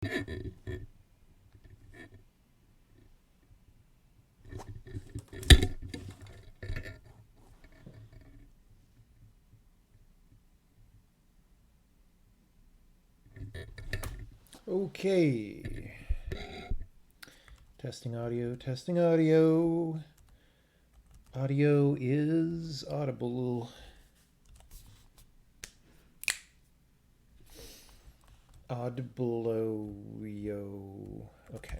Okay. Testing audio, testing audio. Audio is audible. Audible. Okay.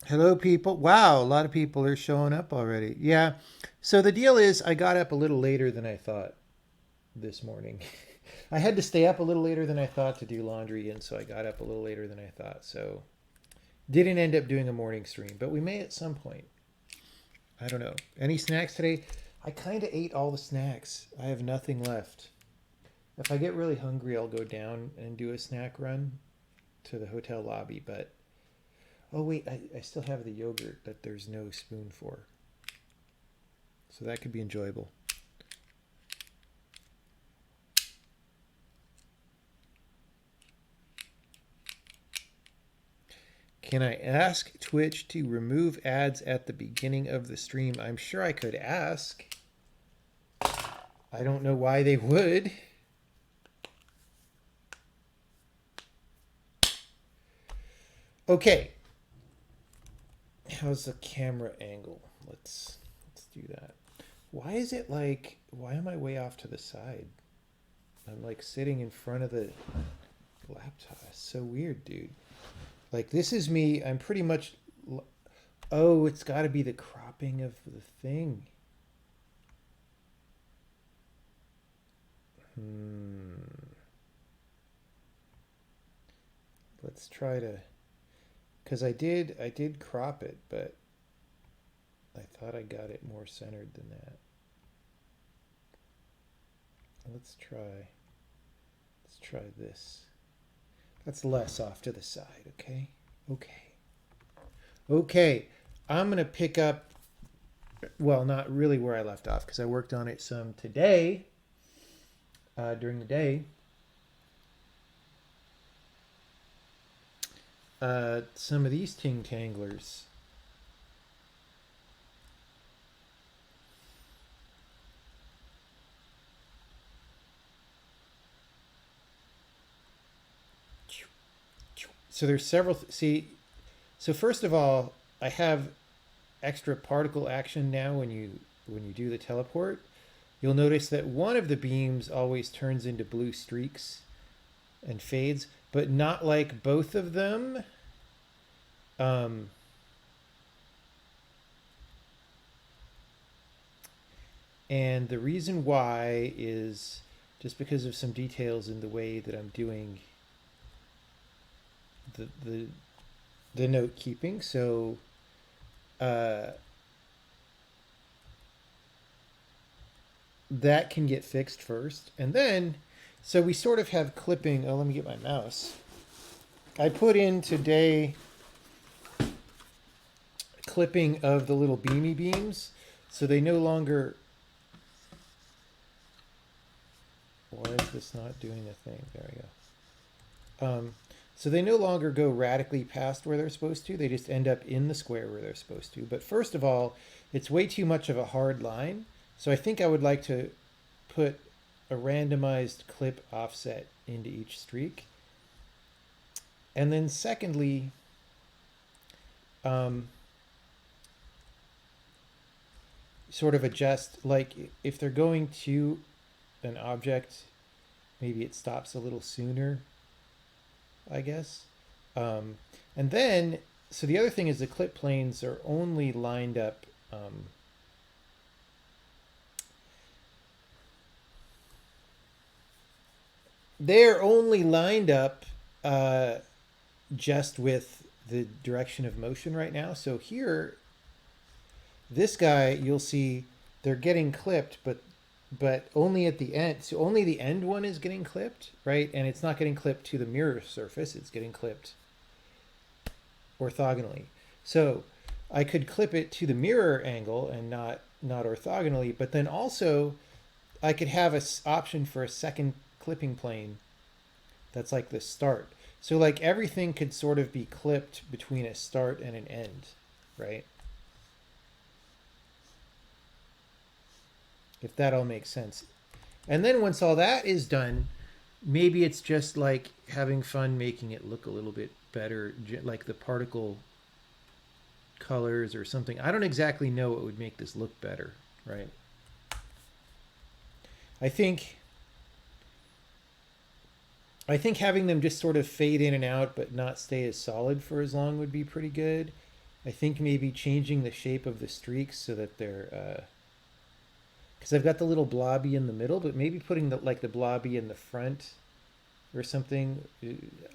Hello, people. Wow, a lot of people are showing up already. Yeah. So the deal is, I got up a little later than I thought this morning. I had to stay up a little later than I thought to do laundry, and so I got up a little later than I thought. So didn't end up doing a morning stream, but we may at some point. I don't know. Any snacks today? I kind of ate all the snacks. I have nothing left. If I get really hungry, I'll go down and do a snack run to the hotel lobby. But oh wait, I still have the yogurt that there's no spoon for, so that could be enjoyable. Can I ask Twitch to remove ads at the beginning of the stream? I'm sure I could ask. I don't know why they would. Okay. How's the camera angle? Let's do that. Why is it like, why am I way off to the side? I'm like sitting in front of the laptop. It's so weird, dude. Like this is me. I'm pretty much. Oh, it's got to be the cropping of the thing. Let's try to. Because I did crop it, but I thought I got it more centered than that. Let's try. Let's try this. That's less off to the side. Okay. Okay. Okay. I'm gonna pick up. Well, not really where I left off because I worked on it some today. During the day. Some of these ting tanglers. So there's several. See, so first of all, I have extra particle action now when you do the teleport. You'll notice that one of the beams always turns into blue streaks and fades, but not like both of them. Um, and the reason why is just because of some details in the way that I'm doing the note keeping. So that can get fixed first, and then so we sort of have clipping. Oh, let me get my mouse. I put in today clipping of the little beamy beams, so they no longer. Why is this not doing the thing? There we go. So they no longer go radically past where they're supposed to. They just end up in the square where they're supposed to. But first of all, it's way too much of a hard line. So I think I would like to put a randomized clip offset into each streak. And then secondly, sort of adjust, like if they're going to an object, maybe it stops a little sooner, I guess. And then, so the other thing is the clip planes are only lined up. They're only lined up just with the direction of motion right now. So here, this guy, you'll see they're getting clipped, but but only at the end. So only the end one is getting clipped, right? And it's not getting clipped to the mirror surface. It's getting clipped orthogonally. So I could clip it to the mirror angle and not orthogonally, but then also I could have a option for a second clipping plane that's like the start. So like everything could sort of be clipped between a start and an end, right? If that all makes sense. And then once all that is done, maybe it's just like having fun making it look a little bit better, like the particle colors or something. I don't exactly know what would make this look better, right? I think having them just sort of fade in and out but not stay as solid for as long would be pretty good. I think maybe changing the shape of the streaks so that they're because I've got the little blobby in the middle, but maybe putting the blobby in the front or something.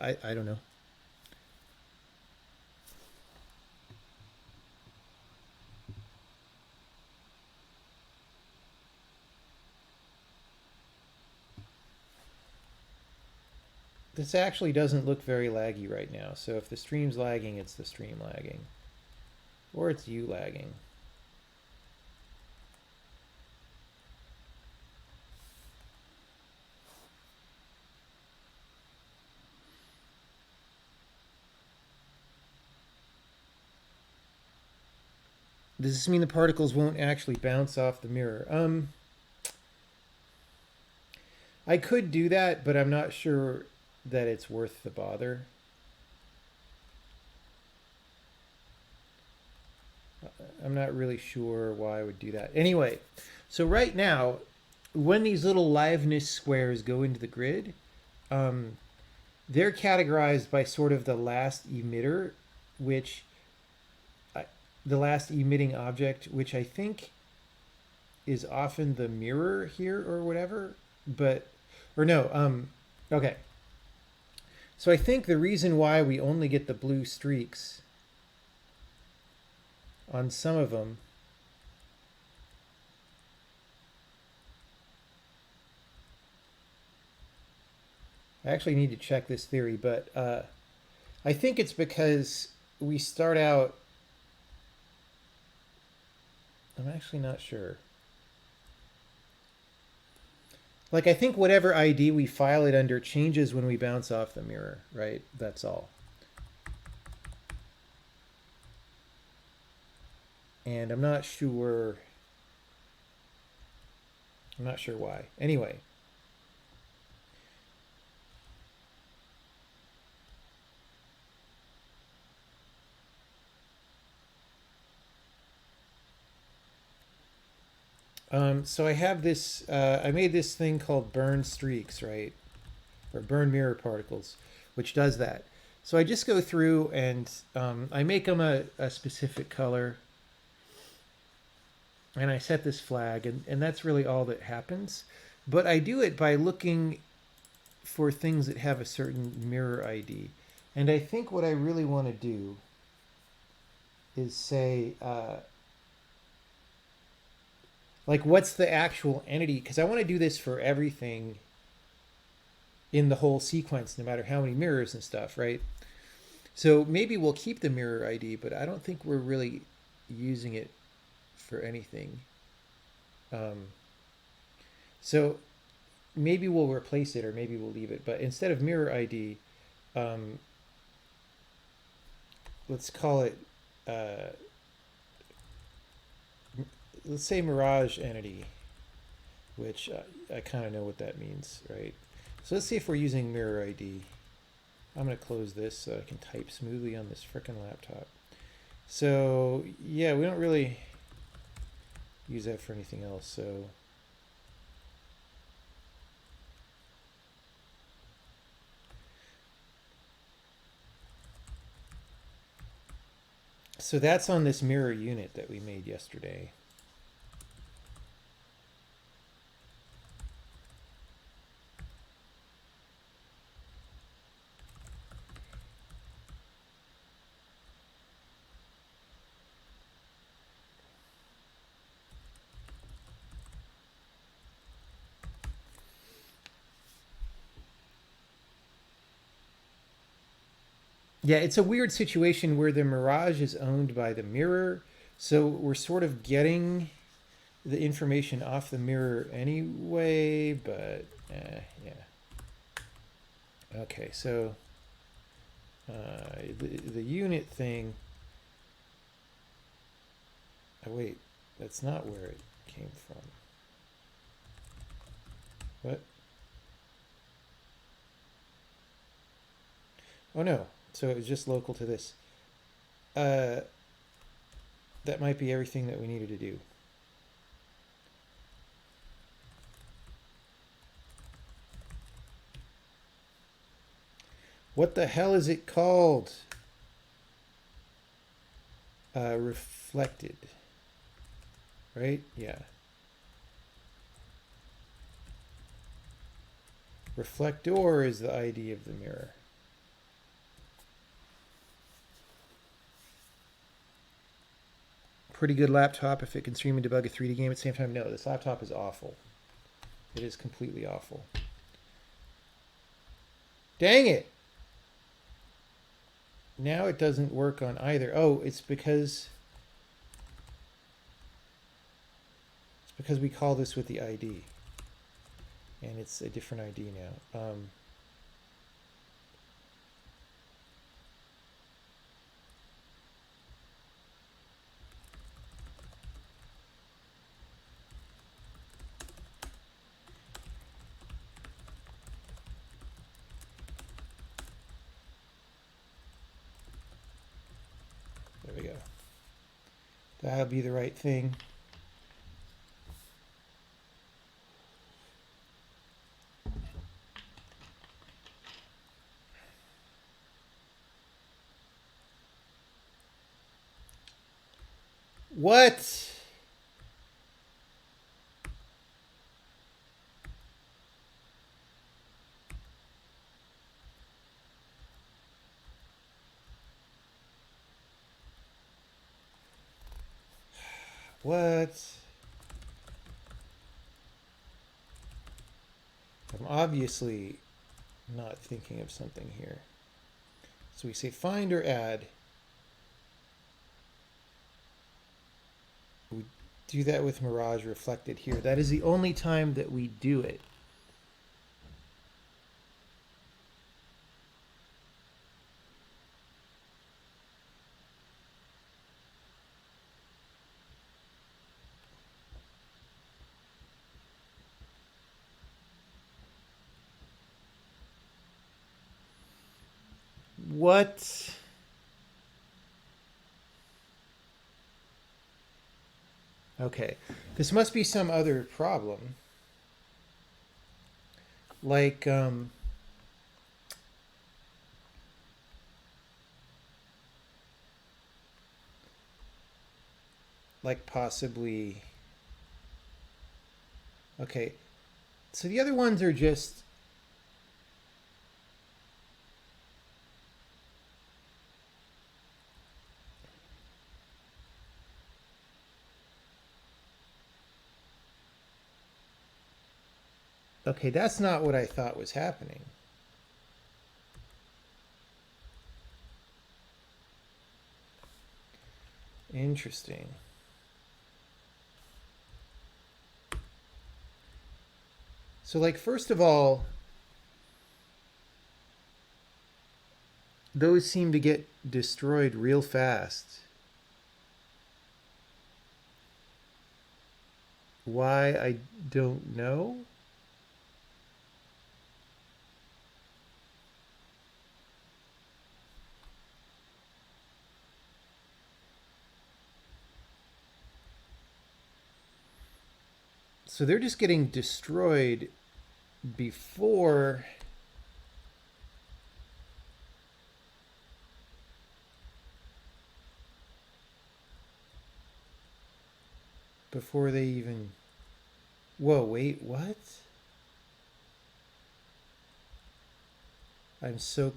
I don't know. This actually doesn't look very laggy right now. So if the stream's lagging, it's the stream lagging. Or it's you lagging. Does this mean the particles won't actually bounce off the mirror? I could do that, but I'm not sure that it's worth the bother. I'm not really sure why I would do that. Anyway, so right now, when these little liveness squares go into the grid, they're categorized by sort of the last emitter, which the last emitting object, which I think is often the mirror here or whatever, but, or no, okay. So I think the reason why we only get the blue streaks on some of them I actually need to check this theory, but I think it's because we start out. I'm actually not sure. Like, I think whatever ID we file it under changes when we bounce off the mirror, right? That's all. And I'm not sure why. Anyway. So I have this, I made this thing called burn streaks, right? Or burn mirror particles, which does that. So I just go through and I make them a specific color. And I set this flag, and that's really all that happens. But I do it by looking for things that have a certain mirror ID. And I think what I really want to do is say, like, what's the actual entity? Because I want to do this for everything in the whole sequence, no matter how many mirrors and stuff, right? So maybe we'll keep the mirror ID, but I don't think we're really using it for anything. So maybe we'll replace it or maybe we'll leave it. But instead of mirror ID, let's call it, let's say mirage entity, which I kind of know what that means, right? So let's see if we're using mirror ID. I'm going to close this so I can type smoothly on this frickin' laptop. So yeah, we don't really use that for anything else. So that's on this mirror unit that we made yesterday. Yeah, it's a weird situation where the Mirage is owned by the Mirror, so we're sort of getting the information off the Mirror anyway, but yeah. Okay, so the unit thing. Oh, wait, that's not where it came from. What? Oh no, so it was just local to this. Uh, that might be everything that we needed to do. What the hell is it called? Reflected. Right? Yeah. Reflector is the ID of the mirror. Pretty good laptop if it can stream and debug a 3D game at the same time. No, this laptop is awful. It is completely awful. Dang it! Now it doesn't work on either. Oh, it's because we call this with the ID. And it's a different ID now. There we go. That'll be the right thing. What? What? I'm obviously not thinking of something here. So we say find or add. We do that with Mirage reflected here. That is the only time that we do it. What? Okay. This must be some other problem. Like, possibly. Okay. So the other ones are just. Okay, that's not what I thought was happening. Interesting. So, like, first of all, those seem to get destroyed real fast. Why, I don't know. So they're just getting destroyed before they even. Whoa, wait, what? I'm so.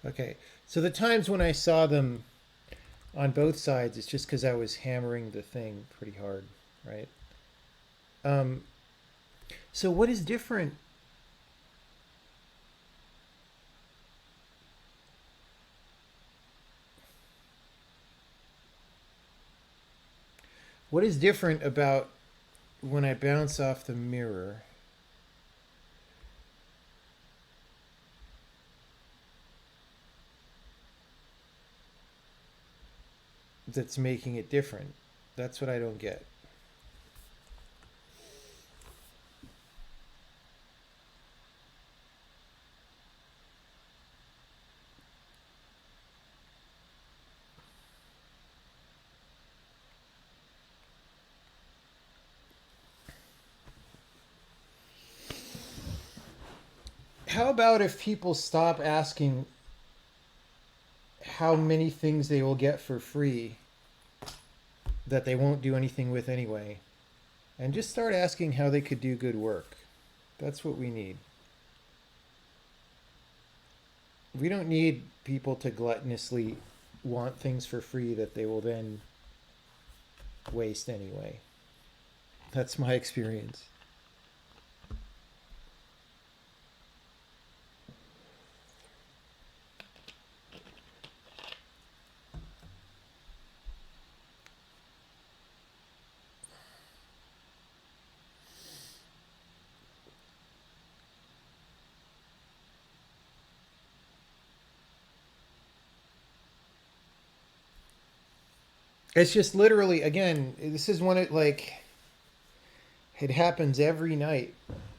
Okay. So the times when I saw them on both sides, it's just because I was hammering the thing pretty hard, right? Um, so what is different? What is different about when I bounce off the mirror? That's making it different. That's what I don't get. How about if people stop asking how many things they will get for free that they won't do anything with anyway, and just start asking how they could do good work? That's what we need. We don't need people to gluttonously want things for free that they will then waste anyway. That's my experience. It's just literally, again, this is one it like it happens every night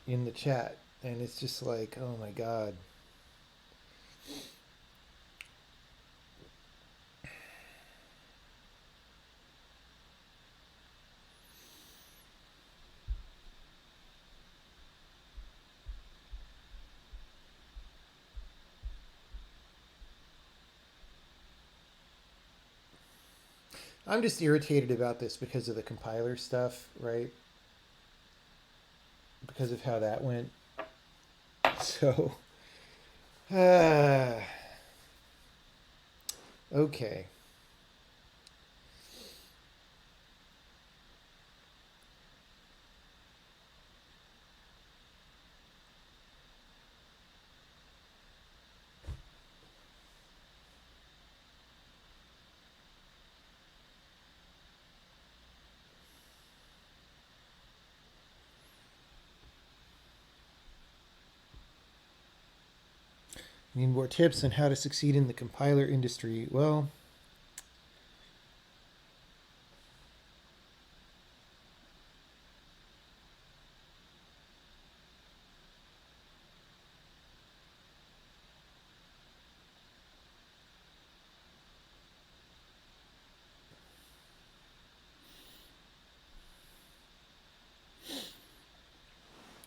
in the chat, and it's just like, oh my god. I'm just irritated about this because of the compiler stuff, right? Because of how that went. So, uh, okay. Need more tips on how to succeed in the compiler industry. Well,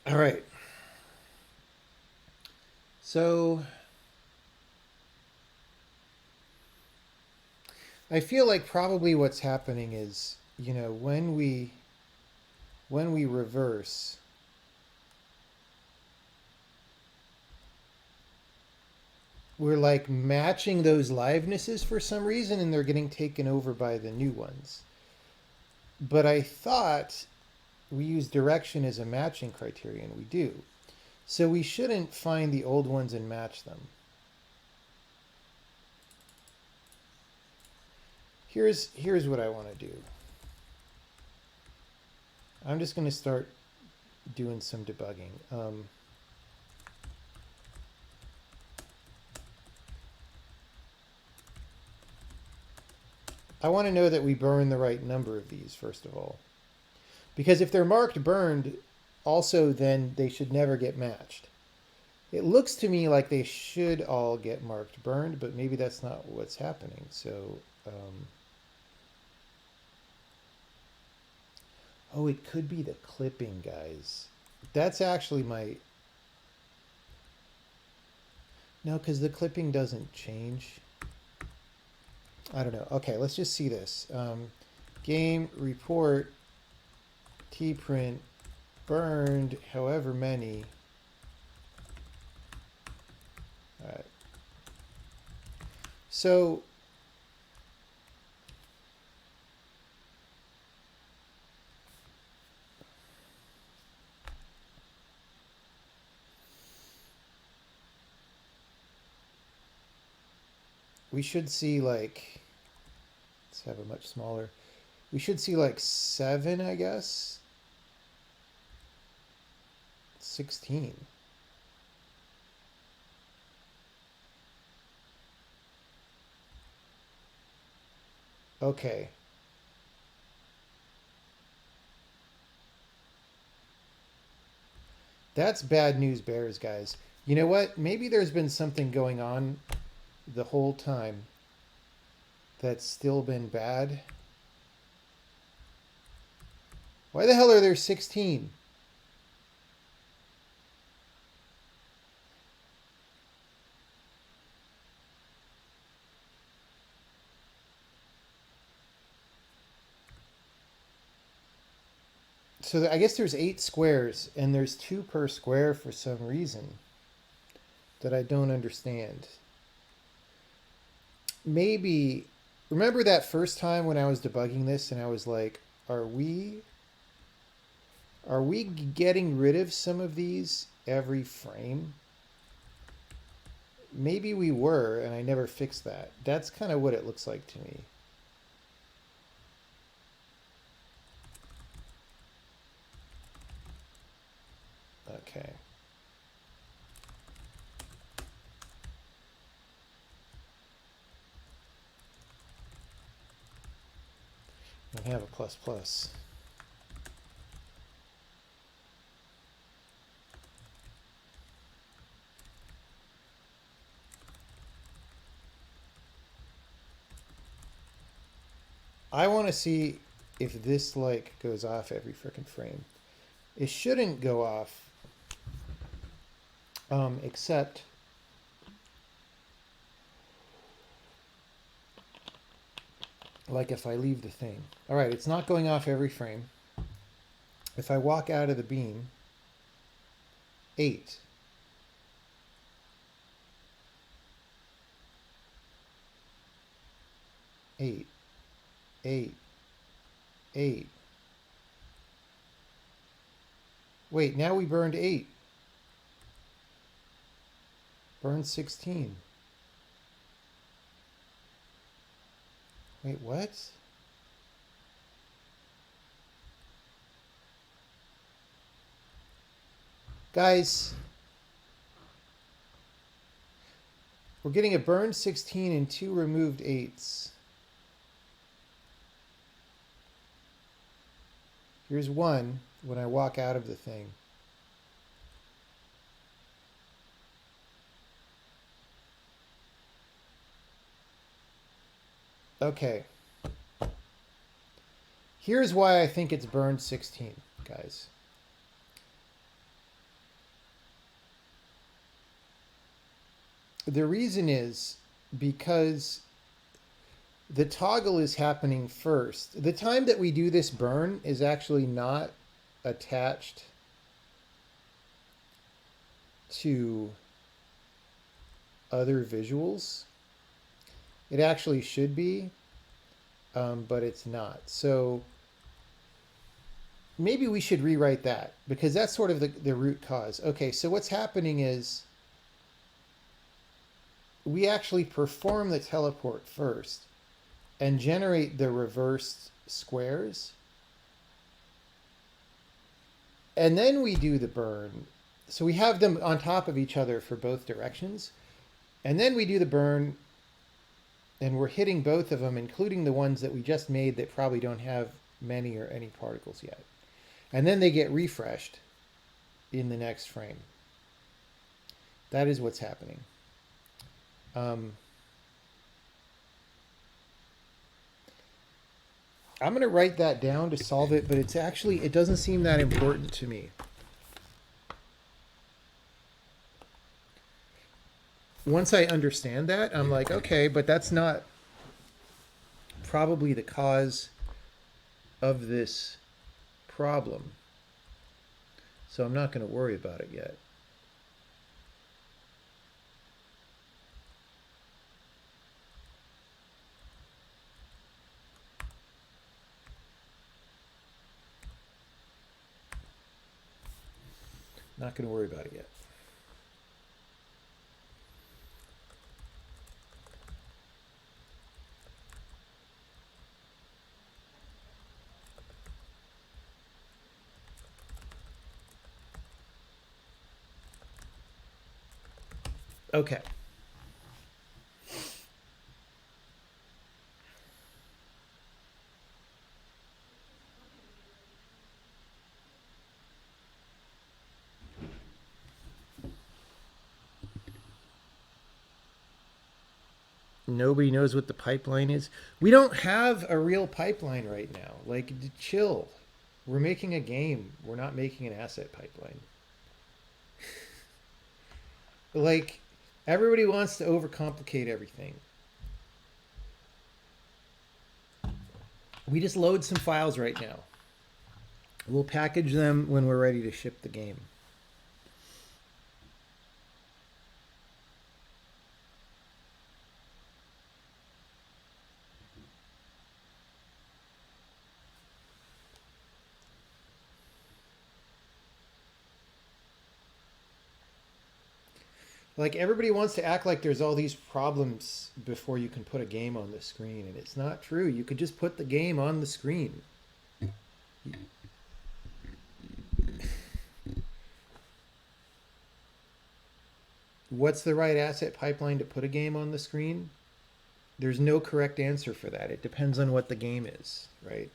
all right. So, I feel like probably what's happening is, when we reverse, we're like matching those livenesses for some reason, and they're getting taken over by the new ones. But I thought we use direction as a matching criterion. We do. So we shouldn't find the old ones and match them. Here's what I want to do. I'm just going to start doing some debugging. I want to know that we burn the right number of these, first of all. Because if they're marked burned, also then they should never get matched. It looks to me like they should all get marked burned, but maybe that's not what's happening. So, oh, it could be the clipping, guys. That's actually my... No, because the clipping doesn't change. I don't know. Okay, let's just see this. Game report tprint burned however many. All right. So we should see like, let's have a much smaller. We should see like 7, I guess. 16. Okay. That's bad news bears, guys. You know what? Maybe there's been something going on the whole time that's still been bad. Why the hell are there 16? So I guess there's 8 squares, and there's 2 per square for some reason that I don't understand. Maybe, remember that first time when I was debugging this and I was like, are we getting rid of some of these every frame? Maybe we were, and I never fixed that. That's kind of what it looks like to me. Okay. I have a plus plus. I want to see if this like goes off every freaking frame. It shouldn't go off, except like if I leave the thing. All right, it's not going off every frame. If I walk out of the beam, 8. Eight, eight, eight. Wait, now we burned 8. Burned 16. Wait, what? Guys, we're getting a burned 16 and 2 removed 8s. Here's 1 when I walk out of the thing. Okay. Here's why I think it's burned 16, guys. The reason is because the toggle is happening first. The time that we do this burn is actually not attached to other visuals. It actually should be, but it's not. So maybe we should rewrite that because that's sort of the root cause. Okay, so what's happening is we actually perform the teleport first and generate the reversed squares. And then we do the burn. So we have them on top of each other for both directions. And then we do the burn, and we're hitting both of them, including the ones that we just made that probably don't have many or any particles yet. And then they get refreshed in the next frame. That is what's happening. I'm going to write that down to solve it, but it's actually, it doesn't seem that important to me. Once I understand that, I'm like, okay, but that's not probably the cause of this problem. So I'm not going to worry about it yet. Not going to worry about it yet. Okay. Nobody knows what the pipeline is. We don't have a real pipeline right now. Like, chill. We're making a game. We're not making an asset pipeline. Like, everybody wants to overcomplicate everything. We just load some files right now. We'll package them when we're ready to ship the game. Like, everybody wants to act like there's all these problems before you can put a game on the screen, and it's not true. You could just put the game on the screen. What's the right asset pipeline to put a game on the screen? There's no correct answer for that. It depends on what the game is, right?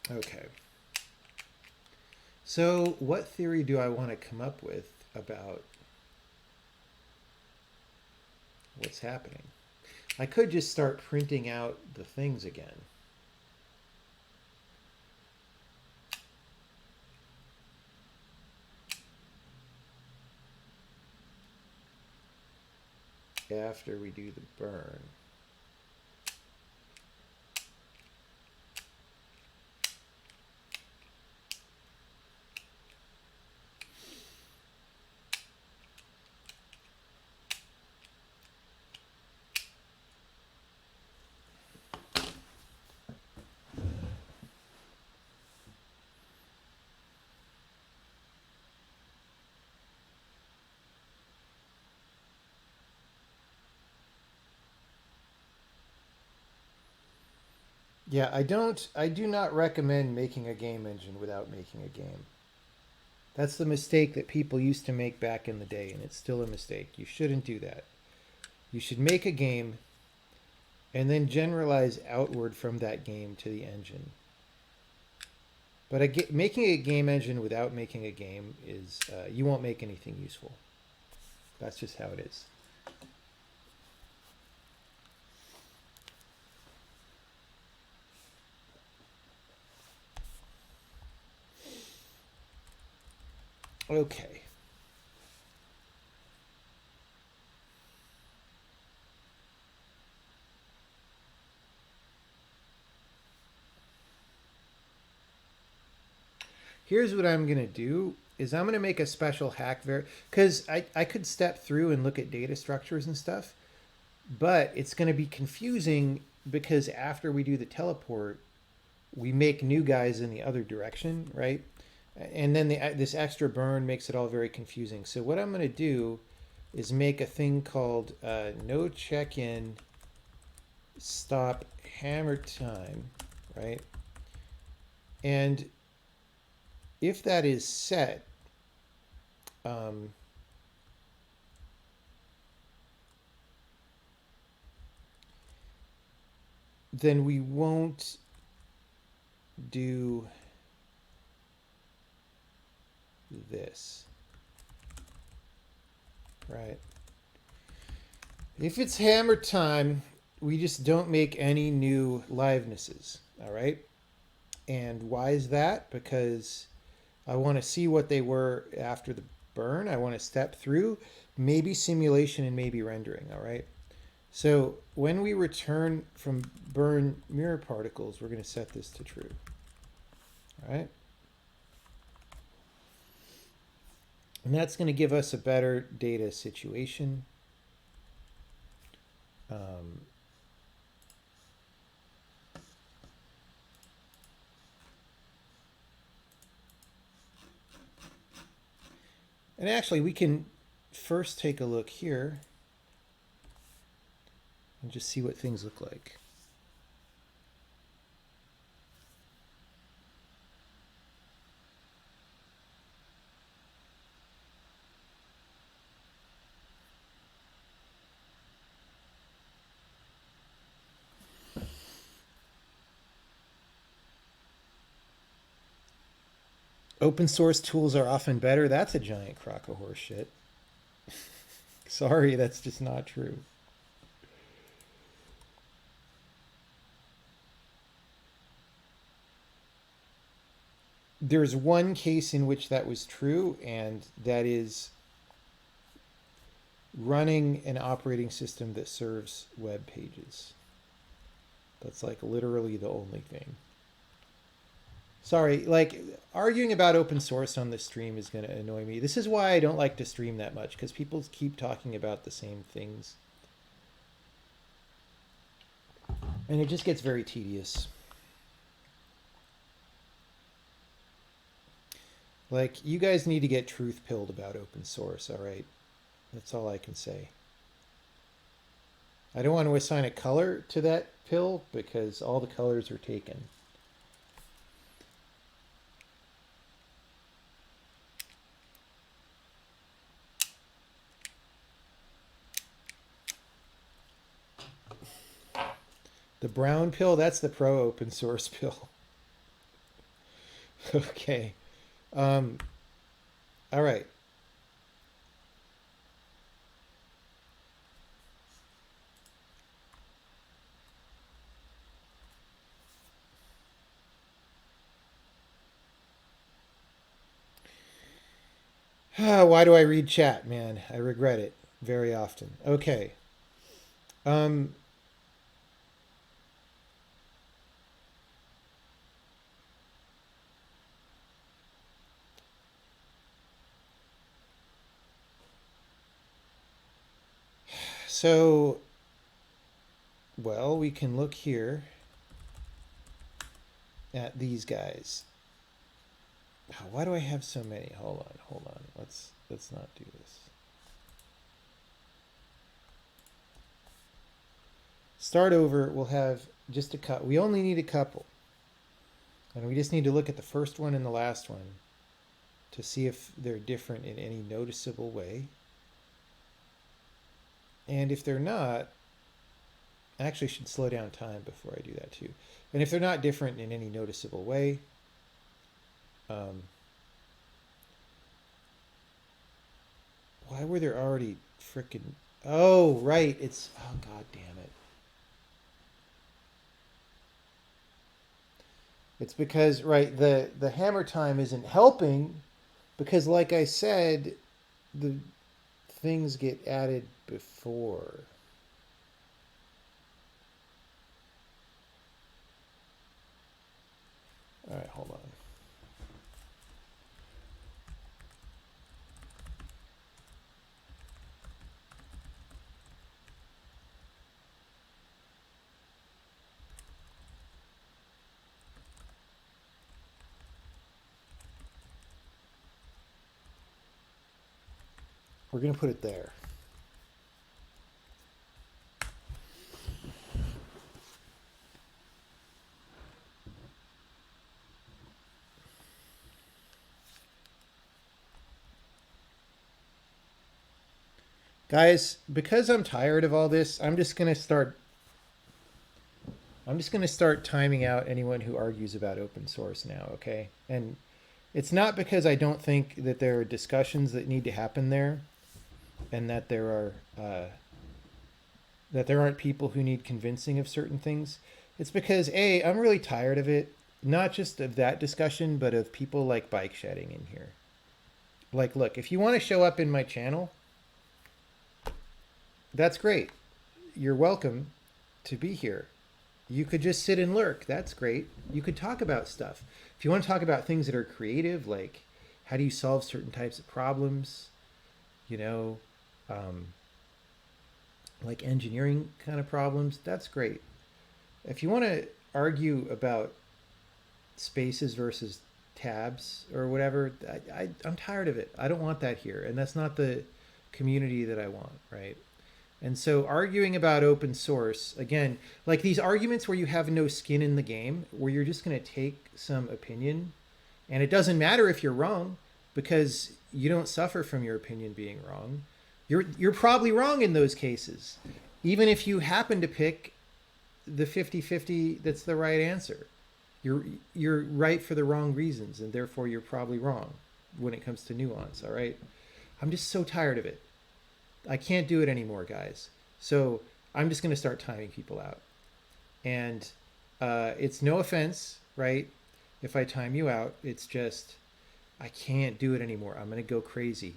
Okay. So, what theory do I want to come up with about what's happening? I could just start printing out the things again. After we do the burn. Yeah, I do not recommend making a game engine without making a game. That's the mistake that people used to make back in the day, and it's still a mistake. You shouldn't do that. You should make a game and then generalize outward from that game to the engine. But making a game engine without making a game is, you won't make anything useful. That's just how it is. Okay. Here's what I'm going to do is I'm going to make a special hack because I could step through and look at data structures and stuff, but it's going to be confusing because after we do the teleport, we make new guys in the other direction, right? And then this extra burn makes it all very confusing. So what I'm going to do is make a thing called no check-in stop hammer time, right? And if that is set, then we won't do this, right? If it's hammer time, we just don't make any new livenesses, all right? And why is that? Because I want to see what they were after the burn. I want to step through maybe simulation and maybe rendering, all right? So when we return from burn mirror particles, we're going to set this to true, all right? And that's going to give us a better data situation. And actually, we can first take a look here and just see what things look like. Open source tools are often better. That's a giant crock of horse shit. Sorry, that's just not true. There's one case in which that was true, and that is running an operating system that serves web pages. That's like literally the only thing. Sorry, like arguing about open source on the stream is going to annoy me. This is why I don't like to stream that much, because people keep talking about the same things. And it just gets very tedious. Like, you guys need to get truth pilled about open source, all right? That's all I can say. I don't want to assign a color to that pill because all the colors are taken. The brown pill, that's the pro open source pill. Okay. All right. Why do I read chat, man? I regret it very often. Okay. Um, so, well, we can look here at these guys. Why do I have so many? Hold on. Let's not do this. Start over. We'll have just a cut. We only need a couple. And we just need to look at the first one and the last one to see if they're different in any noticeable way. And if they're not, I actually should slow down time before I do that too. And if they're not different in any noticeable way, why were there already frickin'... Oh, right. It's... Oh, god damn it. It's because, right, the hammer time isn't helping because, like I said, the things get added before. All right, hold on. We're going to put it there. Guys, because I'm tired of all this, I'm just going to start timing out anyone who argues about open source now, okay? And it's not because I don't think that there are discussions that need to happen there and that there aren't people who need convincing of certain things. It's because I'm really tired of it, not just of that discussion, but of people like bike shedding in here. Like, look, if you want to show up in my channel, that's great. You're welcome to be here. You could just sit and lurk. That's great. You could talk about stuff. If you want to talk about things that are creative, like how do you solve certain types of problems, you know, um, like engineering kind of problems. That's great. If you want to argue about spaces versus tabs or whatever, I'm tired of it. I don't want that here. And that's not the community that I want, right? And so arguing about open source, again, like these arguments where you have no skin in the game, where you're just going to take some opinion and it doesn't matter if you're wrong because you don't suffer from your opinion being wrong. You're probably wrong in those cases, even if you happen to pick the 50-50 that's the right answer. You're right for the wrong reasons, and therefore you're probably wrong when it comes to nuance, all right? I'm just so tired of it. I can't do it anymore, guys. So I'm just going to start timing people out. And it's no offense, right? If I time you out, it's just, I can't do it anymore. I'm going to go crazy.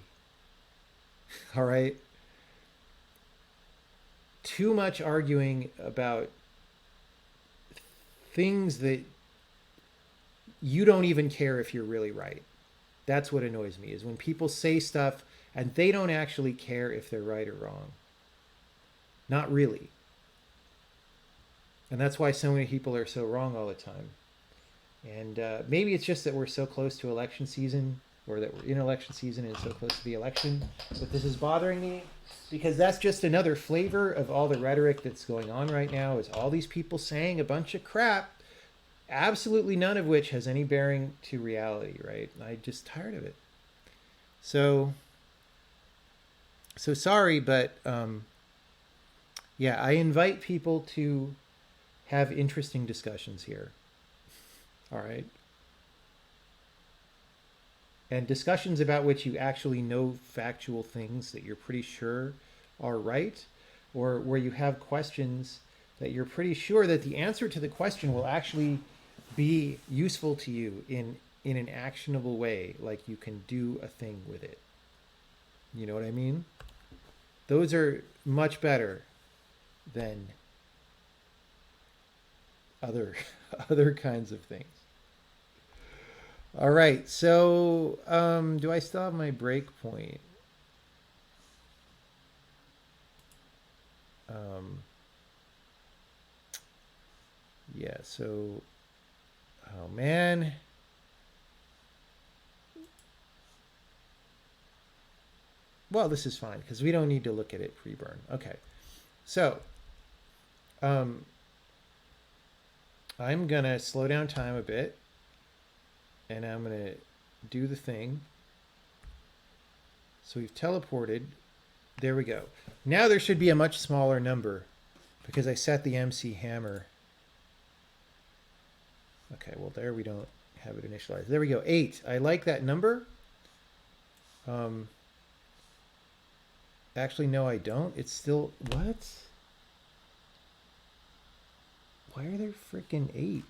All right? Too much arguing about things that you don't even care if you're really right. That's what annoys me, is when people say stuff and they don't actually care if they're right or wrong. Not really. And that's why so many people are so wrong all the time. And maybe it's just that we're so close to election season, or that we're in election season and so close to the election. But this is bothering me because that's just another flavor of all the rhetoric that's going on right now, is all these people saying a bunch of crap, absolutely none of which has any bearing to reality, right? And I'm just tired of it. So sorry, but yeah, I invite people to have interesting discussions here. All right. And discussions about which you actually know factual things that you're pretty sure are right, or where you have questions that you're pretty sure that the answer to the question will actually be useful to you in an actionable way, like you can do a thing with it. You know what I mean? Those are much better than other other kinds of things. All right, so do I still have my break point? Yeah, so, oh man. Well, this is fine because we don't need to look at it pre-burn. Okay, so I'm gonna slow down time a bit, and I'm gonna do the thing. So we've teleported. There we go. Now there should be a much smaller number because I set the MC hammer. Okay, well there we don't have it initialized. There we go, 8. I like that number. Actually, no, I don't. It's still, what? Why are there freaking 8?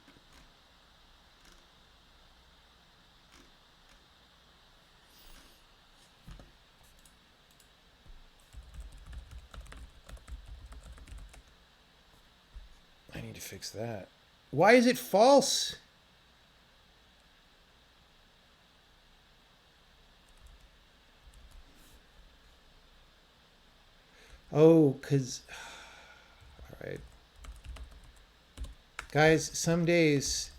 I need to fix that. Why is it false? Oh, because... All right. Guys, some days...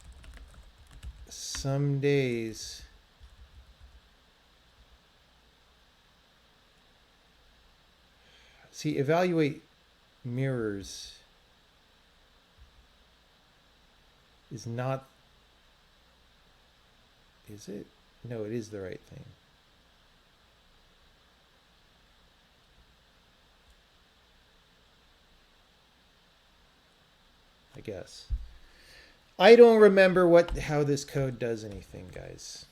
See, evaluate mirrors is not... Is it? No, it is the right thing. I guess. I don't remember how this code does anything, guys.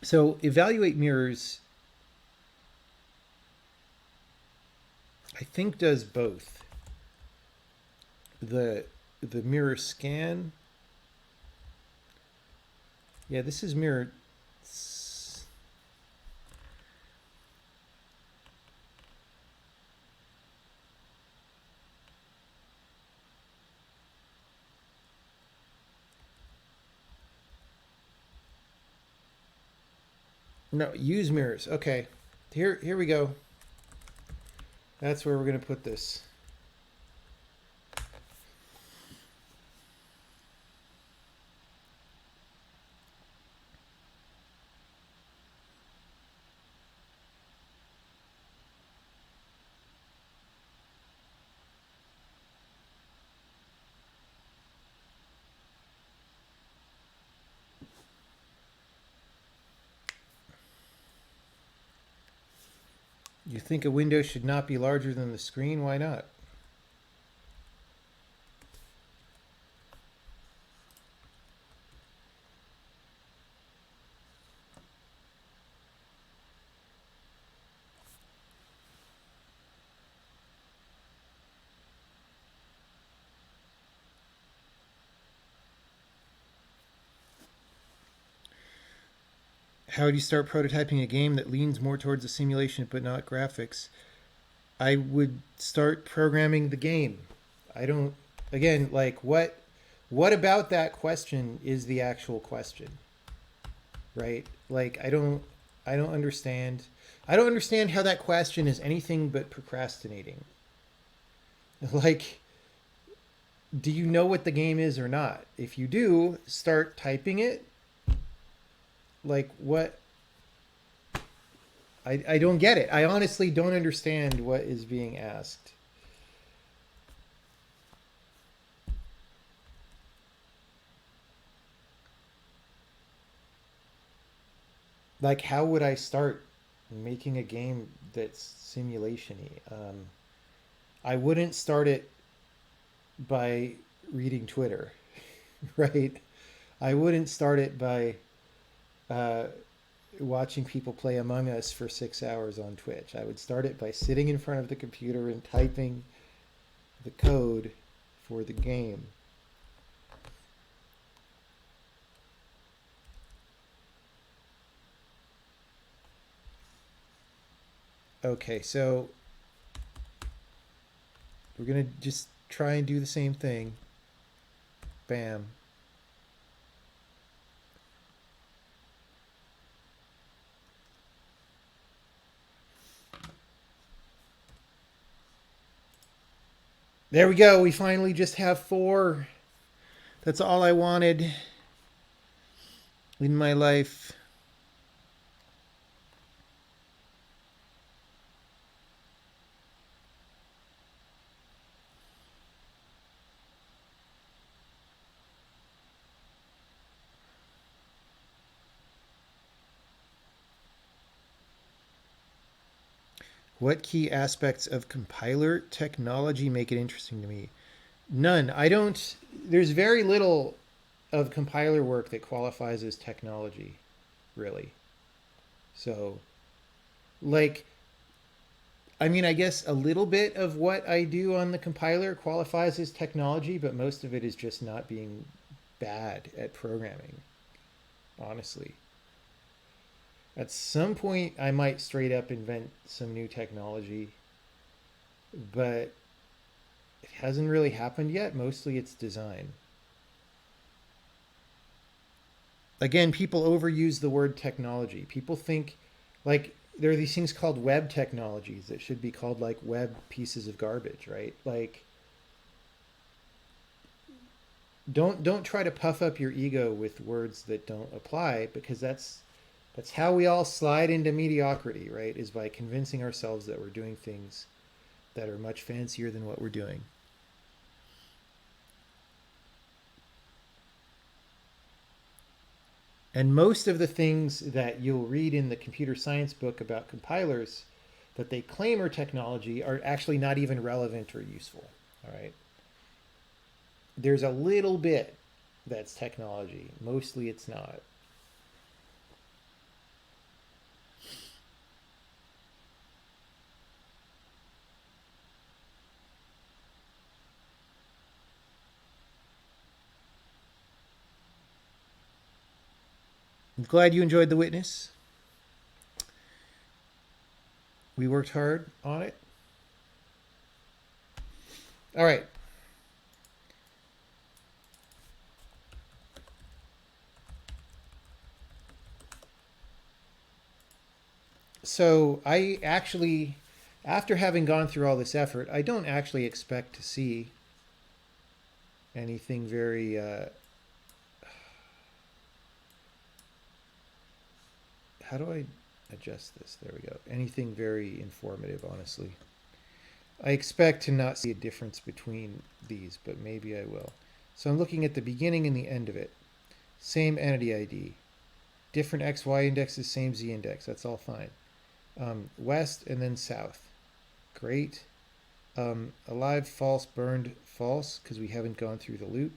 So evaluate mirrors, I think, does both. The mirror scan. Yeah, this is mirror. No, use mirrors. Okay. Here we go. That's where we're going to put this. You think a window should not be larger than the screen? Why not? How would you start prototyping a game that leans more towards a simulation but not graphics? I would start programming the game. I don't, again, like what about that question is the actual question, right? Like I don't understand. I don't understand how that question is anything but procrastinating. Like, do you know what the game is or not? If you do, start typing it. Like what? I don't get it. I honestly don't understand what is being asked. Like, how would I start making a game that's simulation-y? I wouldn't start it by reading Twitter, right? I wouldn't start it by uh, watching people play Among Us for 6 hours on Twitch. I would start it by sitting in front of the computer and typing the code for the game. Okay, so we're going to just try and do the same thing. Bam. There we go. We finally just have 4. That's all I wanted in my life. What key aspects of compiler technology make it interesting to me? None. I don't. There's very little of compiler work that qualifies as technology, really. So, like, I mean, I guess a little bit of what I do on the compiler qualifies as technology, but most of it is just not being bad at programming, honestly. At some point, I might straight up invent some new technology, but it hasn't really happened yet. Mostly it's design. Again, people overuse the word technology. People think like there are these things called web technologies that should be called like web pieces of garbage, right? Like don't try to puff up your ego with words that don't apply because that's how we all slide into mediocrity, right? Is by convincing ourselves that we're doing things that are much fancier than what we're doing. And most of the things that you'll read in the computer science book about compilers that they claim are technology are actually not even relevant or useful. All right. There's a little bit that's technology. Mostly it's not. I'm glad you enjoyed The Witness. We worked hard on it. All right. So I actually, after having gone through all this effort, I don't actually expect to see anything very. How do I adjust this? There we go. Anything very informative, honestly. I expect to not see a difference between these, but maybe I will. So I'm looking at the beginning and the end of it. Same entity ID. Different XY indexes, same Z index. That's all fine. West and then south. Great. Alive, false, burned, false, because we haven't gone through the loop.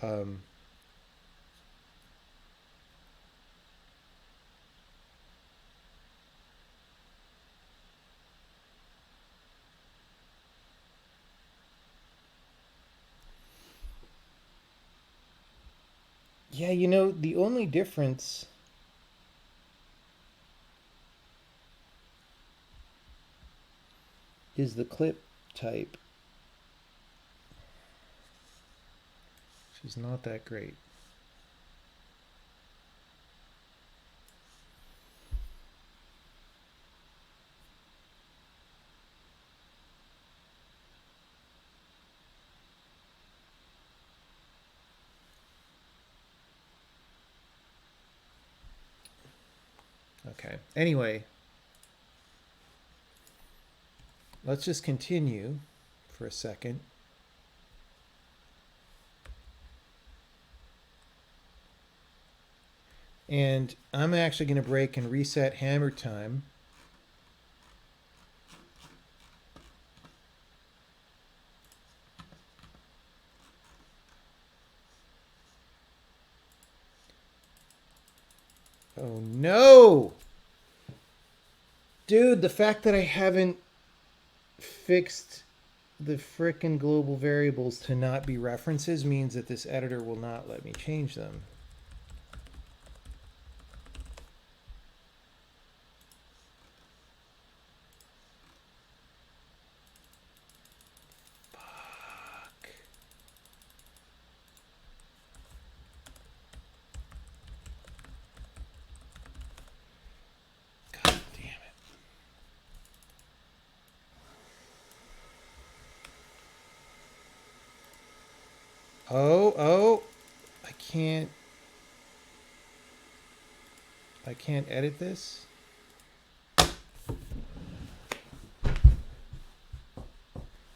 Um, yeah, the only difference is the clip type, which is not that great. Okay. Anyway, let's just continue for a second. And I'm actually going to break and reset hammer time. Oh no! Dude, the fact that I haven't fixed the frickin' global variables to not be references means that this editor will not let me change them. Fuck. God damn it. Oh, I can't edit this.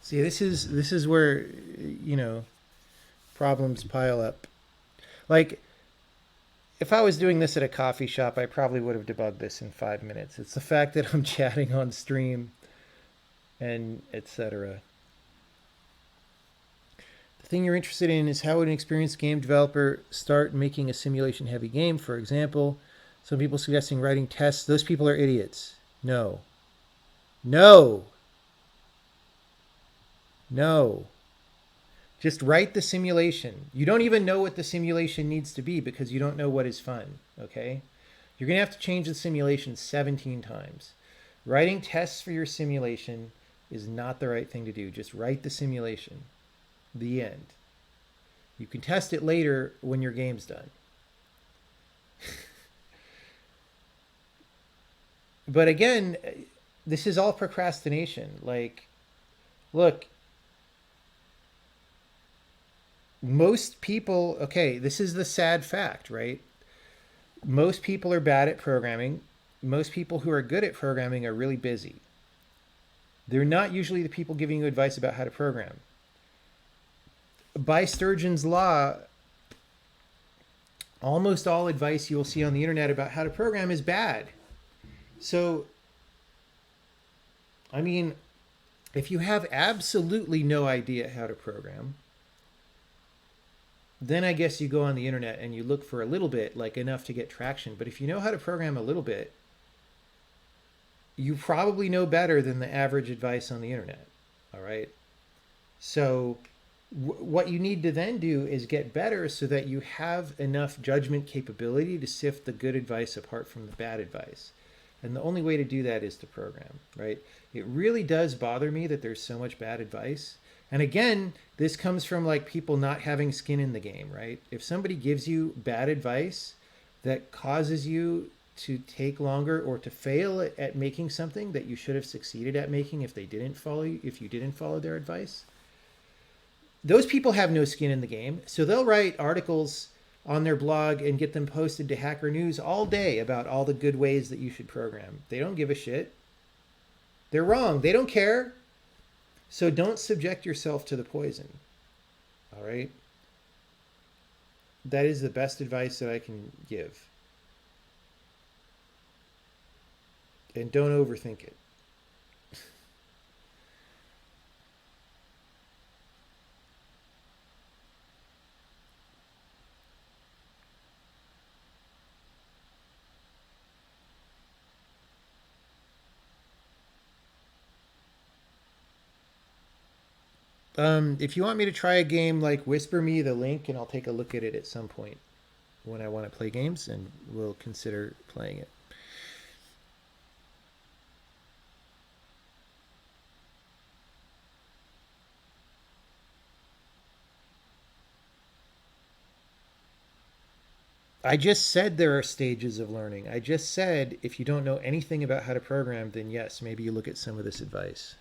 See, this is where problems pile up. Like, if I was doing this at a coffee shop, I probably would have debugged this in 5 minutes. It's the fact that I'm chatting on stream and etc. The thing you're interested in is how would an experienced game developer start making a simulation heavy game? For example, some people suggesting writing tests. Those people are idiots. No. No. No. Just write the simulation. You don't even know what the simulation needs to be because you don't know what is fun, okay? You're going to have to change the simulation 17 times. Writing tests for your simulation is not the right thing to do. Just write the simulation. The end. You can test it later when your game's done. But again, this is all procrastination. Like, look, most people, okay, this is the sad fact, right? Most people are bad at programming. Most people who are good at programming are really busy. They're not usually the people giving you advice about how to program. By Sturgeon's law, almost all advice you'll see on the internet about how to program is bad. So, I mean, if you have absolutely no idea how to program, then I guess you go on the internet and you look for a little bit, like enough to get traction. But if you know how to program a little bit, you probably know better than the average advice on the internet. All right. So what you need to then do is get better so that you have enough judgment capability to sift the good advice apart from the bad advice. And the only way to do that is to program, right? It really does bother me that there's so much bad advice. And again, this comes from like people not having skin in the game, right? If somebody gives you bad advice that causes you to take longer or to fail at making something that you should have succeeded at making if you didn't follow their advice. Those people have no skin in the game, so they'll write articles on their blog and get them posted to Hacker News all day about all the good ways that you should program. They don't give a shit. They're wrong. They don't care. So don't subject yourself to the poison. All right? That is the best advice that I can give. And don't overthink it. If you want me to try a game, like whisper me the link and I'll take a look at it at some point when I want to play games, and we'll consider playing it. I just said there are stages of learning. I just said if you don't know anything about how to program, then yes, maybe you look at some of this advice.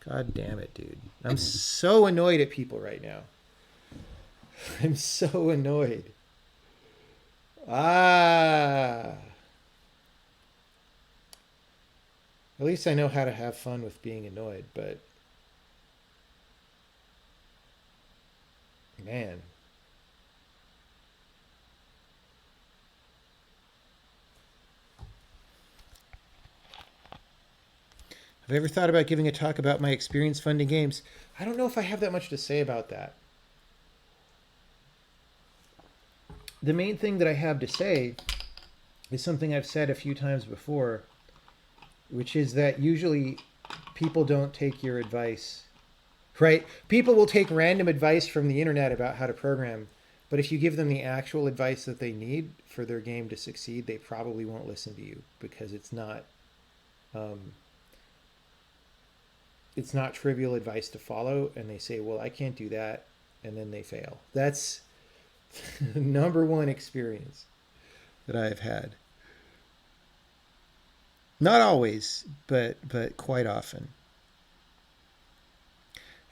God damn it, dude. I'm so annoyed at people right now. I'm so annoyed. Ah. At least I know how to have fun with being annoyed, but man. Have I ever thought about giving a talk about my experience funding games? I don't know if I have that much to say about that. The main thing that I have to say is something I've said a few times before, which is that usually people don't take your advice, right? People will take random advice from the internet about how to program, but if you give them the actual advice that they need for their game to succeed, they probably won't listen to you because um, it's not trivial advice to follow, and they say, well, I can't do that, and then they fail. That's the number one experience that I've had. Not always, but quite often.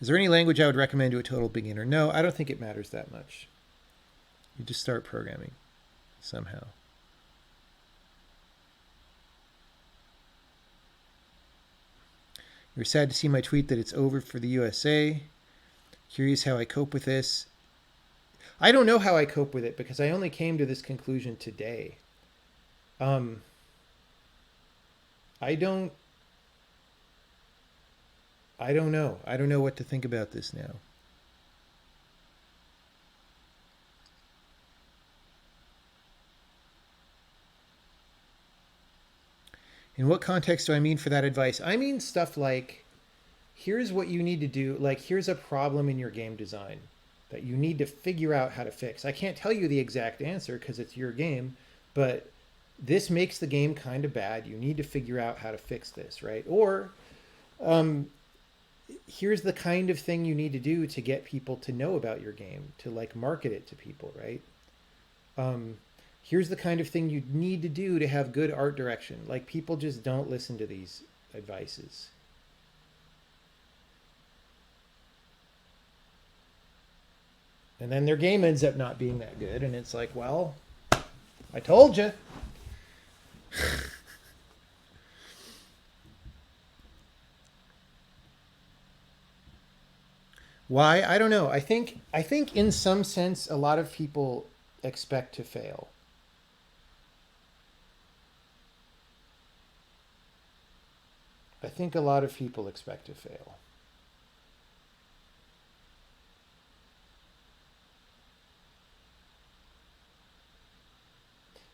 Is there any language I would recommend to a total beginner? No, I don't think it matters that much. You just start programming somehow. You're sad to see my tweet that it's over for the USA. Curious how I cope with this. I don't know how I cope with it because I only came to this conclusion today. Um, I don't. I don't know. I don't know what to think about this now. In what context do I mean for that advice? I mean stuff like, here's what you need to do. Like, here's a problem in your game design that you need to figure out how to fix. I can't tell you the exact answer because it's your game, but this makes the game kind of bad. You need to figure out how to fix this, right? Or um, here's the kind of thing you need to do to get people to know about your game, to like market it to people, right? Um, Here's the kind of thing you need to do to have good art direction. Like, people just don't listen to these advices. And then their game ends up not being that good, and it's like, well, I told you. Why? I don't know. I think in some sense a lot of people expect to fail. I think a lot of people expect to fail.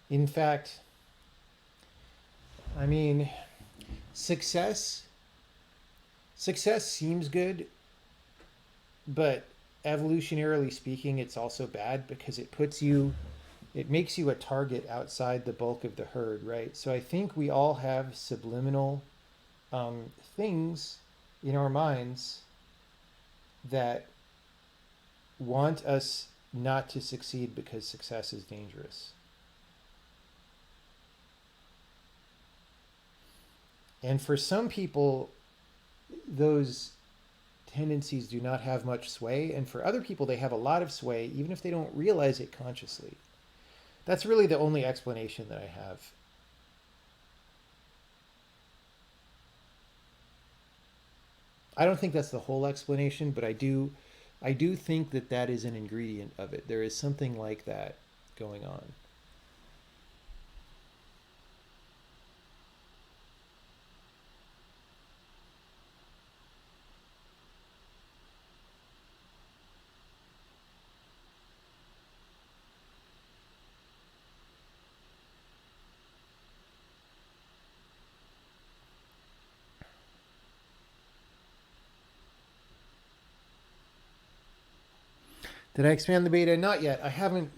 In fact, I mean, success success seems good, but evolutionarily speaking, it's also bad because it makes you a target outside the bulk of the herd, right? So I think we all have subliminal things in our minds that want us not to succeed because success is dangerous. And for some people, those tendencies do not have much sway. And for other people, they have a lot of sway, even if they don't realize it consciously. That's really the only explanation that I have. I don't think that's the whole explanation, but I do think that that is an ingredient of it. There is something like that going on. Did I expand the beta? Not yet. I haven't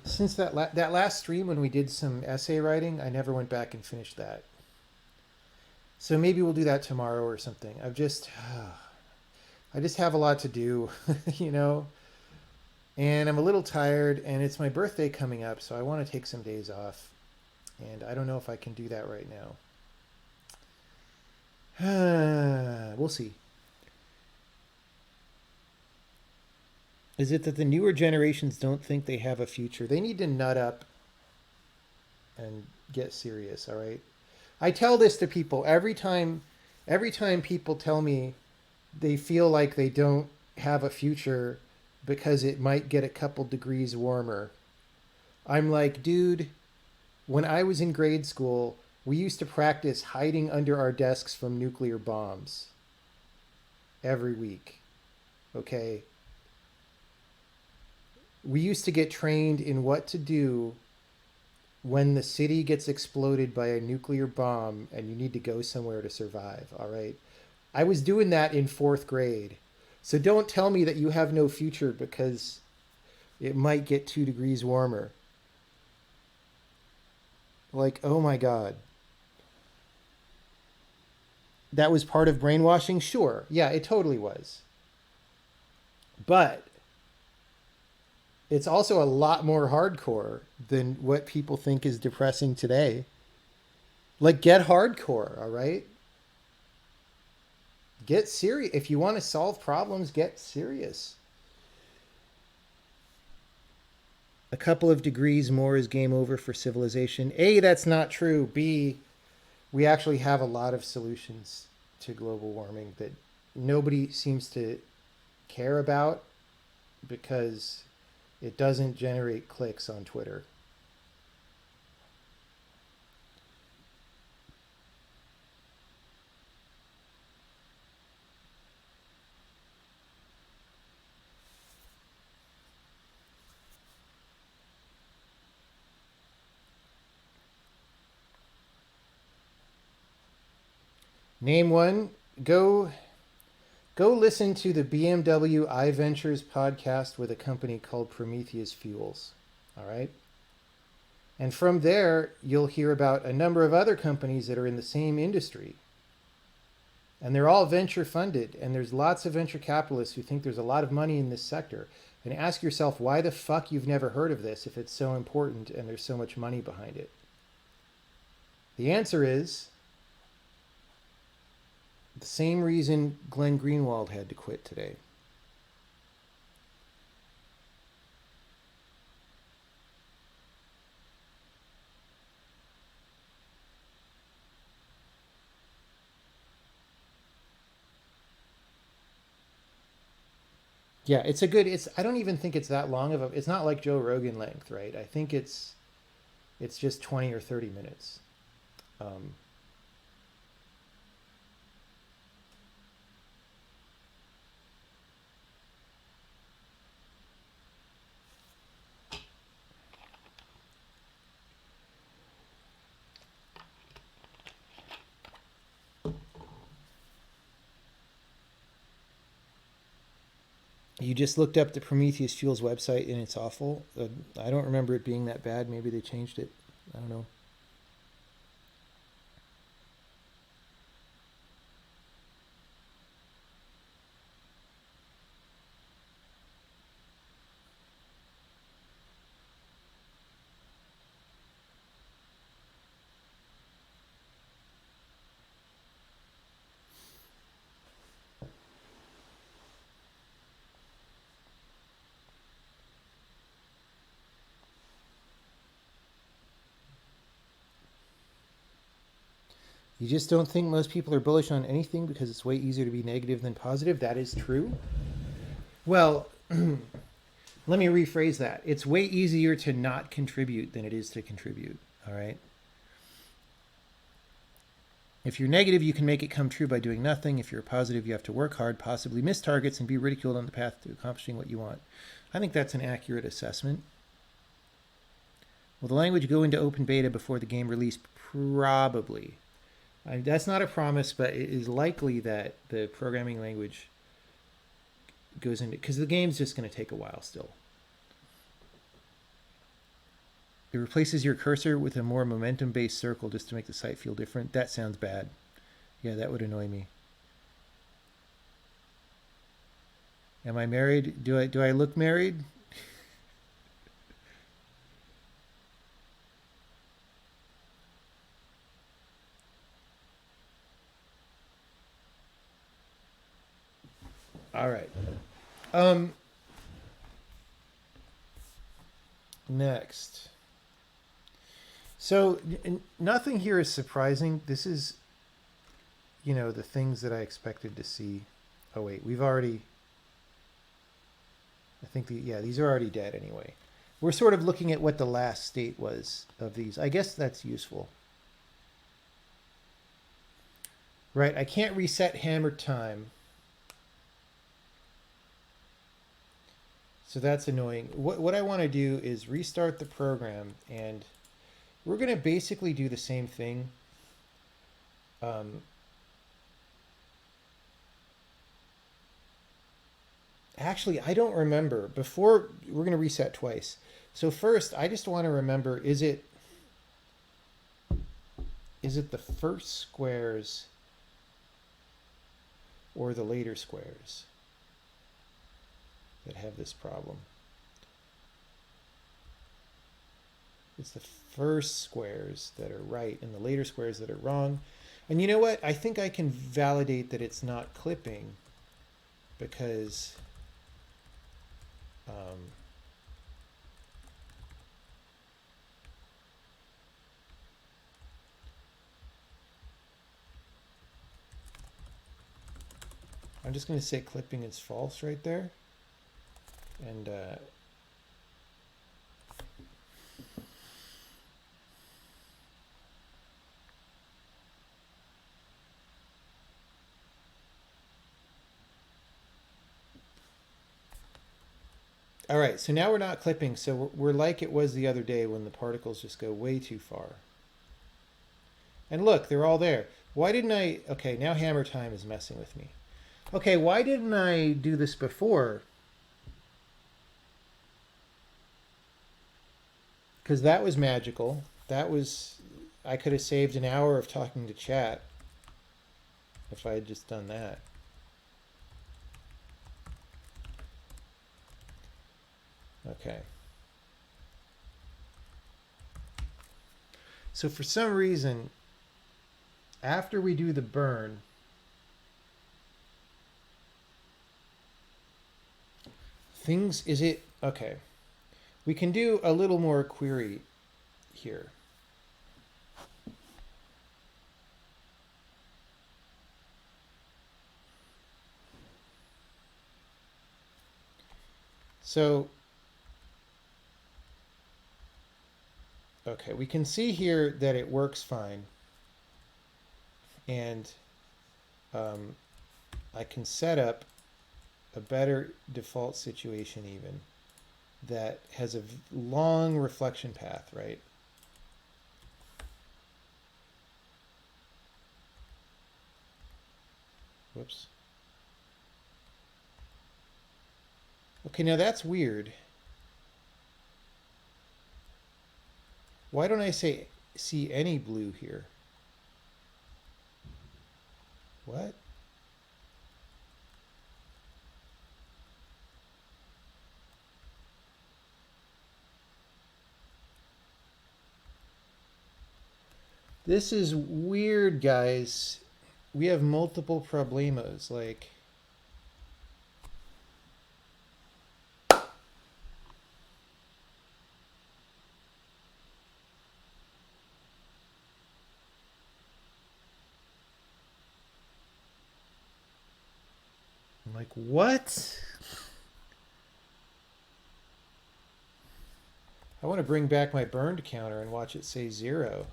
since that last stream when we did some essay writing. I never went back and finished that. So maybe we'll do that tomorrow or something. I just have a lot to do, you know, and I'm a little tired, and it's my birthday coming up, so I want to take some days off, and I don't know if I can do that right now. We'll see. Is it that the newer generations don't think they have a future? They need to nut up and get serious, all right? I tell this to people every time people tell me they feel like they don't have a future because it might get a couple degrees warmer. I'm like, dude, when I was in grade school, we used to practice hiding under our desks from nuclear bombs every week. Okay? We used to get trained in what to do when the city gets exploded by a nuclear bomb and you need to go somewhere to survive, all right? I was doing that in fourth grade. So don't tell me that you have no future because it might get 2 degrees warmer. Like, oh my God. That was part of brainwashing? Sure. Yeah, it totally was. But it's also a lot more hardcore than what people think is depressing today. Like, get hardcore, all right? Get serious. If you want to solve problems, get serious. A couple of degrees more is game over for civilization. A, that's not true. B, we actually have a lot of solutions to global warming that nobody seems to care about because it doesn't generate clicks on Twitter. Name one. Go listen to the BMW iVentures podcast with a company called Prometheus Fuels. All right? And from there, you'll hear about a number of other companies that are in the same industry. And they're all venture funded. And there's lots of venture capitalists who think there's a lot of money in this sector. And ask yourself why the fuck you've never heard of this if it's so important and there's so much money behind it. The answer is the same reason Glenn Greenwald had to quit today. Yeah, I don't even think it's that long of a, it's not like Joe Rogan length, right? I think it's just 20 or 30 minutes. Um, you just looked up the Prometheus Fuels website and it's awful. I don't remember it being that bad. Maybe they changed it. I don't know. You just don't think most people are bullish on anything because it's way easier to be negative than positive? That is true. Well, let me rephrase that. It's way easier to not contribute than it is to contribute. All right. If you're negative, you can make it come true by doing nothing. If you're positive, you have to work hard, possibly miss targets, and be ridiculed on the path to accomplishing what you want. I think that's an accurate assessment. Will the language go into open beta before the game release? Probably. That's not a promise, but it is likely that the programming language goes into, because the game's just going to take a while still. It replaces your cursor with a more momentum-based circle just to make the site feel different. That sounds bad. Yeah, that would annoy me. Am I married? Do I look married? All right. Next. So nothing here is surprising. This is, the things that I expected to see. Oh wait, we've already. I think these are already dead anyway. We're sort of looking at what the last state was of these. I guess that's useful. Right, I can't reset hammer time. So that's annoying. What I want to do is restart the program, and we're going to basically do the same thing. Actually, I don't remember. Before, we're going to reset twice. So first, I just want to remember, is it the first squares or the later squares that have this problem? It's the first squares that are right and the later squares that are wrong. And you know what? I think I can validate that it's not clipping because I'm just going to say clipping is false right there. And all right, so now we're not clipping, so we're like it was the other day when the particles just go way too far. And look, they're all there. Why didn't I? Okay, now hammer time is messing with me. Okay, why didn't I do this before? Because that was magical. I could have saved an hour of talking to chat if I had just done that. Okay. So for some reason, after we do the burn, okay. We can do a little more query here. So, okay, we can see here that it works fine. And I can set up a better default situation even that has a long reflection path, right? Whoops. Okay, now that's weird. Why don't I see any blue here? What? This is weird, guys. We have multiple problemos, like... what? I want to bring back my burned counter and watch it say 0.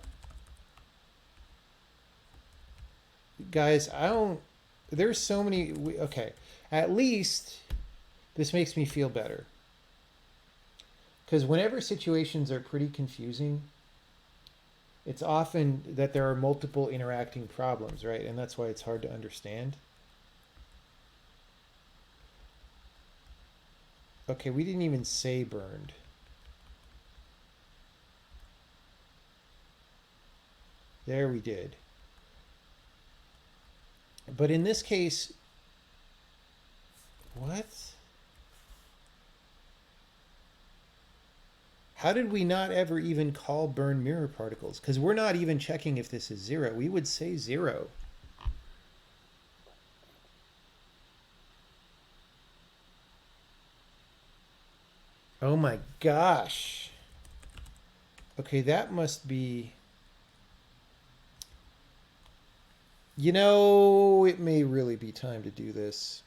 Guys, I don't... There's so many... Okay. At least this makes me feel better. Because whenever situations are pretty confusing, it's often that there are multiple interacting problems, right? And that's why it's hard to understand. Okay, we didn't even say burned. There we did. But in this case, what? How did we not ever even call burn mirror particles? Because we're not even checking if this is 0. We would say 0. Oh my gosh. Okay, that must be... You know, it may really be time to do this.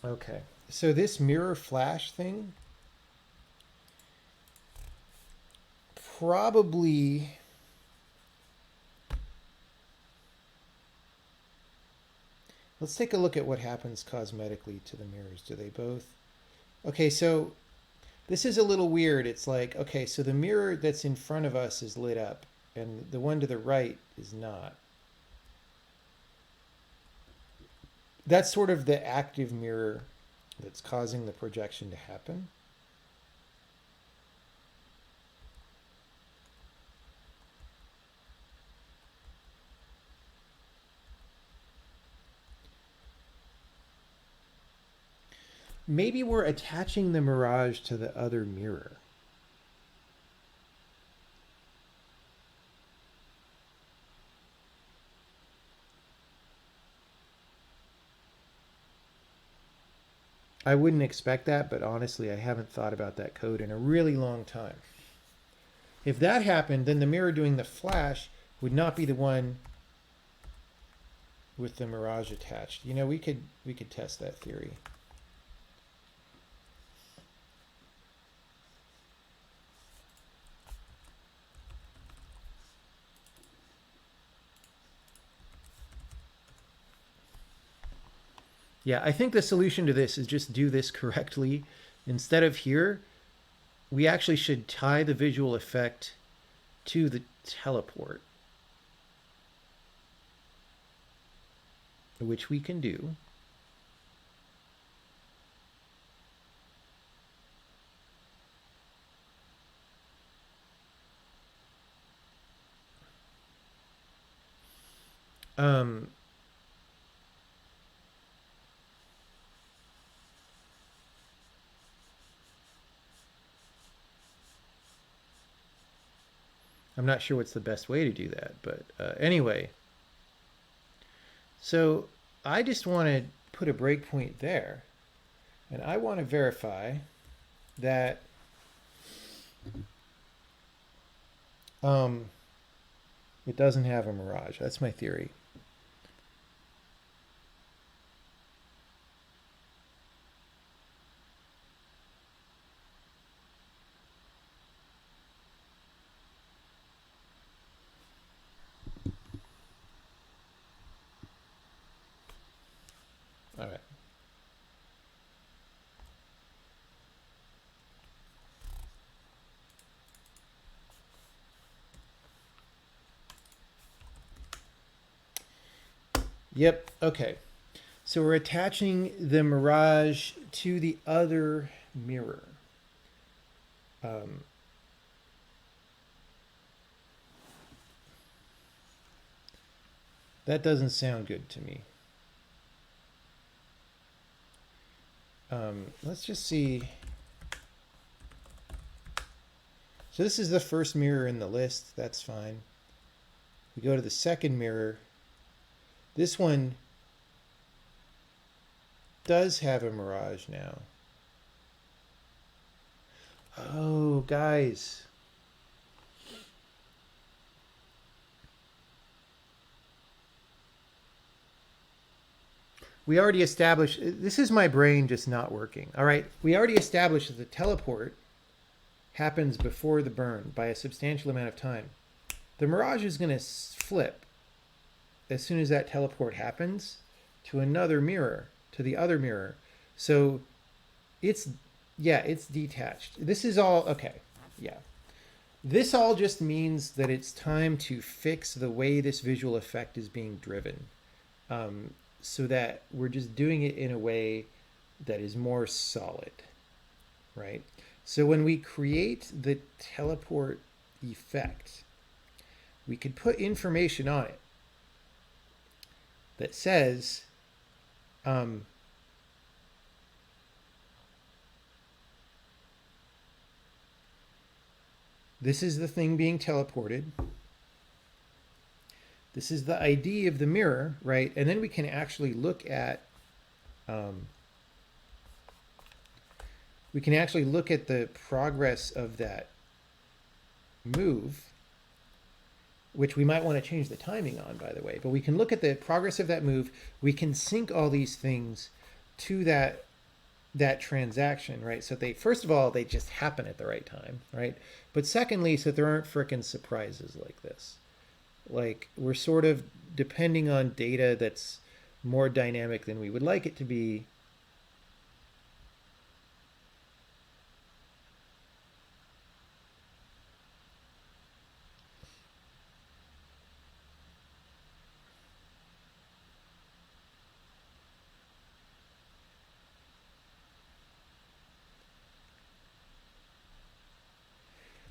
Okay, so this mirror flash thing probably... Let's take a look at what happens cosmetically to the mirrors. Do they both? Okay, so this is a little weird. It's like, okay, so the mirror that's in front of us is lit up and the one to the right is not. That's sort of the active mirror that's causing the projection to happen. Maybe we're attaching the mirage to the other mirror. I wouldn't expect that, but honestly, I haven't thought about that code in a really long time. If that happened, then the mirror doing the flash would not be the one with the mirage attached. You know, we could test that theory. Yeah, I think the solution to this is just do this correctly. Instead of here, we actually should tie the visual effect to the teleport, which we can do. I'm not sure what's the best way to do that, but anyway. So I just want to put a breakpoint there, and I want to verify that it doesn't have a mirage. That's my theory. All right. Yep. Okay. So we're attaching the mirage to the other mirror. That doesn't sound good to me. Let's just see. So this is the first mirror in the list. That's fine. We go to the second mirror. This one does have a mirage now. Oh, guys. We already established, this is my brain just not working. All right. We already established that the teleport happens before the burn by a substantial amount of time. The mirage is going to flip as soon as that teleport happens to another mirror, to the other mirror. So it's, yeah, it's detached. This is all, okay. Yeah. This all just means that it's time to fix the way this visual effect is being driven. So that we're just doing it in a way that is more solid, right? So when we create the teleport effect, we could put information on it that says, this is the thing being teleported. This is the ID of the mirror, right? And then we can actually look at the progress of that move, which we might want to change the timing on, by the way. But we can look at the progress of that move. We can sync all these things to that transaction, right? So they, first of all, they just happen at the right time, right? But secondly, so there aren't frickin' surprises like this. Like, we're sort of depending on data that's more dynamic than we would like it to be.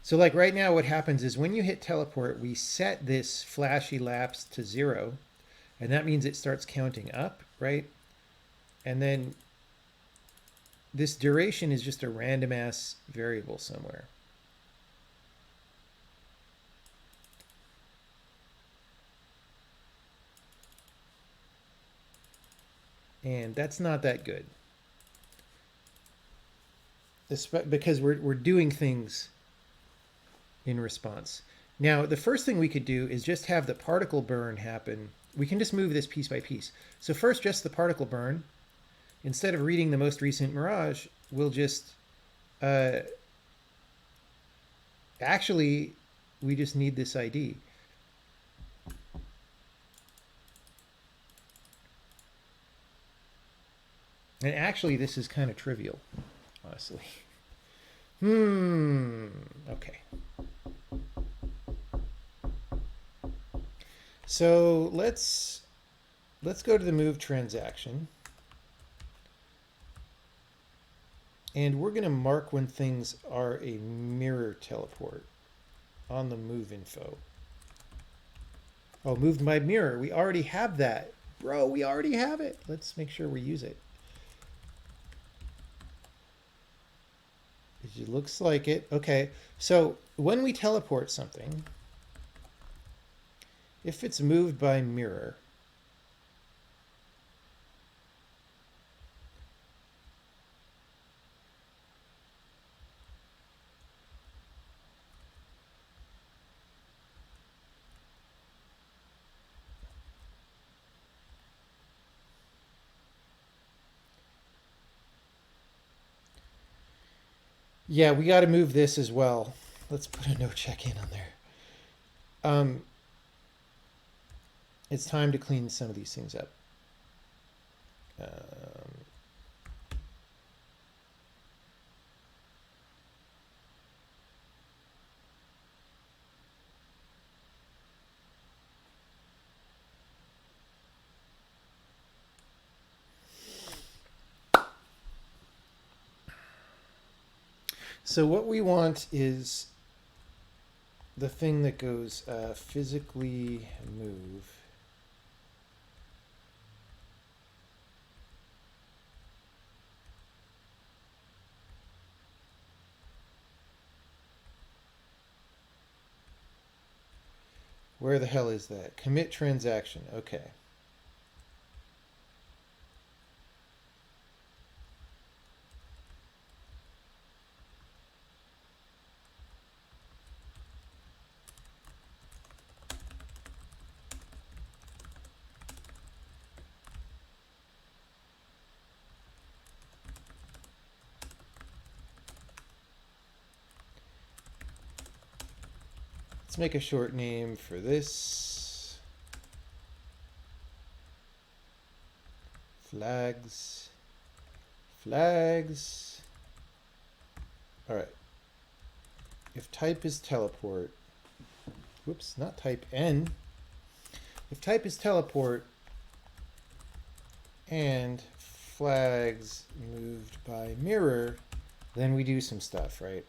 So like right now, what happens is when you hit teleport, we set this flash elapse to 0, and that means it starts counting up, right? And then this duration is just a random ass variable somewhere. And that's not that good. Because we're doing things in response. Now, the first thing we could do is just have the particle burn happen. We can just move this piece by piece. So first, just the particle burn. Instead of reading the most recent mirage, we'll just, actually, we just need this ID. And actually, this is kind of trivial, honestly. Okay. So let's go to the move transaction. And we're going to mark when things are a mirror teleport on the move info. Oh, moved by mirror. We already have that. Bro, we already have it. Let's make sure we use it. It looks like it. Okay, so when we teleport something, if it's moved by mirror, yeah, we got to move this as well. Let's put a no check in on there. It's time to clean some of these things up. So what we want is the thing that goes physically move. Where the hell is that? Commit transaction. Okay. Let's make a short name for this. Flags. Flags. All right. If type is teleport, whoops, not type N. If type is teleport and flags moved by mirror, then we do some stuff, right?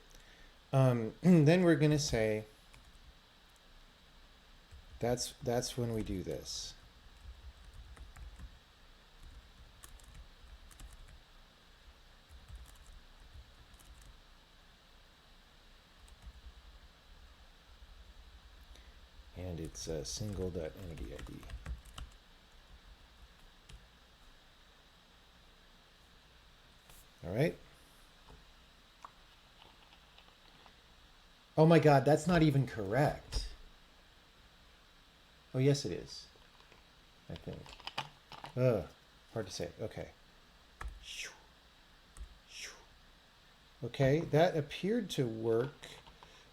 Then we're going to say that's when we do this. And it's a single.entity_ID. All right. Oh my God, that's not even correct. Oh, yes, it is. I think. Hard to say. Okay. Okay, that appeared to work.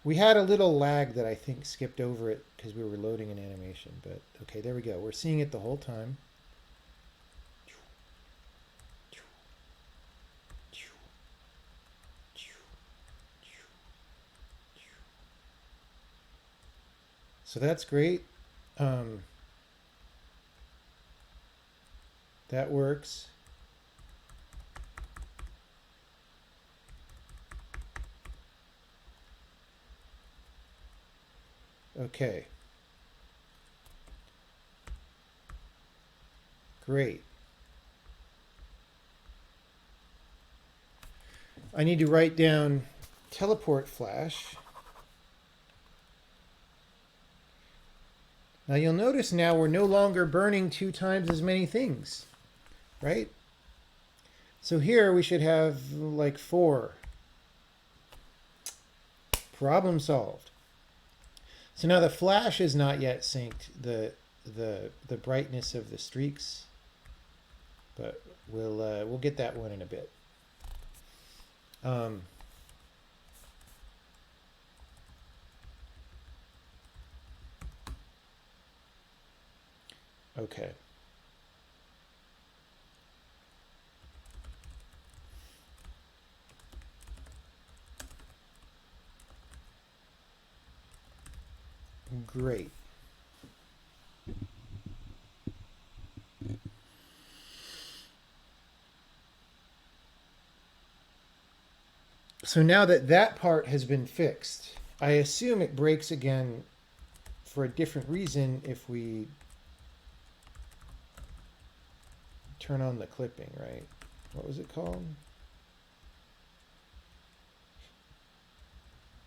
We had a little lag that I think skipped over it because we were loading an animation, but okay, there we go. We're seeing it the whole time. So that's great. That works. Okay. Great. I need to write down teleport flash. Now you'll notice now we're no longer burning 2 times as many things, right? So here we should have like 4. Problem solved. So now the flash is not yet synced, the brightness of the streaks, but we'll get that one in a bit. Okay. Great. So now that that part has been fixed, I assume it breaks again for a different reason if we turn on the clipping, right? What was it called?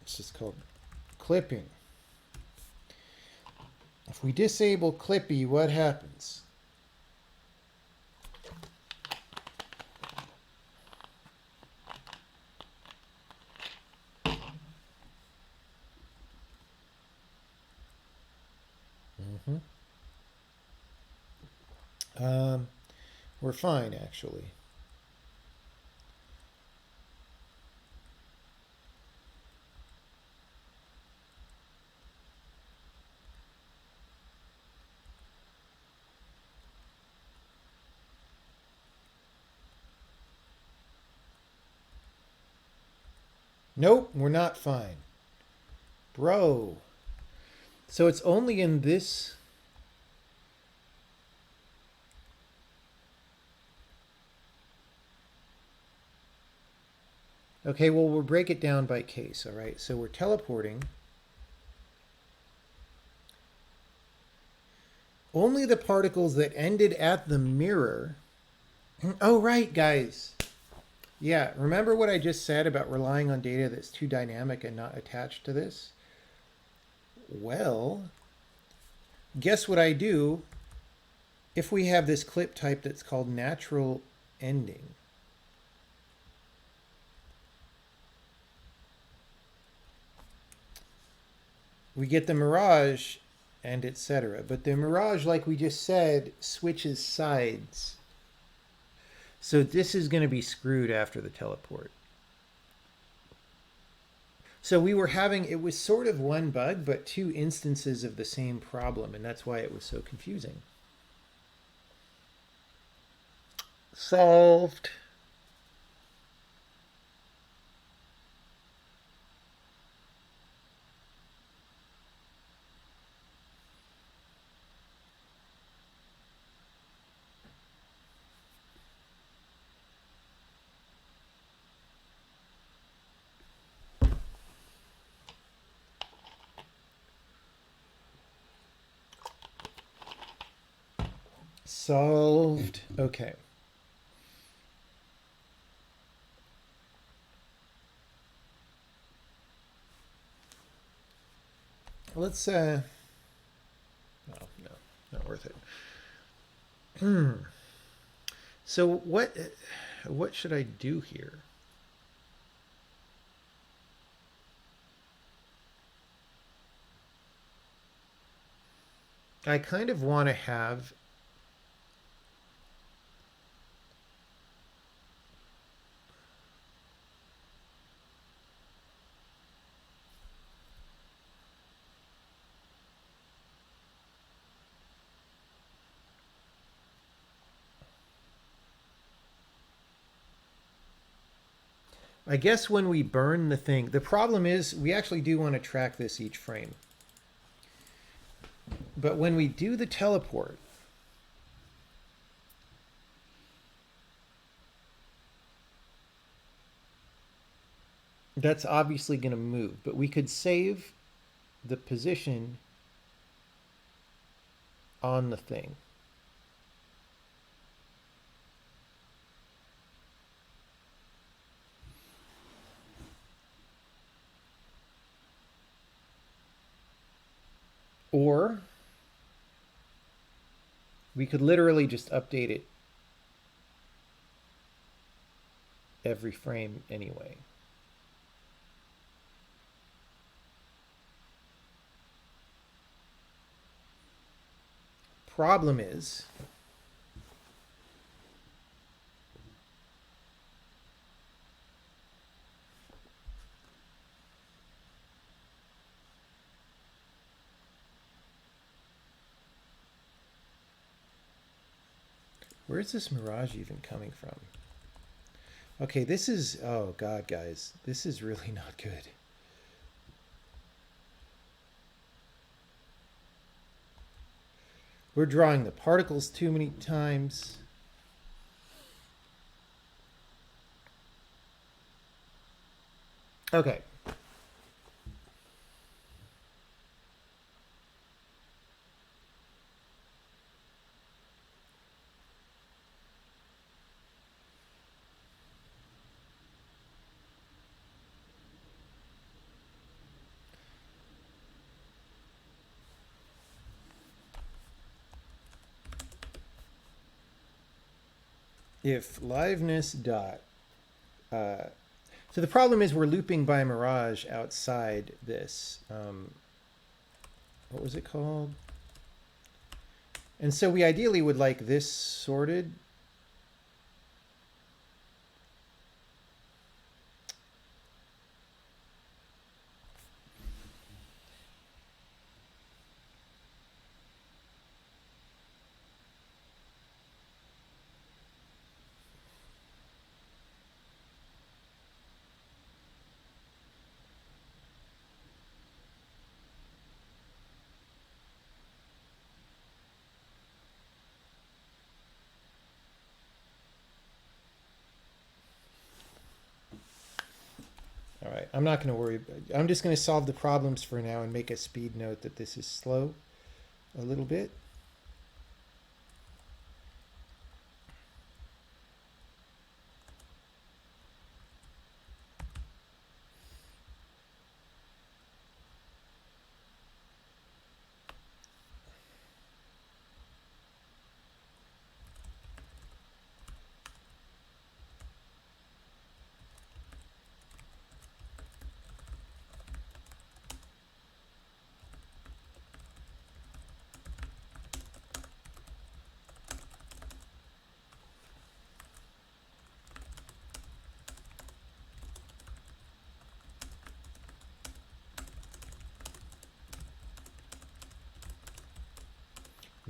It's just called clipping. If we disable Clippy, what happens? We're fine, actually. Nope, we're not fine. Bro. So it's only in this. Okay, well, we'll break it down by case, all right? So we're teleporting. Only the particles that ended at the mirror. Oh, right, guys. Yeah, remember what I just said about relying on data that's too dynamic and not attached to this? Well, guess what I do if we have this clip type that's called natural ending? We get the mirage and etc. But the mirage, like we just said, switches sides. So this is going to be screwed after the teleport. So we were having, it was sort of one bug, but two instances of the same problem, and that's why it was so confusing. Solved. Solved. Okay. Let's no, not worth it. So what should I do here? I kind of want to have I guess when we burn the thing, the problem is we actually do want to track this each frame. But when we do the teleport, that's obviously going to move, but we could save the position on the thing. Or we could literally just update it every frame anyway. Problem is, where's this mirage even coming from? Okay, this is, oh God, guys, this is really not good. We're drawing the particles too many times. Okay. If liveness dot, so the problem is we're looping by mirage outside this. What was it called? And so we ideally would like this sorted. All right, I'm not going to worry. I'm just going to solve the problems for now and make a speed note that this is slow a little bit.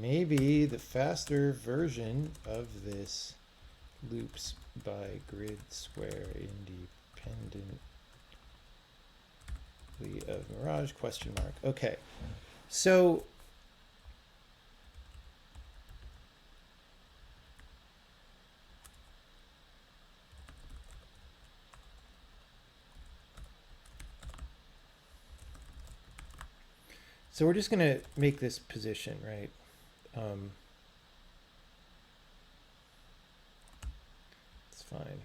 maybe the faster version of this loops by grid square independently of Mirage question mark. Okay, so we're just gonna make this position, right? It's fine.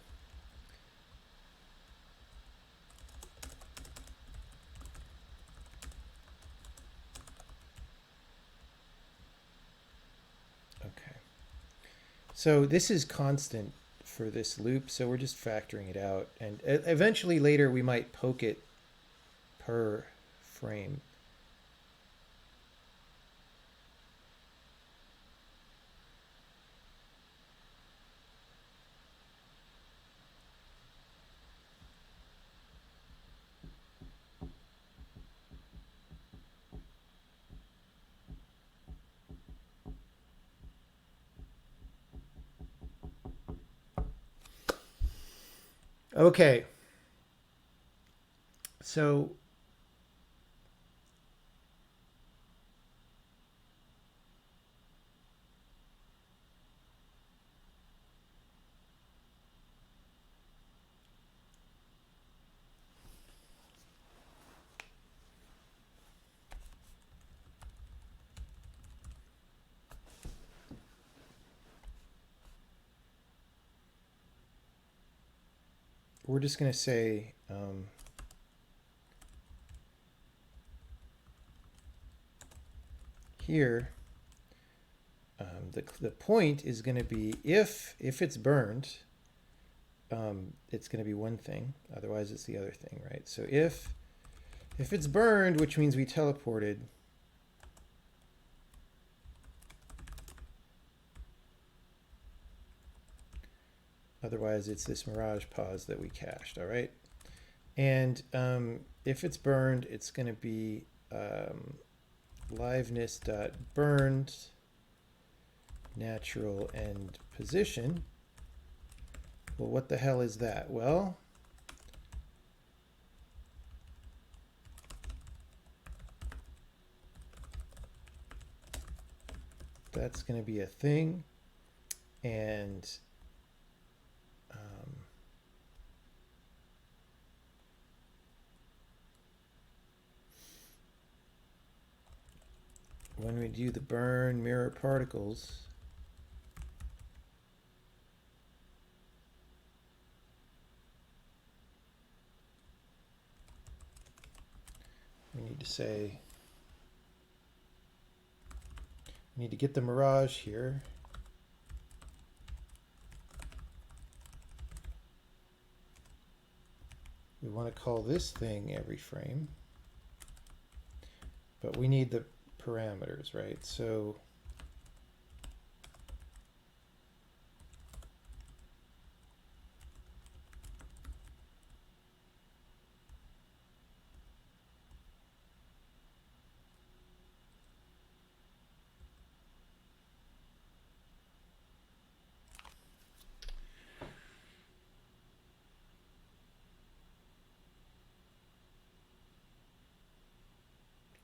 Okay. So this is constant for this loop, so we're just factoring it out. And eventually later we might poke it per frame. Okay. So we're just going to say here the point is going to be if it's burned, it's going to be one thing, otherwise it's the other thing, right? So if it's burned, which means we teleported, otherwise it's this Mirage pause that we cached, all right? And if it's burned, it's going to be liveness.burned natural end position. Well, what the hell is that? Well, that's going to be a thing. And when we do the burn mirror particles, we need to say, we need to get the Mirage here. We want to call this thing every frame, but we need the parameters, right? So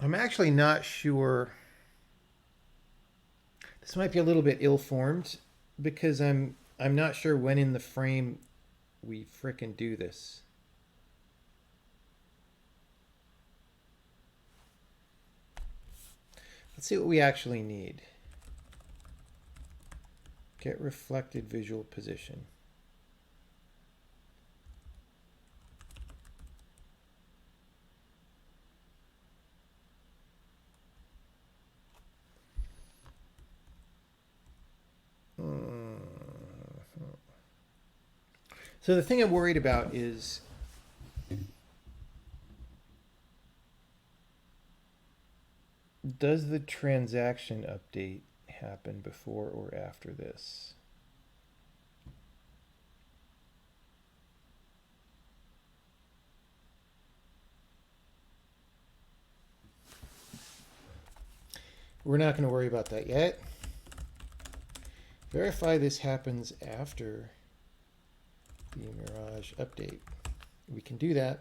I'm actually not sure. This might be a little bit ill-formed because I'm not sure when in the frame we frickin' do this. Let's see what we actually need. Get reflected visual position. So the thing I'm worried about is does the transaction update happen before or after this? We're not going to worry about that yet. Verify this happens after the Mirage update. We can do that.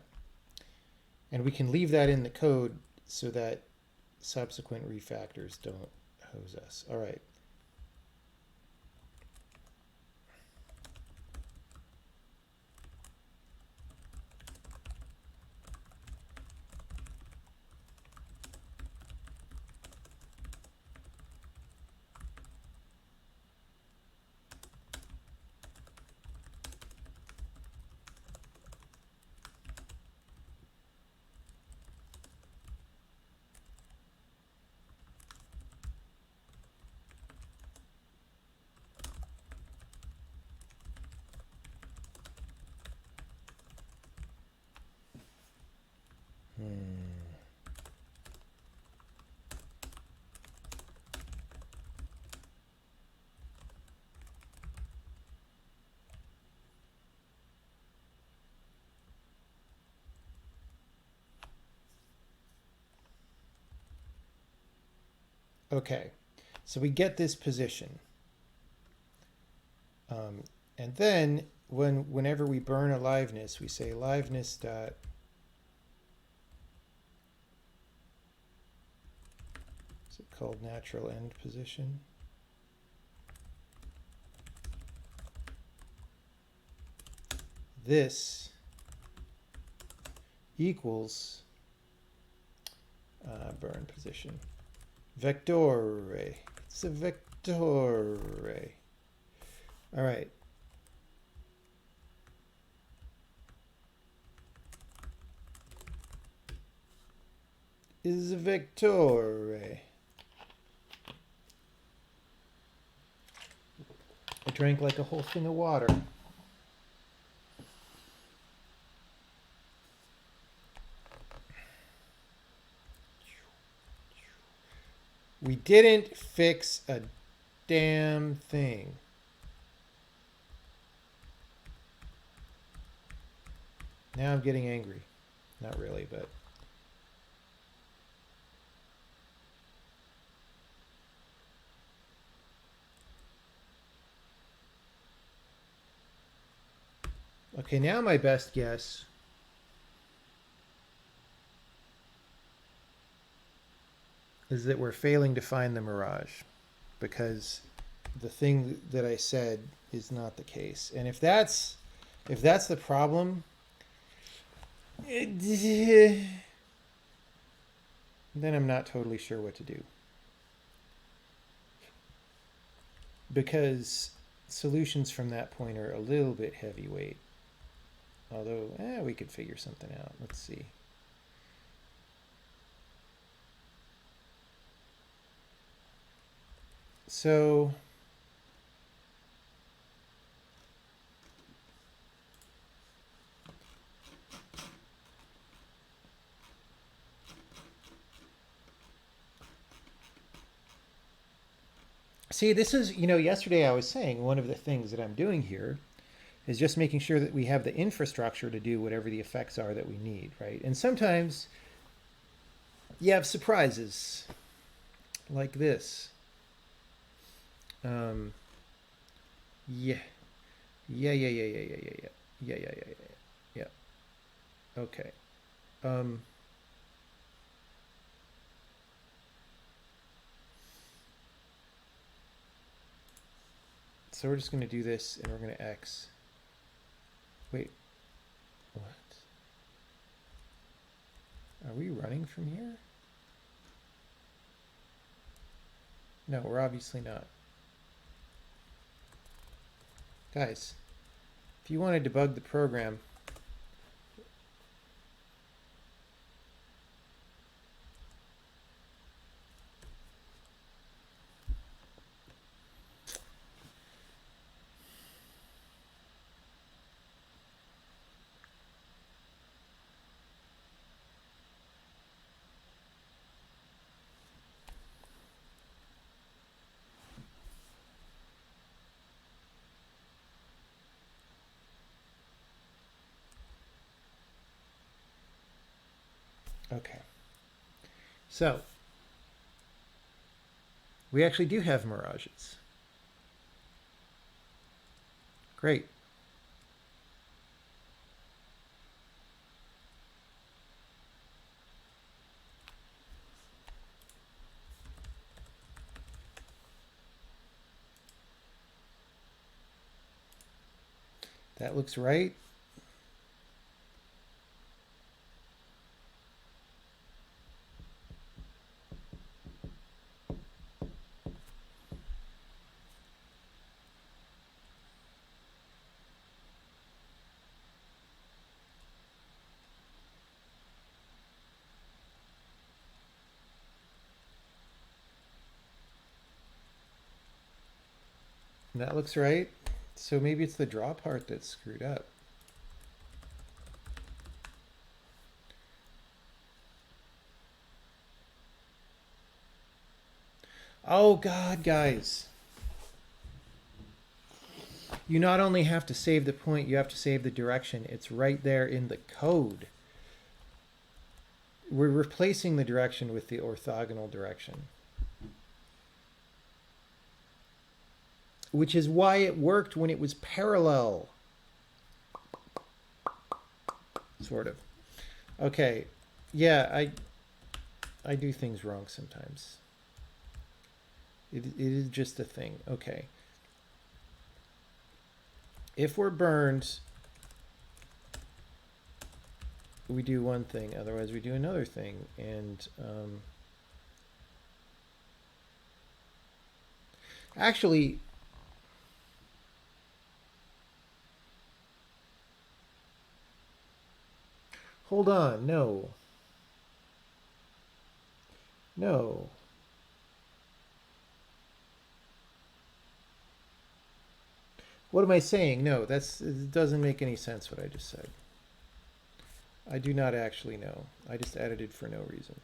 And we can leave that in the code so that subsequent refactors don't hose us. All right. Okay, so we get this position. And then whenever we burn a liveness, we say liveness dot is it called natural end position? This equals burn position. Vector array. It's a vector array. All right. Is a vector array. I drank like a whole thing of water. We didn't fix a damn thing. Now I'm getting angry. Not really, but... Okay, now my best guess is that we're failing to find the mirage because the thing that I said is not the case. And if that's the problem, then I'm not totally sure what to do. Because solutions from that point are a little bit heavyweight. Although, we could figure something out. Let's see. So see, this is, yesterday I was saying one of the things that I'm doing here is just making sure that we have the infrastructure to do whatever the effects are that we need, right? And sometimes you have surprises like this. Yeah. Yeah. Okay. So we're just going to do this and we're going to X. Wait, what? Are we running from here? No, we're obviously not. Guys, if you want to debug the program, okay. So We actually do have mirages. Great. That looks right. That looks right. So maybe it's the draw part that's screwed up. Oh God, guys. You not only have to save the point, you have to save the direction. It's right there in the code. We're replacing the direction with the orthogonal direction. Which is why it worked when it was parallel. Sort of. Okay. Yeah, I do things wrong sometimes. It is just a thing. Okay. If we're burned, we do one thing. Otherwise, we do another thing. And actually, hold on. No. No. What am I saying? No, it doesn't make any sense what I just said. I do not actually know. I just added it for no reason.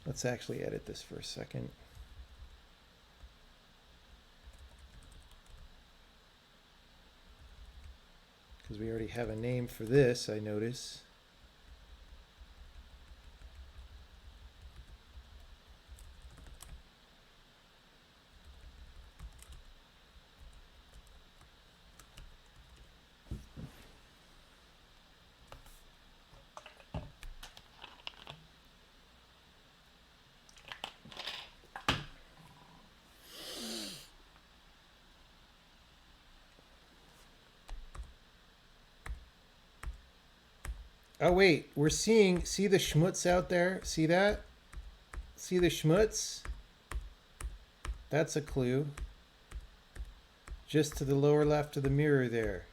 Let's actually edit this for a second. Because we already have a name for this, I notice. Oh wait, see the schmutz out there? See that? See the schmutz? That's a clue. Just to the lower left of the mirror there.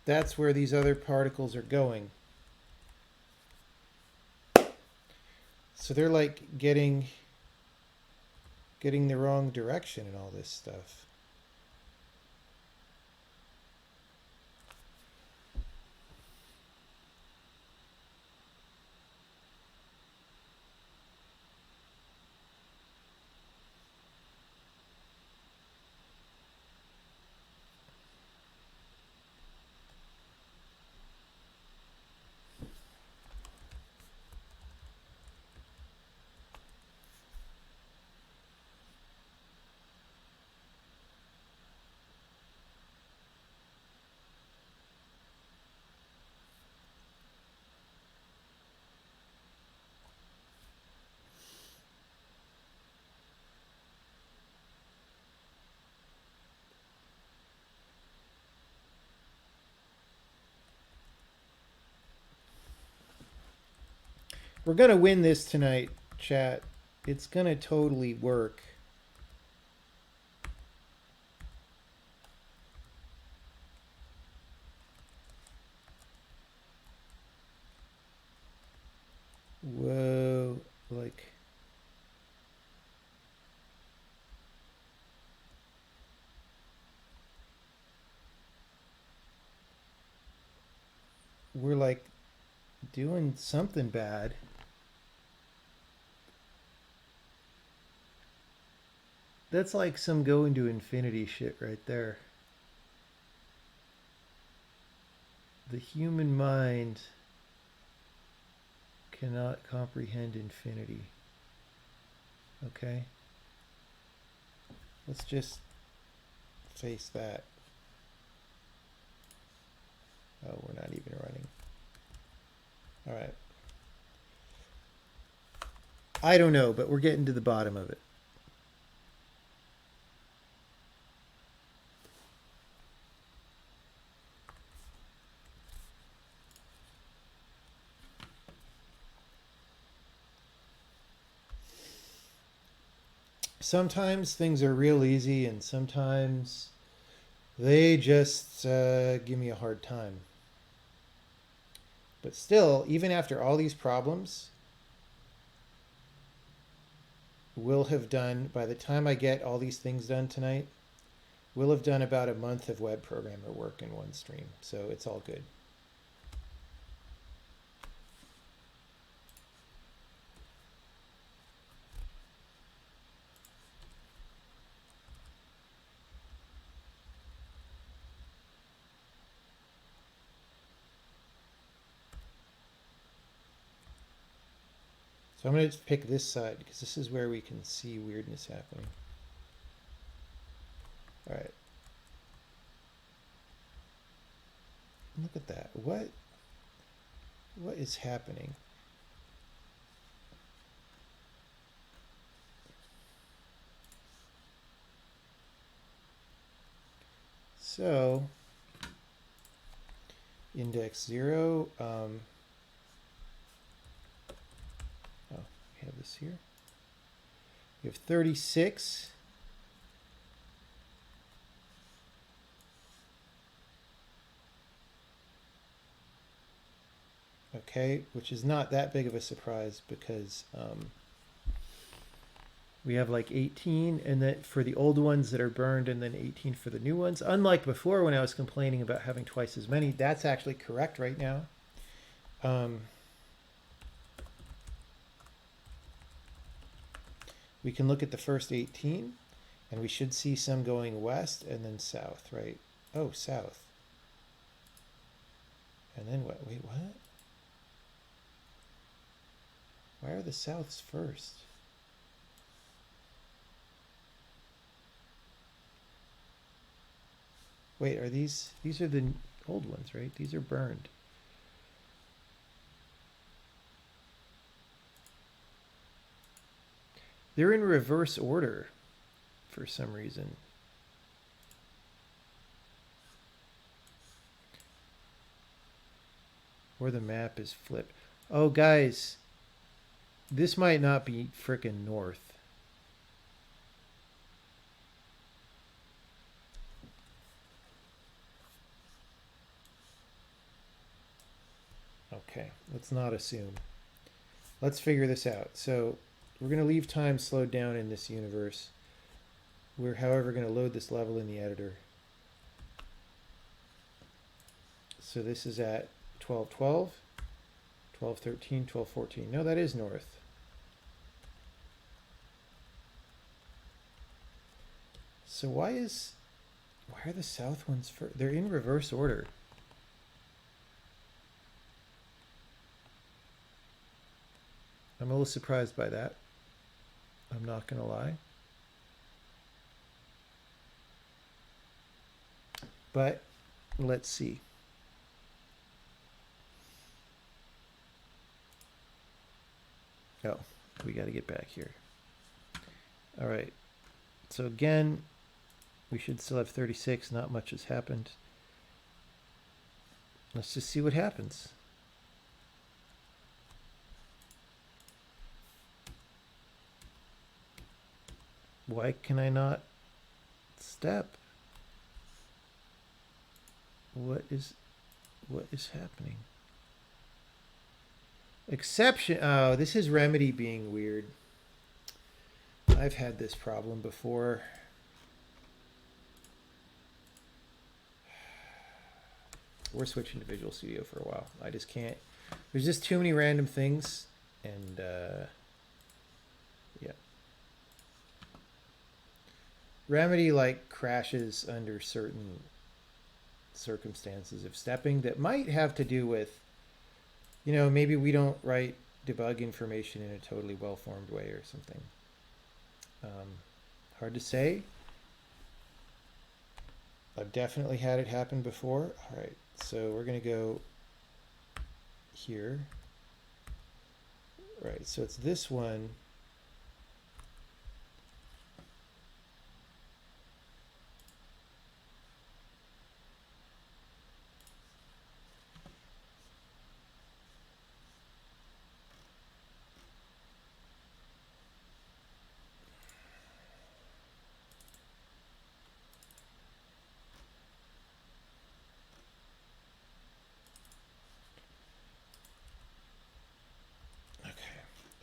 That's where these other particles are going. So they're like getting the wrong direction and all this stuff. We're going to win this tonight, chat. It's going to totally work. Whoa, like... we're like doing something bad. That's like some go into infinity shit right there. The human mind cannot comprehend infinity. Okay? Let's just face that. Oh, we're not even running. All right. I don't know, but we're getting to the bottom of it. Sometimes things are real easy, and sometimes they just give me a hard time. But still, even after all these problems, we'll have done, by the time I get all these things done tonight, we'll have done about a month of web programmer work in one stream. So it's all good. So I'm going to pick this side because this is where we can see weirdness happening. All right. Look at that. What is happening? So index 0. Oh, we have this here. We have 36. Okay, which is not that big of a surprise because we have like 18 and then for the old ones that are burned and then 18 for the new ones. Unlike before when I was complaining about having twice as many, that's actually correct right now. We can look at the first 18 and we should see some going west and then south, right? Oh, south. And then what? Wait, what? Why are the souths first? Wait, are these are the old ones, right? These are burned. They're in reverse order for some reason. Or the map is flipped. Oh, guys, this might not be frickin' north. Okay, let's not assume. Let's figure this out. So we're going to leave time slowed down in this universe. We're, however, going to load this level in the editor. So this is at 12:12, 12:13, 12:14. No, that is north. So why are the south ones first? They're in reverse order. I'm a little surprised by that. I'm not going to lie. But let's see. Oh, we got to get back here. All right. So again, we should still have 36. Not much has happened. Let's just see what happens. Why can I not step? What is happening? Exception. Oh, this is Remedy being weird. I've had this problem before. we're switching to Visual Studio for a while. I just can't. There's just too many random things, and yeah. Remedy like crashes under certain circumstances of stepping that might have to do with, maybe we don't write debug information in a totally well-formed way or something. Hard to say. I've definitely had it happen before. All right, so we're going to go here. Right, so it's this one.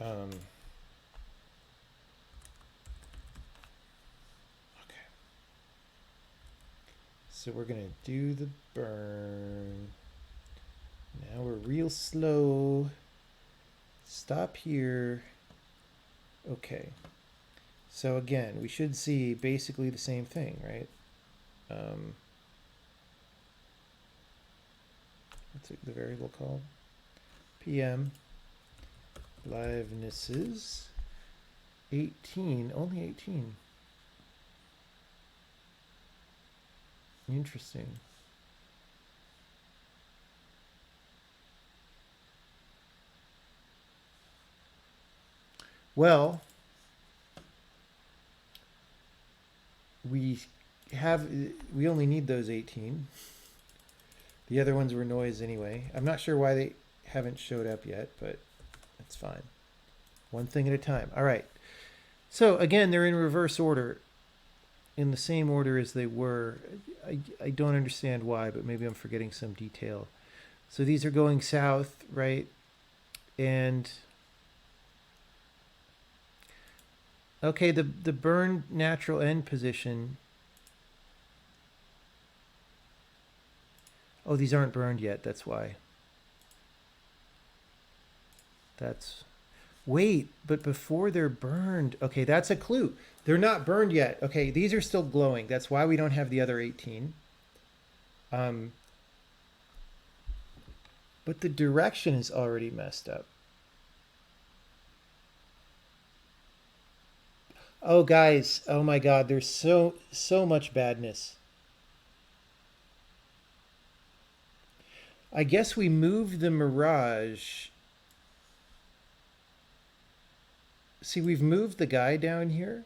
Okay. So we're going to do the burn. Now we're real slow. Stop here. Okay. So again, we should see basically the same thing, right? What's the variable called? PM livenesses 18, only 18. Interesting. Well, we only need those 18. The other ones were noise anyway. I'm not sure why they haven't showed up yet, but that's fine. One thing at a time. All right. So again, they're in reverse order, in the same order as they were. I don't understand why, but maybe I'm forgetting some detail. So these are going south, right? And okay, the burn natural end position. Oh, these aren't burned yet. That's why. Wait, but before they're burned. Okay, that's a clue. They're not burned yet. Okay, these are still glowing. That's why we don't have the other 18. But the direction is already messed up. Oh, guys. Oh my God. There's so much badness. I guess we moved the Mirage. See, we've moved the guy down here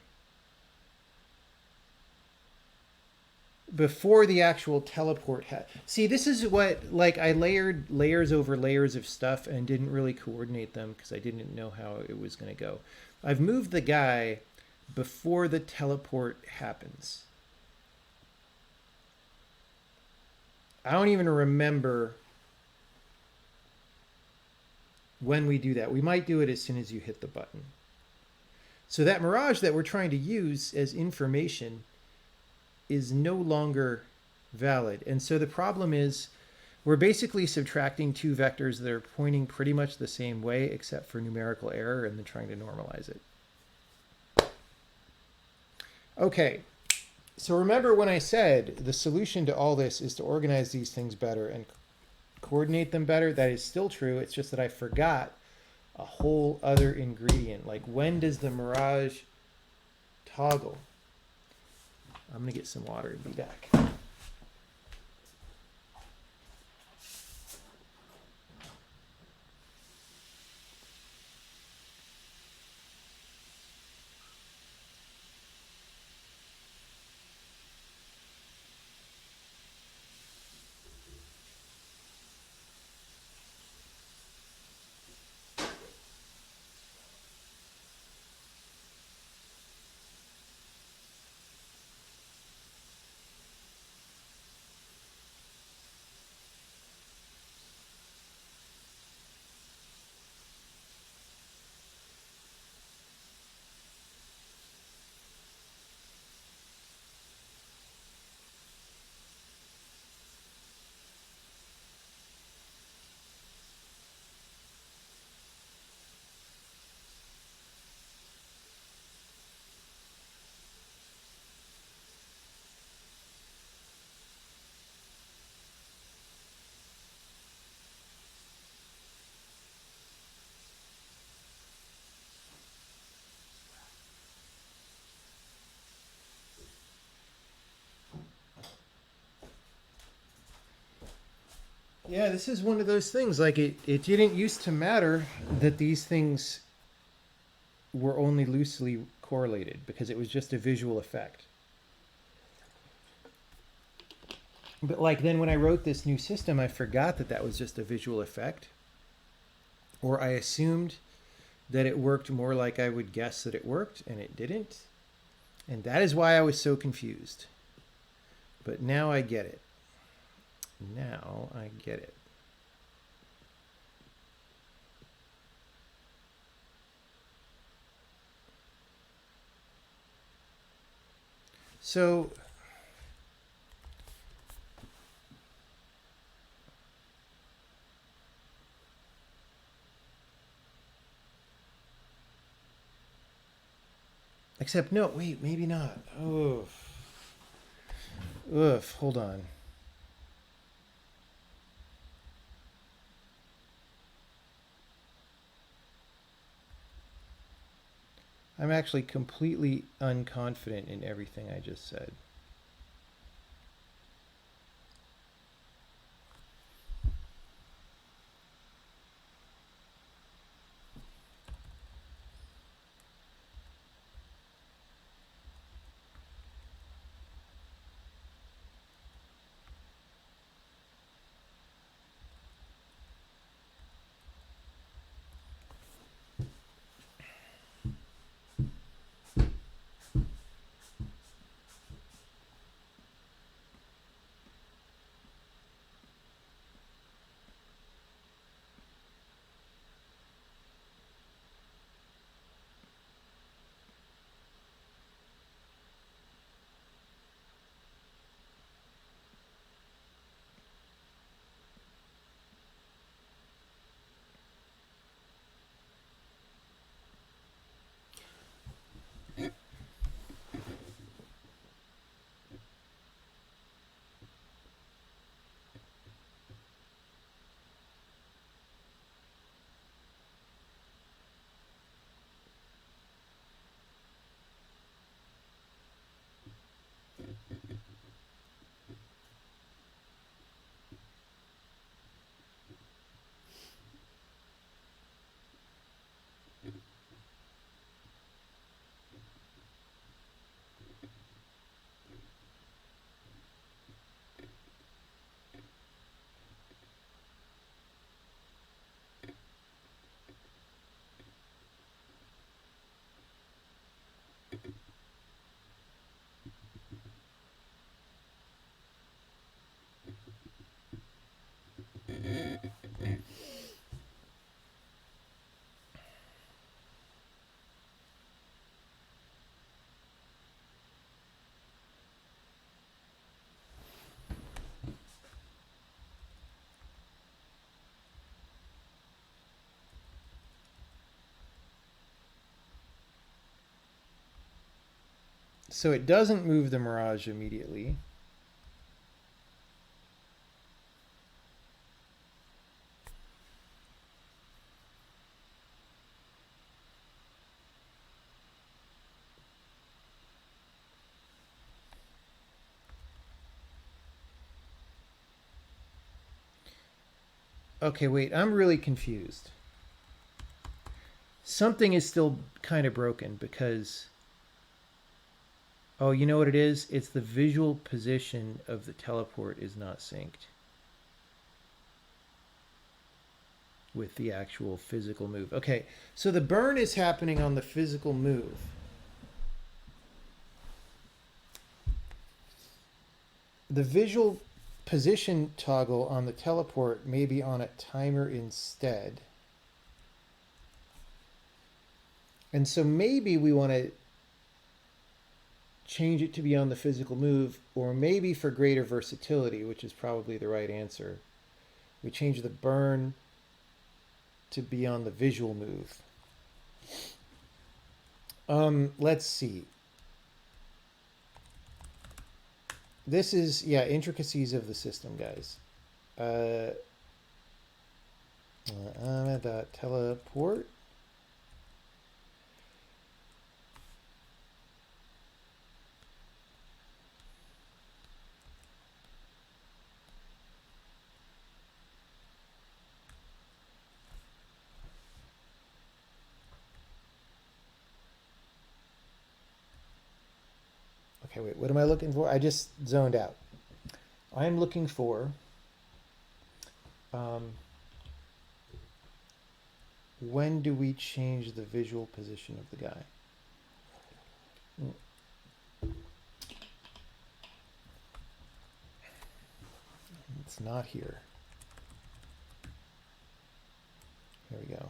before the actual teleport had. See, this is what, like, I layered layers over layers of stuff and didn't really coordinate them because I didn't know how it was going to go. I've moved the guy before the teleport happens. I don't even remember when we do that. We might do it as soon as you hit the button. So that Mirage that we're trying to use as information is no longer valid. And so the problem is we're basically subtracting two vectors that are pointing pretty much the same way except for numerical error and then trying to normalize it. Okay, so remember when I said the solution to all this is to organize these things better and coordinate them better? That is still true. It's just that I forgot a whole other ingredient. Like, when does the Mirage toggle? I'm going to get some water and be back. Yeah, this is one of those things. Like it didn't used to matter that these things were only loosely correlated because it was just a visual effect. But like then when I wrote this new system, I forgot that that was just a visual effect, or I assumed that it worked more like I would guess that it worked, and it didn't. And that is why I was so confused. But now I get it. Now I get it. So except no, wait, maybe not. Oh, oof, hold on. I'm actually completely unconfident in everything I just said. So it doesn't move the mirage immediately. Okay, wait, I'm really confused. Something is still kind of broken because, oh, you know what it is? It's the visual position of the teleport is not synced with the actual physical move. Okay, so the burn is happening on the physical move. The visual position toggle on the teleport may be on a timer instead. And so maybe we want to change it to be on the physical move, or maybe for greater versatility, which is probably the right answer, we change the burn to be on the visual move. Let's see. This is, yeah, intricacies of the system, guys. I'm at that teleport. Okay, wait, what am I looking for? I just zoned out. I'm looking for um, when do we change the visual position of the guy? It's not here. Here we go.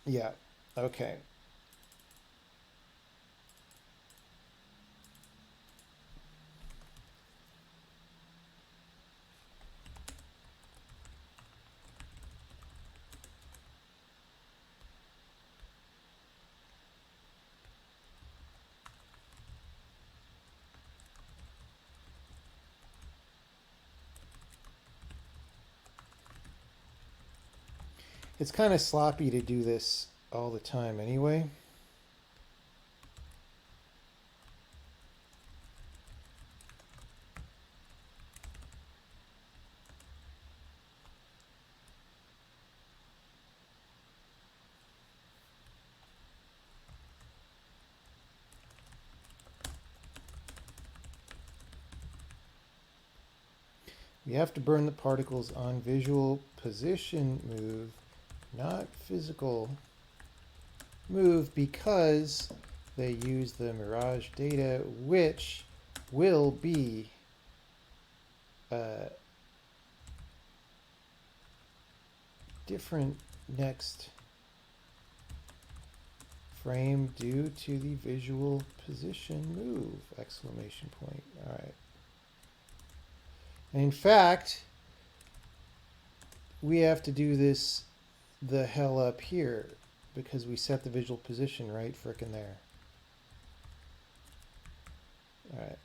Yeah, okay. It's kind of sloppy to do this all the time anyway. We have to burn the particles on visual position move, not physical move, because they use the mirage data, which will be different next frame due to the visual position move, exclamation point. All right. And in fact, we have to do this the hell up here because we set the visual position right frickin' there. All right.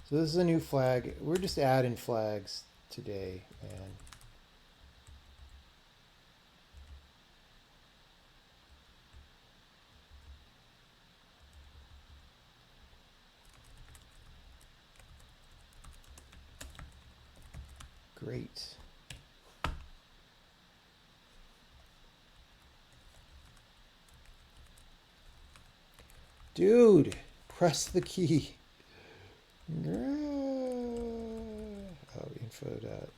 So this is a new flag. We're just adding flags today, man. Great. Dude, press the key. Oh, info dot.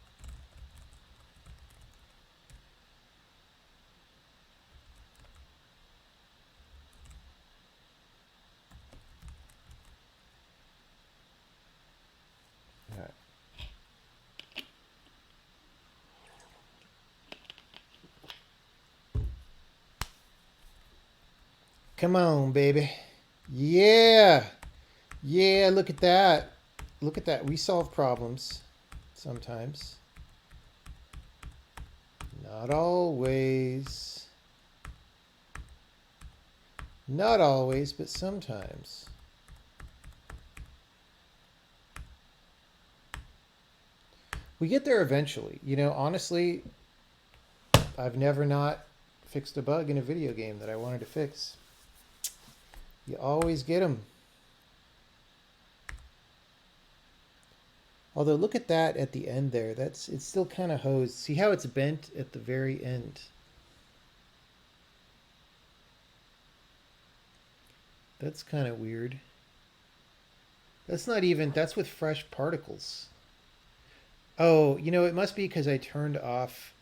All right. Come on, baby. Yeah. Yeah, look at that. Look at that. We solve problems sometimes. Not always. Not always, but sometimes. We get there eventually. You know, honestly, I've never not fixed a bug in a video game that I wanted to fix. You always get them. Although look at that at the end there. It's still kind of hosed. See how it's bent at the very end? That's kind of weird. That's not even, that's with fresh particles. Oh, you know, it must be because I turned off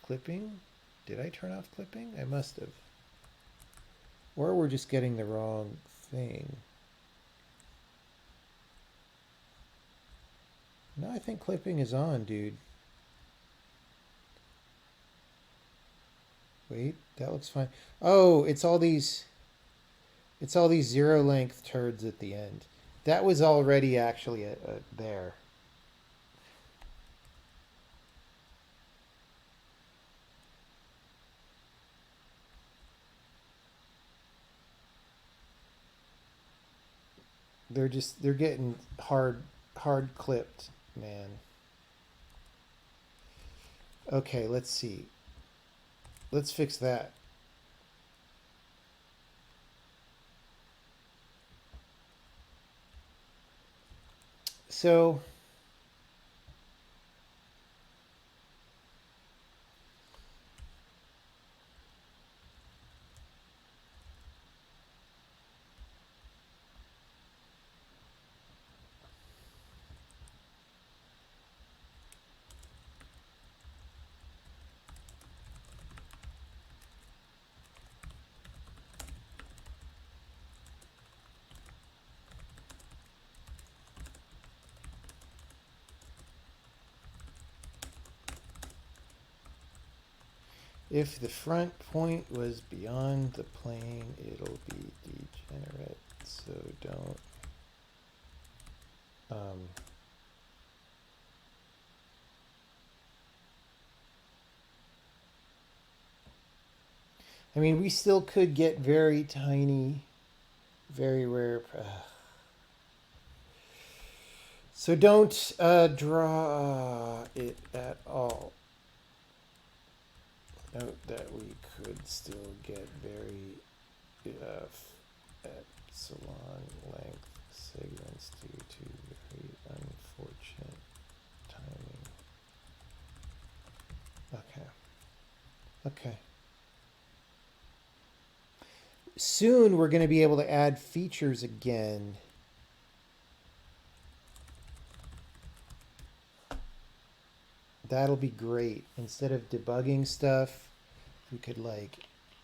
clipping. Did I turn off clipping? I must have. Or we're just getting the wrong thing. No, I think clipping is on, dude. Wait, that looks fine. Oh, it's all these zero length turds at the end. That was already actually there. They're getting hard clipped, man. Okay, let's see. Let's fix that. So If the front point was beyond the plane, it'll be degenerate. So don't. I mean, we still could get very tiny, very rare. So don't draw it at all. Note that we could still get very epsilon length segments due to very unfortunate timing. Okay. Okay. Soon we're going to be able to add features again. That'll be great. Instead of debugging stuff, we could like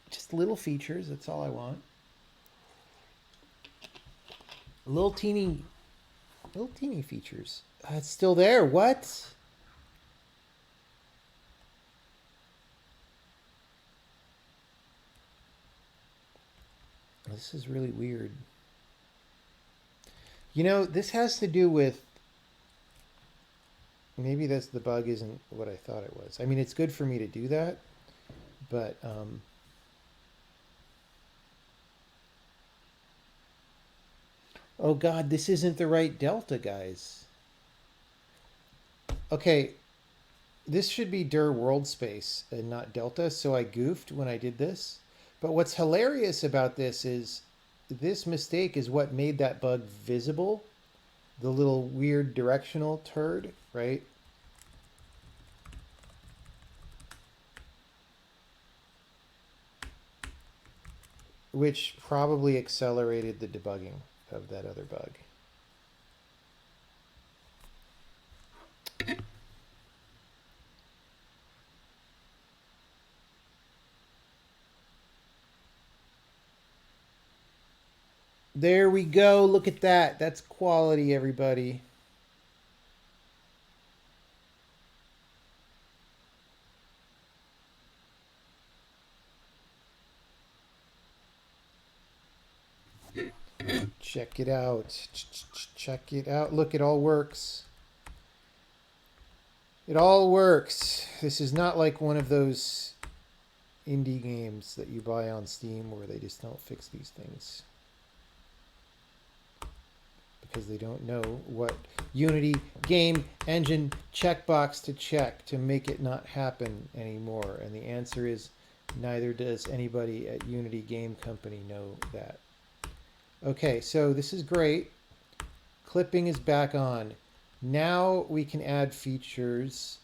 just little features. That's all I want. Little teeny features. It's still there. What? This is really weird. You know, this has to do with maybe that's the bug isn't what I thought it was. I mean, it's good for me to do that, but oh God, this isn't the right delta, guys. Okay, this should be dir world space and not delta, so I goofed when I did this. But what's hilarious about this is this mistake is what made that bug visible. The little weird directional turd, right? Which probably accelerated the debugging of that other bug. There we go. Look at that. That's quality, everybody. Check it out. Check it out. Look, it all works. It all works. This is not like one of those indie games that you buy on Steam where they just don't fix these things. Because they don't know what Unity game engine checkbox to check to make it not happen anymore. And the answer is neither does anybody at Unity Game Company know that. Okay, so this is great. Clipping is back on. Now we can add features.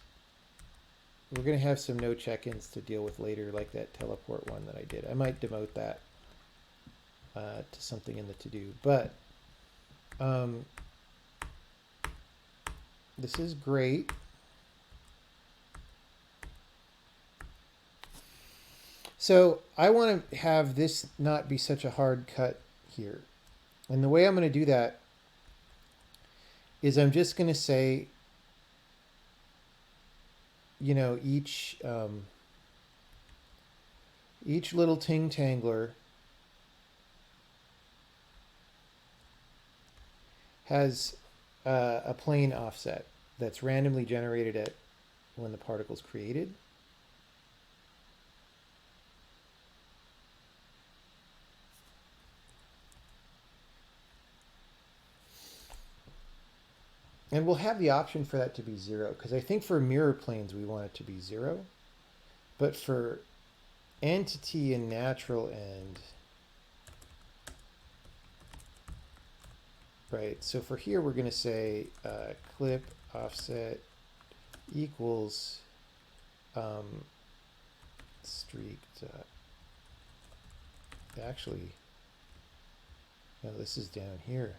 We're going to have some no check-ins to deal with later, like that teleport one that I did. I might demote that to something in the to-do. But this is great. So I want to have this not be such a hard cut here. And the way I'm going to do that is I'm just going to say, you know, each little ting-tangler has a plane offset that's randomly generated at when the particle's created. And we'll have the option for that to be 0, because I think for mirror planes we want it to be 0. But for entity and natural end, right, so for here we're going to say clip offset equals streak dot. Actually, no, this is down here.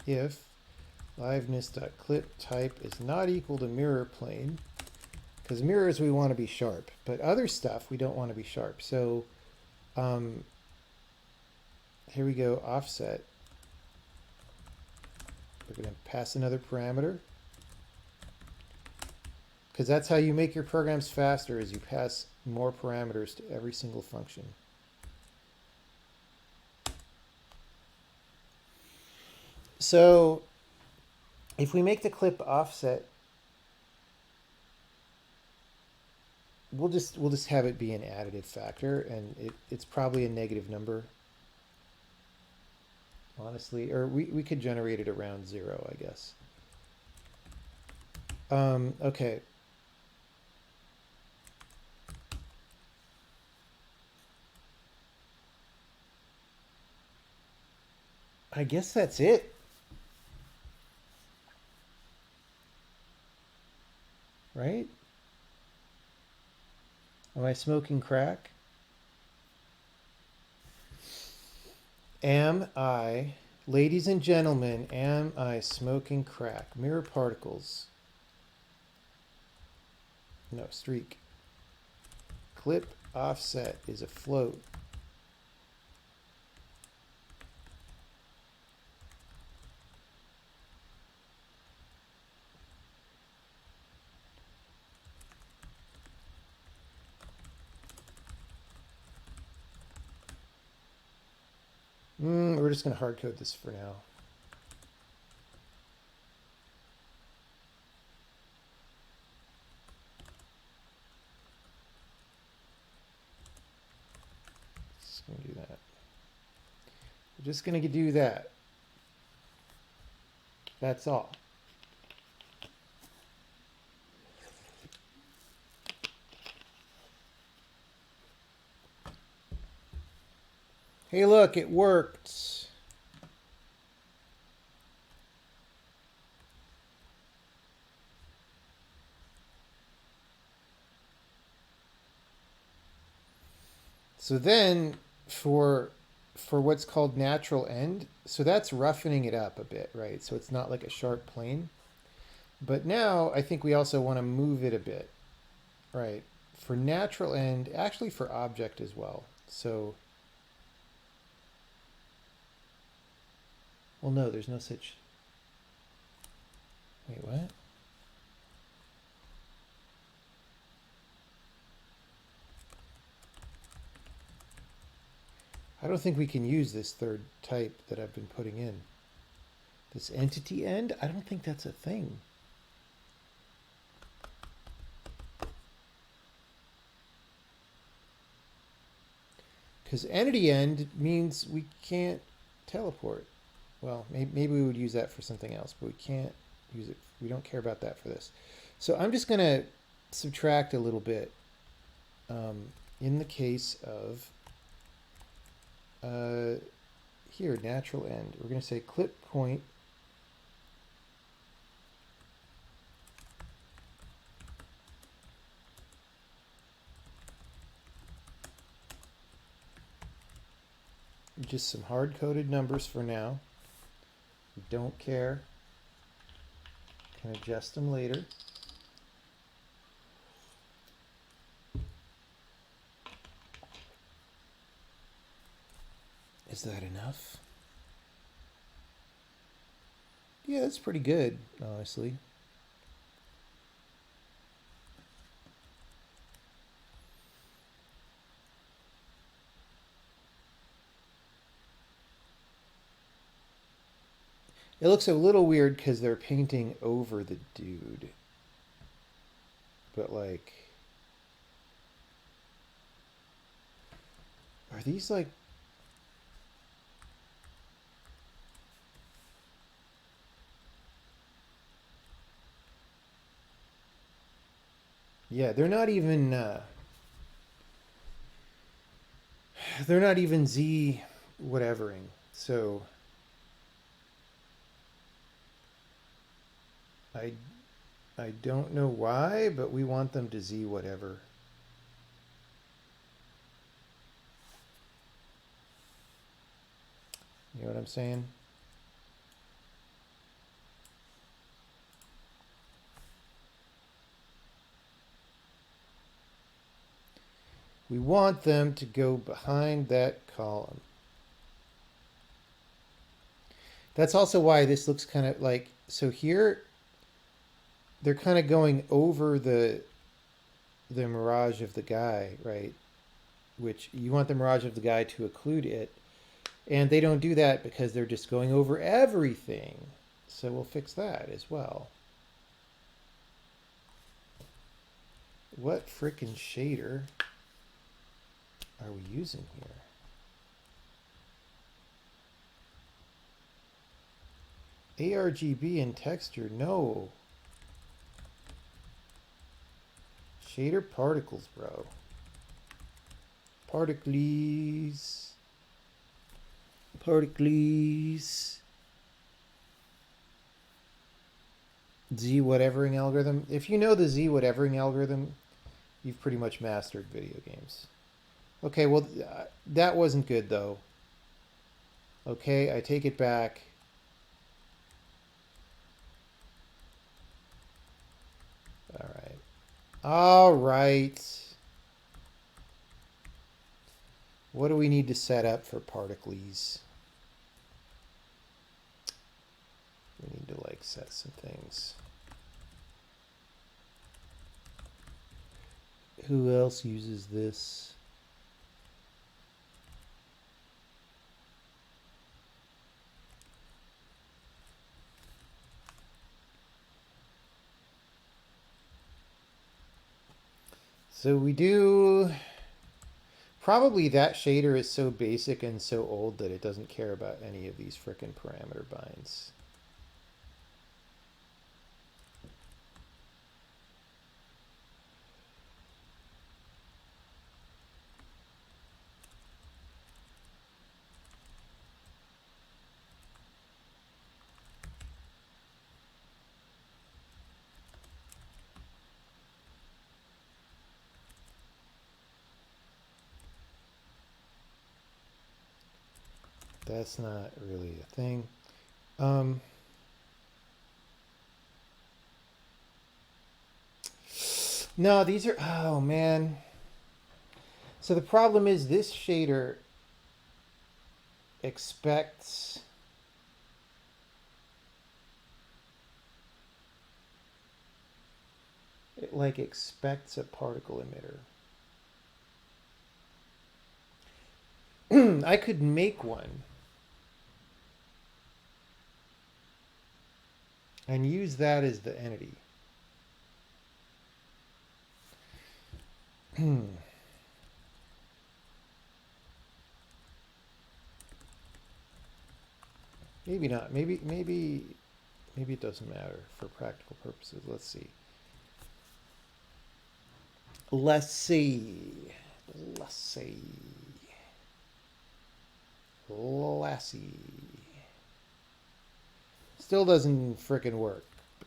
If liveness.clip type is not equal to mirror plane, because mirrors we want to be sharp, but other stuff we don't want to be sharp. So Um, here we go, offset. We're going to pass another parameter. Because that's how you make your programs faster, is you pass more parameters to every single function. So if we make the clip offset, we'll just have it be an additive factor, and it's probably a negative number, honestly, or we could generate it around 0, I guess. Okay. I guess that's it. Right? Am I smoking crack? Am I, ladies and gentlemen, am I smoking crack? Mirror particles. No, streak. Clip offset is a float. We're just going to hard code this for now. Just going to do that. We're just going to do that. That's all. Hey, look, it worked. So then for what's called natural end, so that's roughening it up a bit, right? So it's not like a sharp plane. But now I think we also want to move it a bit, right? For natural end, actually for object as well. So, well, no, there's no such. Wait, what? I don't think we can use this third type that I've been putting in. This entity end, I don't think that's a thing. Because entity end means we can't teleport. Well, maybe we would use that for something else, but we can't use it. We don't care about that for this. So I'm just going to subtract a little bit in the case of here, natural end. We're going to say clip point just some hard-coded numbers for now. We don't care. Can adjust them later. Is that enough? Yeah, that's pretty good, honestly. It looks a little weird because they're painting over the dude. But like, are these like, yeah, they're not even Z whatevering. So I don't know why, but we want them to Z whatever. You know what I'm saying? We want them to go behind that column. That's also why this looks kind of like, so here they're kind of going over the mirage of the guy, right? Which you want the mirage of the guy to occlude it. And they don't do that because they're just going over everything. So we'll fix that as well. What frickin' shader are we using here? ARGB and texture, no. Shader particles, bro. Particles. Particles. Z whatevering algorithm. If you know the Z whatevering algorithm, you've pretty much mastered video games. Okay, well, that wasn't good, though. Okay, I take it back. All right. All right. What do we need to set up for particles? We need to, like, set some things. Who else uses this? So we do, probably that shader is so basic and so old that it doesn't care about any of these frickin' parameter binds. That's not really a thing. No, these are, oh man. So the problem is this shader expects it, like, expects a particle emitter. I could make one and use that as the entity. Maybe not. Maybe it doesn't matter for practical purposes. Let's see. Let's see. Let's see. Lassie. Still doesn't frickin' work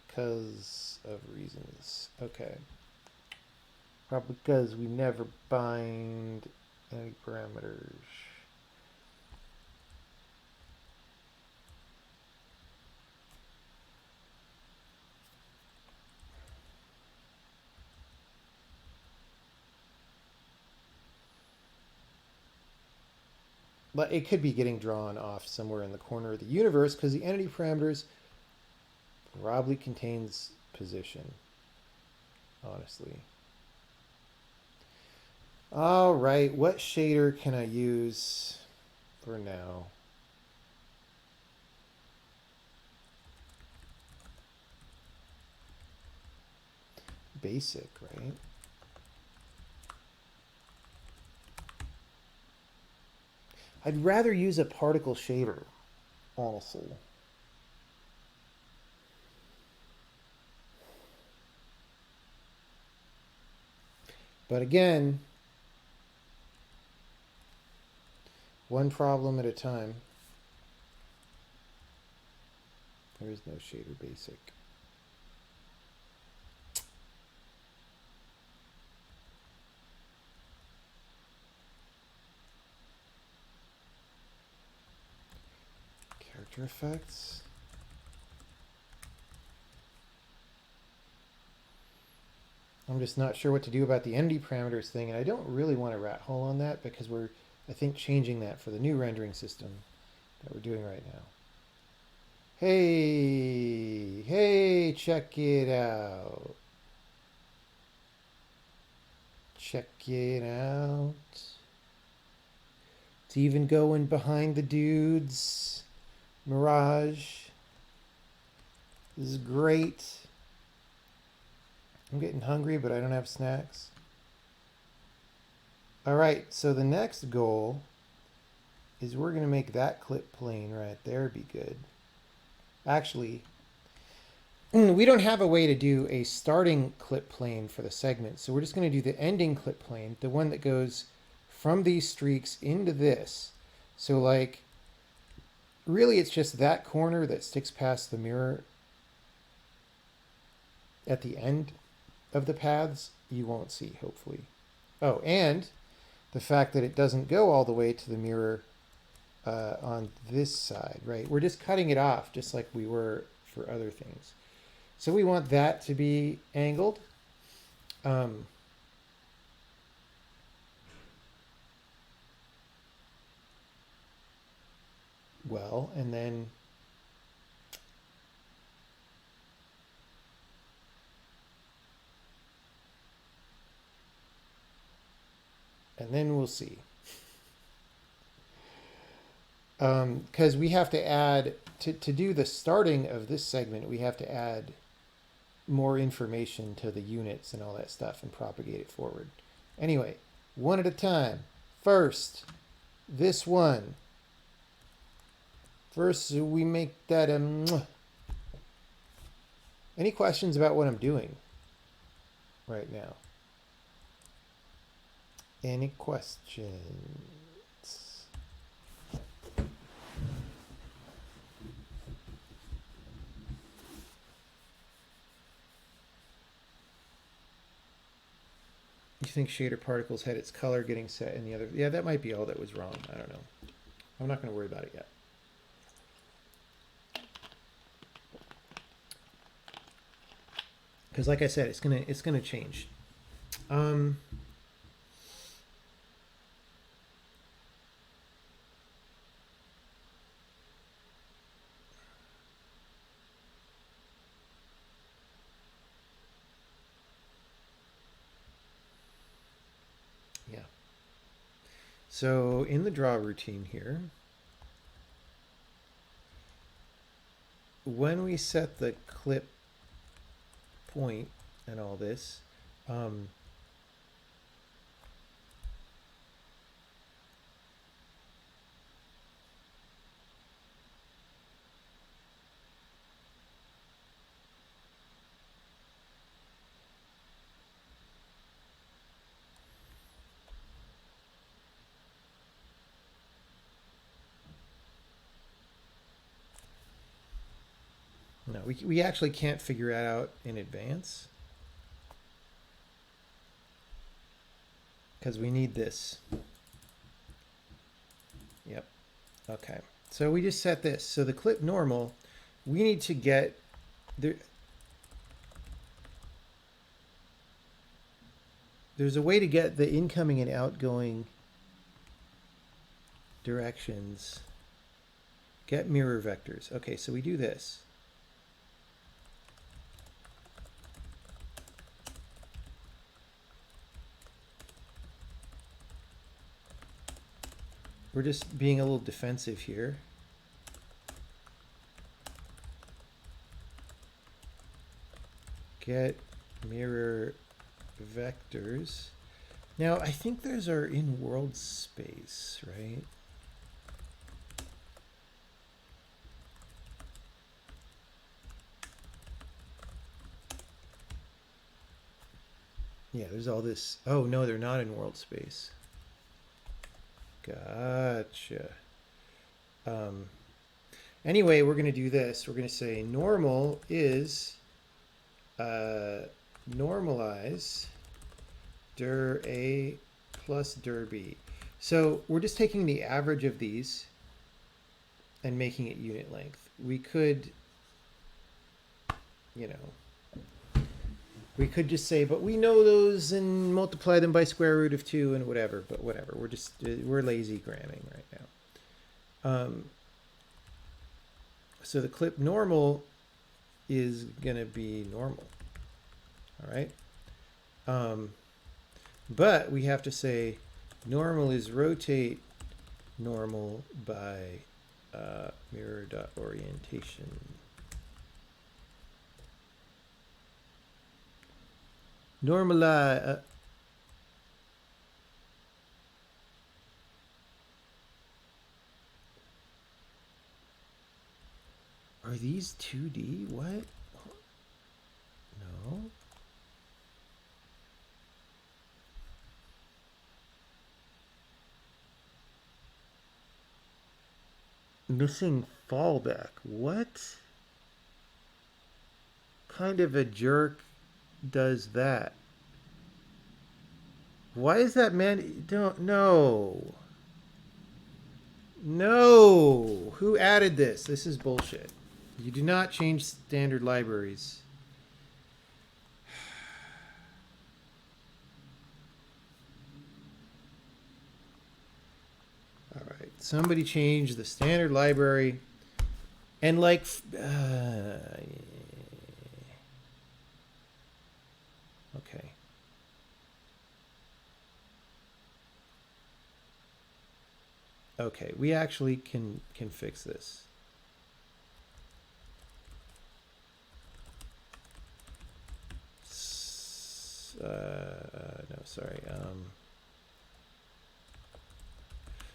because of reasons. Okay. Probably because we never bind any parameters. But it could be getting drawn off somewhere in the corner of the universe because the entity parameters probably contains position, honestly. All right, what shader can I use for now? Basic, right? I'd rather use a particle shader, honestly. But again, one problem at a time. There is no shader basic. Character effects. just not sure what to do about the entity parameters thing, and I don't really want a rat hole on that because we're, I think, changing that for the new rendering system that we're doing right now. Hey, hey, check it out. Check it out. It's even going behind the dudes. Mirage. This is great. I'm getting hungry, but I don't have snacks. All right, so the next goal is we're going to make that clip plane right there be good. Actually, we don't have a way to do a starting clip plane for the segment, so we're just going to do the ending clip plane, the one that goes from these streaks into this. So like, really it's just that corner that sticks past the mirror at the end of the paths you won't see, hopefully. Oh, and the fact that it doesn't go all the way to the mirror on this side, right? We're just cutting it off just like we were for other things. So we want that to be angled. Well, and then we'll see. Because we have to add, to do the starting of this segment, we have to add more information to the units and all that stuff and propagate it forward. Anyway, one at a time. First, this one. First, we make that Any questions about what I'm doing right now? Any questions? You think shader particles had its color getting set in the other? Yeah, that might be all that was wrong. I don't know. I'm not going to worry about it yet. Because like I said, it's gonna change. Yeah. So in the draw routine here, when we set the clip point and all this, no, we actually can't figure it out in advance because we need this. Yep. Okay. So we just set this. So the clip normal, we need to get there. There's a way to get the incoming and outgoing directions. Get mirror vectors. Okay, so we do this. We're just being a little defensive here. Get mirror vectors. Now, I think those are in world space, right? Yeah, there's all this. Oh, no, they're not in world space. Gotcha. Anyway, we're going to do this. We're going to say normal is normalize dir A plus dir B. So we're just taking the average of these and making it unit length. We could, We could just say, but we know those and multiply them by square root of 2 and whatever, but whatever. We're lazy gramming right now. So the clip normal is going to be normal. All right. But we have to say normal is rotate normal by mirror.orientation. Normalize. Are these 2D? What? No. Missing fallback. What kind of a jerk does that? Why is that man? Don't know. No. Who added this? This is bullshit. You do not change standard libraries. All right. Somebody changed the standard library. And like... okay. Okay, we actually can fix this. No, sorry.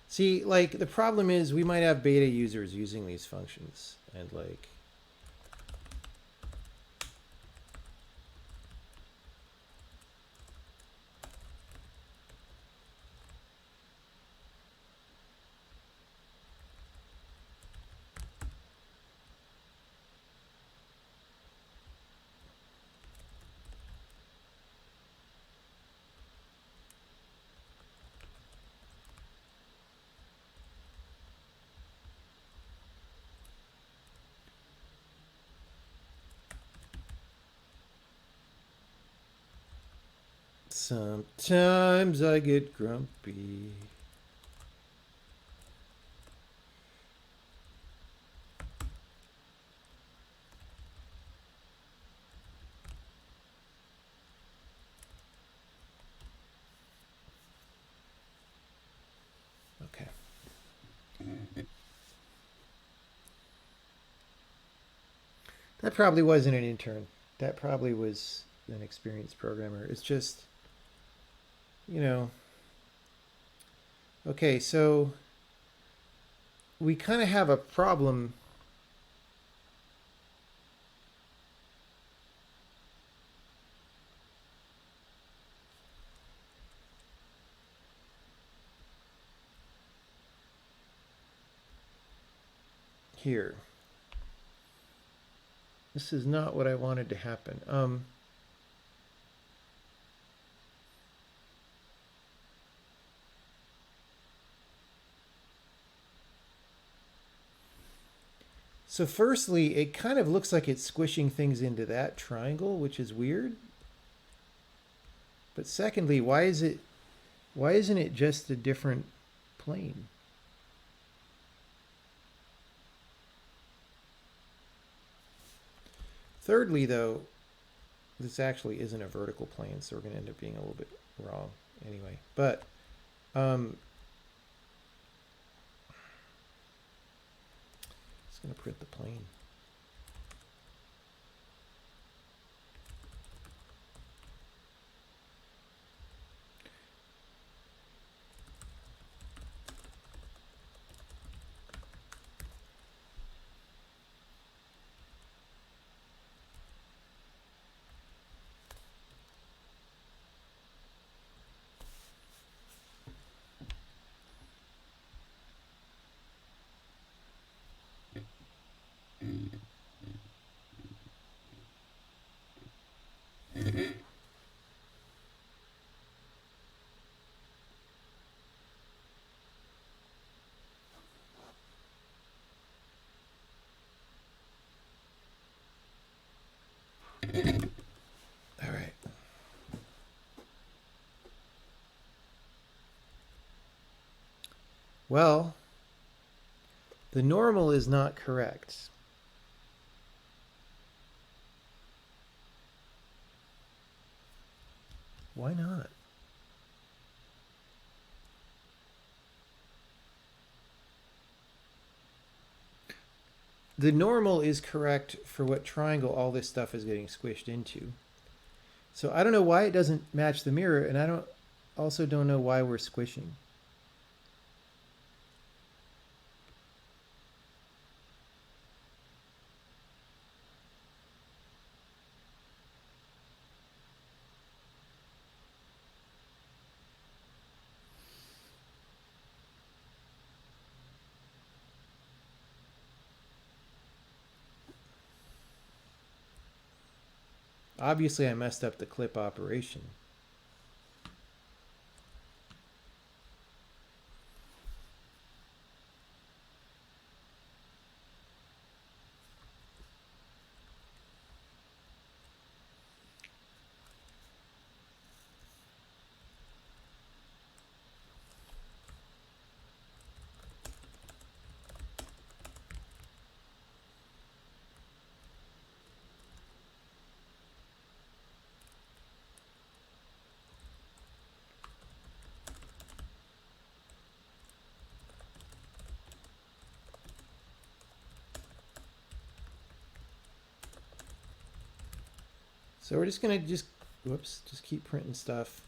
See, like, the problem is we might have beta users using these functions, and like... Sometimes I get grumpy. Okay. That probably wasn't an intern. That probably was an experienced programmer. It's just, you know. Okay, so we kind of have a problem. Here. This is not what I wanted to happen. So firstly, it kind of looks like it's squishing things into that triangle, which is weird. But secondly, why isn't it just a different plane? Thirdly, though, this actually isn't a vertical plane, so we're going to end up being a little bit wrong anyway. But it's going to print the plane. All right. Well, the normal is not correct. Why not? The normal is correct for what triangle all this stuff is getting squished into. So I don't know why it doesn't match the mirror, and I also don't know why we're squishing. Obviously, I messed up the clip operation. So we're just gonna just keep printing stuff.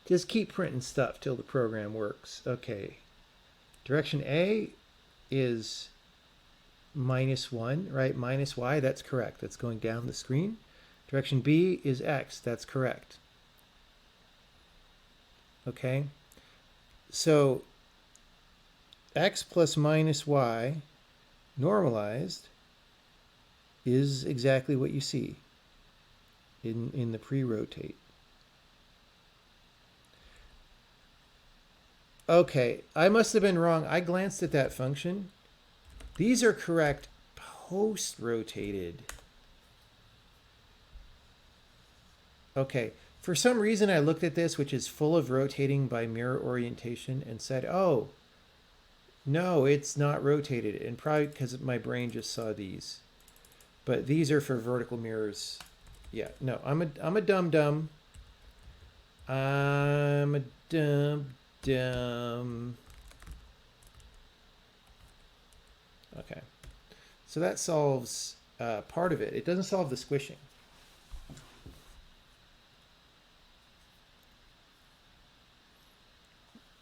Just keep printing stuff till the program works. Okay. Direction A is -1, right? Minus y, that's correct. That's going down the screen. Direction B is x, that's correct. Okay. So x plus minus y normalized is exactly what you see in the pre-rotate. Okay, I must have been wrong. I glanced at that function. These are correct post-rotated. Okay, for some reason I looked at this, which is full of rotating by mirror orientation, and said, oh, no, it's not rotated. And probably because my brain just saw these. But these are for vertical mirrors. Yeah, no, I'm a dum-dum. I'm a dum-dum. Okay, so that solves part of it. It doesn't solve the squishing.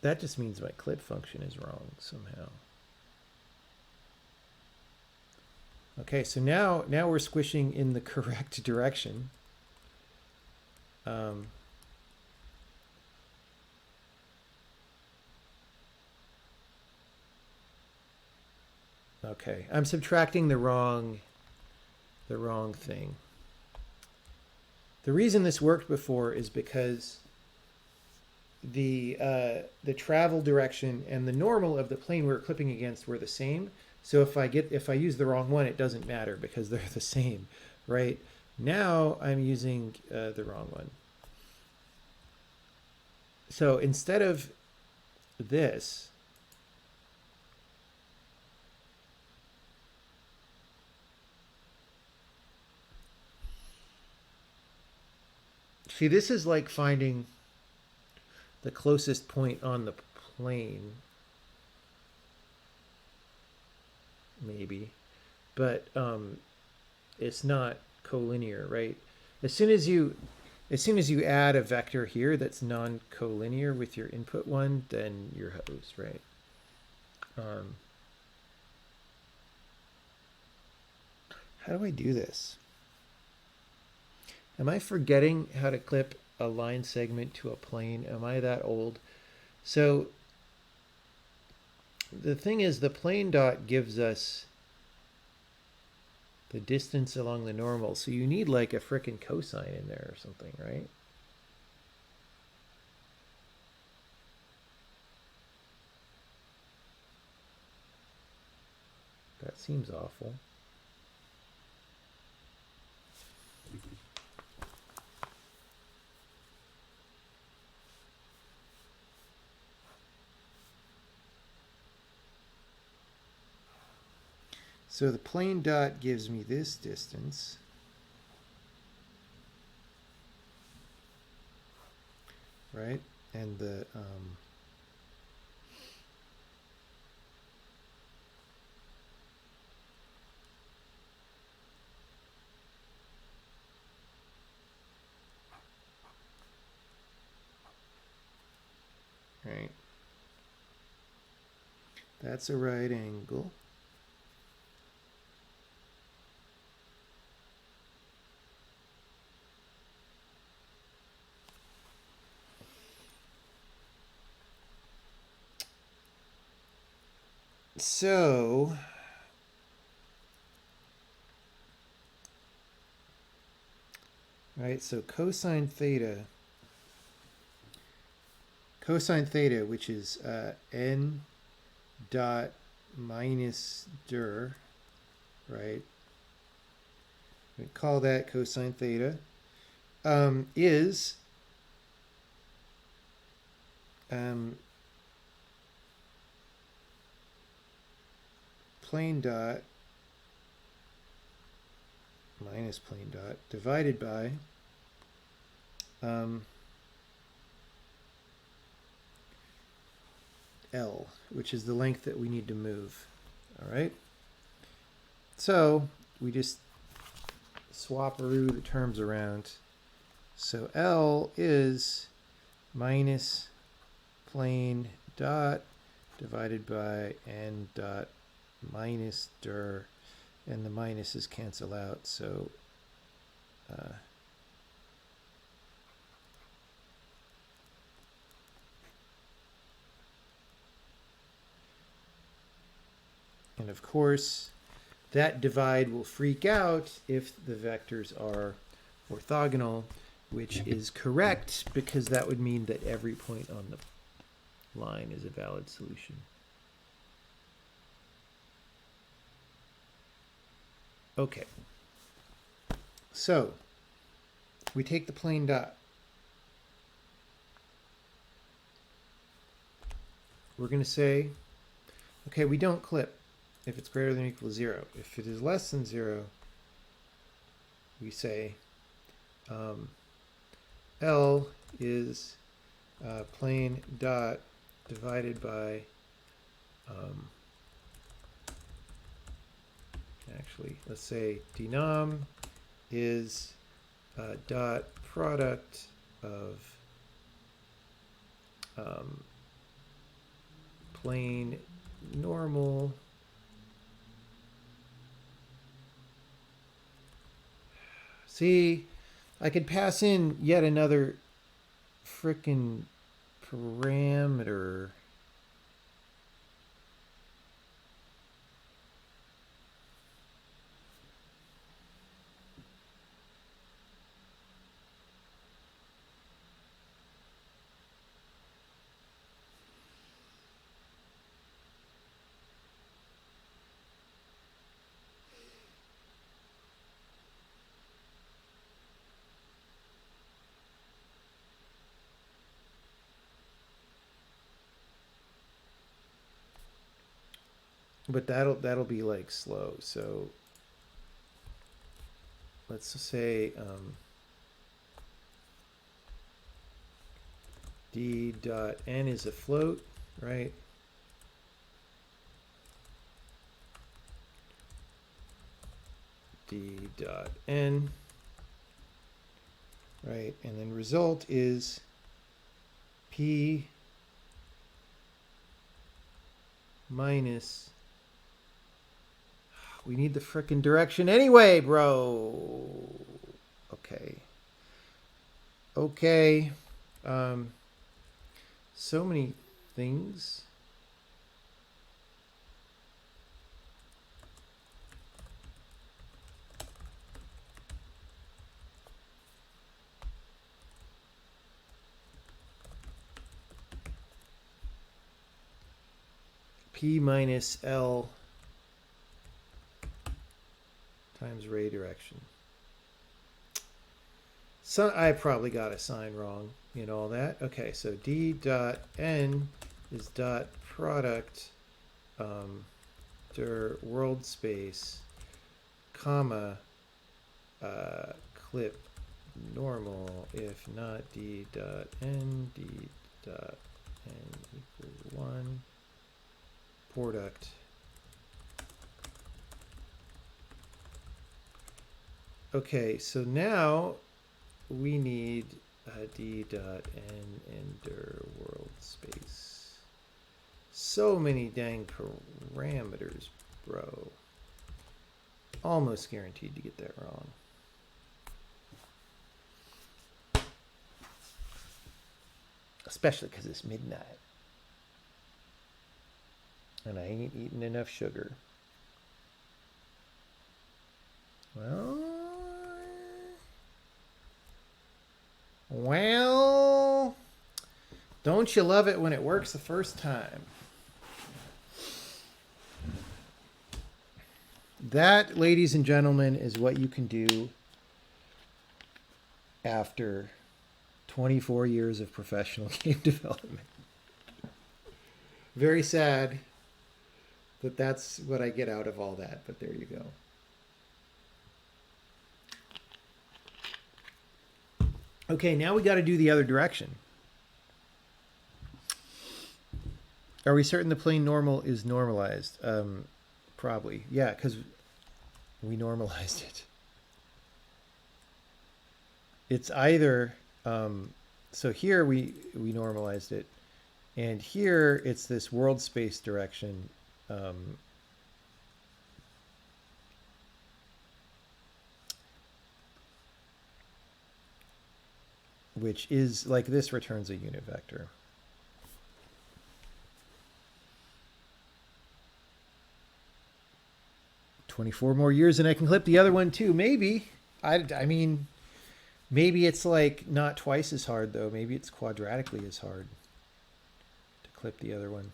That just means my clip function is wrong somehow. Okay, so now we're squishing in the correct direction. Okay, I'm subtracting the wrong thing. The reason this worked before is because the travel direction and the normal of the plane we were clipping against were the same. So if I use the wrong one, it doesn't matter because they're the same, right? Now I'm using the wrong one. So instead of this, see, this is like finding the closest point on the plane, maybe, but it's not collinear, right? As soon as you add a vector here that's non-collinear with your input one, then you're hosed, right? How do I do this? Am I forgetting how to clip a line segment to a plane? Am I that old? So the thing is, the plane dot gives us the distance along the normal. So you need like a frickin' cosine in there or something, right? seems awful. So the plane dot gives me this distance. Right? And the right. That's a right angle. So right, so cosine theta, which is n dot minus dir, right? We call that cosine theta, is plane dot minus plane dot divided by L, which is the length that we need to move. All right. So we just swap-a-roo the terms around. So L is minus plane dot divided by n dot minus dir, and the minuses cancel out. So and of course, that divide will freak out if the vectors are orthogonal, which is correct because that would mean that every point on the line is a valid solution. Okay. So we take the plane dot. We're going to say, okay, we don't clip if it's greater than or equal to 0. If it is less than 0, we say L is plane dot divided by, actually, let's say denom is dot product of plane normal See, I could pass in yet another frickin' parameter. But that'll be like slow. So let's say d dot n is a float, right? D dot n, right? And then result is p minus, we need the frickin' direction anyway, bro. Okay. Okay. So many things. P minus L times ray direction. So I probably got a sign wrong in all that. Okay, so d dot n is dot product dir world space comma clip normal if not d dot n equals 1 product. Okay, so now we need d dot n enter world space. So many dang parameters, bro. Almost guaranteed to get that wrong. Especially because it's midnight. And I ain't eating enough sugar. Well, don't you love it when it works the first time? That, ladies and gentlemen, is what you can do after 24 years of professional game development. Very sad that that's what I get out of all that, but there you go. Okay, now we got to do the other direction. Are we certain the plane normal is normalized? Probably. Yeah, because we normalized it. It's either... so here we normalized it. And here it's this world space direction. Which is like this returns a unit vector. "24 more years and I can clip the other one too." Maybe. I mean, maybe it's like not twice as hard though. Maybe it's quadratically as hard to clip the other one.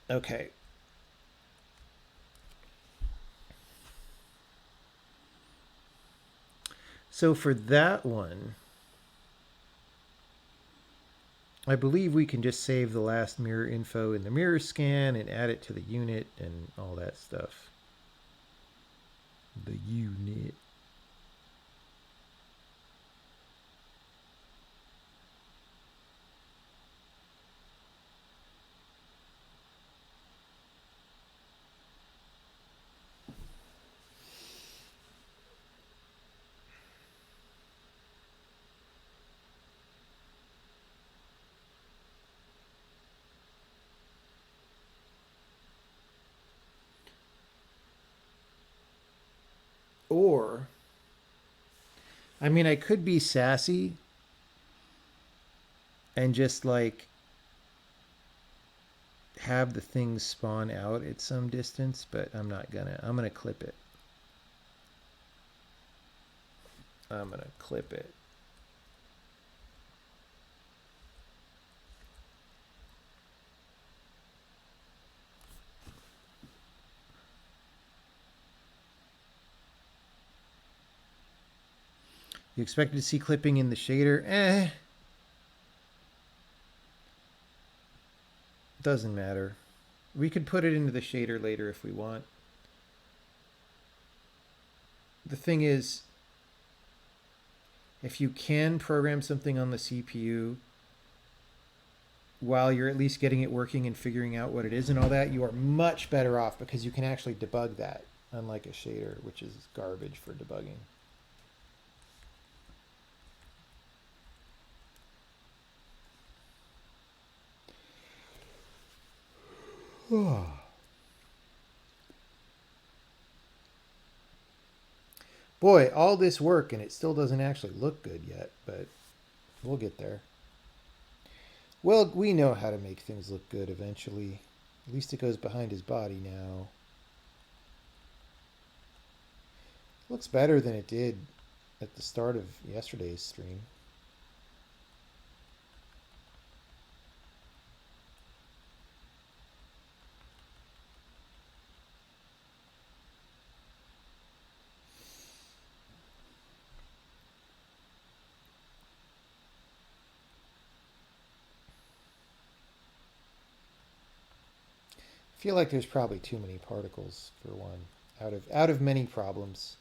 Okay. So for that one, I believe we can just save the last mirror info in the mirror scan and add it to the unit and all that stuff. The unit. Or, I mean, I could be sassy and just like have the things spawn out at some distance, but I'm not gonna. I'm gonna clip it. I'm gonna clip it. You expected to see clipping in the shader? Doesn't matter. We could put it into the shader later if we want. The thing is, if you can program something on the CPU while you're at least getting it working and figuring out what it is and all that, you are much better off because you can actually debug that, unlike a shader, which is garbage for debugging. Boy, all this work and it still doesn't actually look good yet, but we'll get there. Well, we know how to make things look good eventually. At least it goes behind his body now. Looks better than it did at the start of yesterday's stream. I feel like there's probably too many particles for one out of many problems.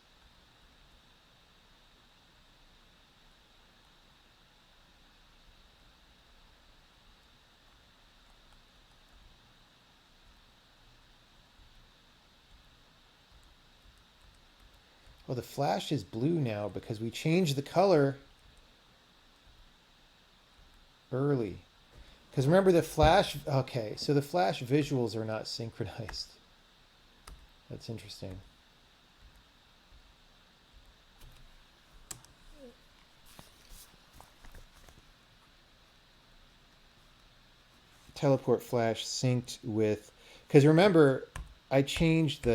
Oh, the flash is blue now because we changed the color early. Because remember the flash, okay, so the flash visuals are not synchronized. That's interesting. Teleport flash synced with, because remember I changed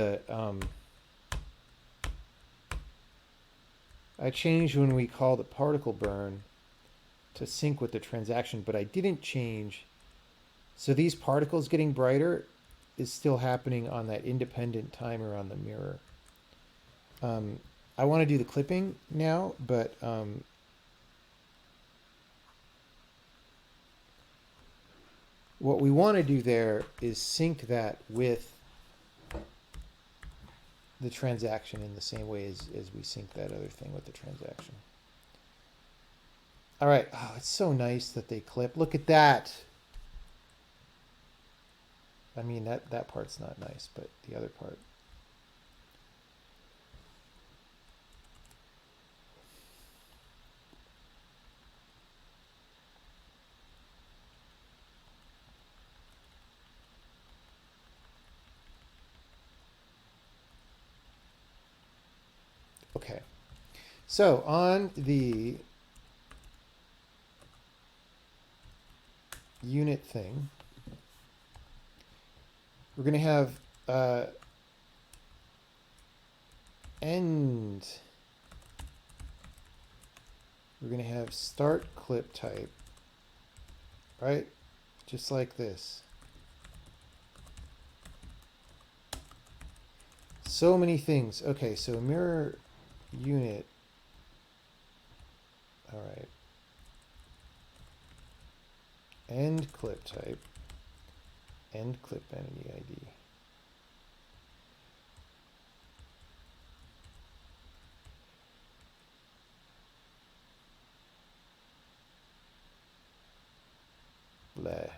I changed when we called it particle burn to sync with the transaction, but I didn't change. So these particles getting brighter is still happening on that independent timer on the mirror. I want to do the clipping now, but what we want to do there is sync that with the transaction in the same way as we sync that other thing with the transaction. All right. Oh, it's so nice that they clip. Look at that. I mean, that part's not nice, but the other part. Okay. So on the unit thing, we're going to have end. We're going to have start clip type, right? Just like this. So many things. Okay, so mirror unit. All right. End clip type. End clip entity ID. Bleh.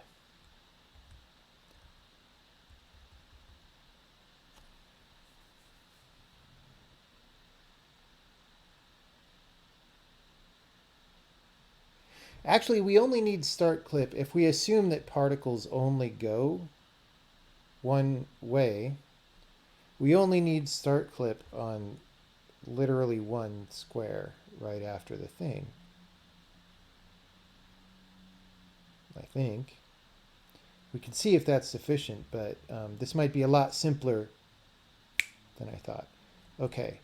Actually, we only need start clip if we assume that particles only go one way. We only need start clip on literally one square right after the thing. I think. We can see if that's sufficient, but this might be a lot simpler than I thought. Okay.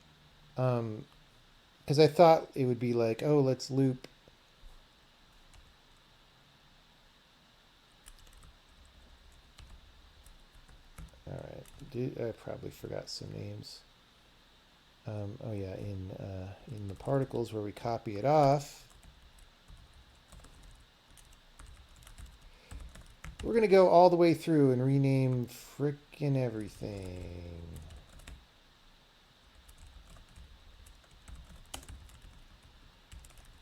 Because I thought it would be like, oh, let's loop. All right. I probably forgot some names. Oh yeah, in the particles where we copy it off, we're gonna go all the way through and rename frickin' everything.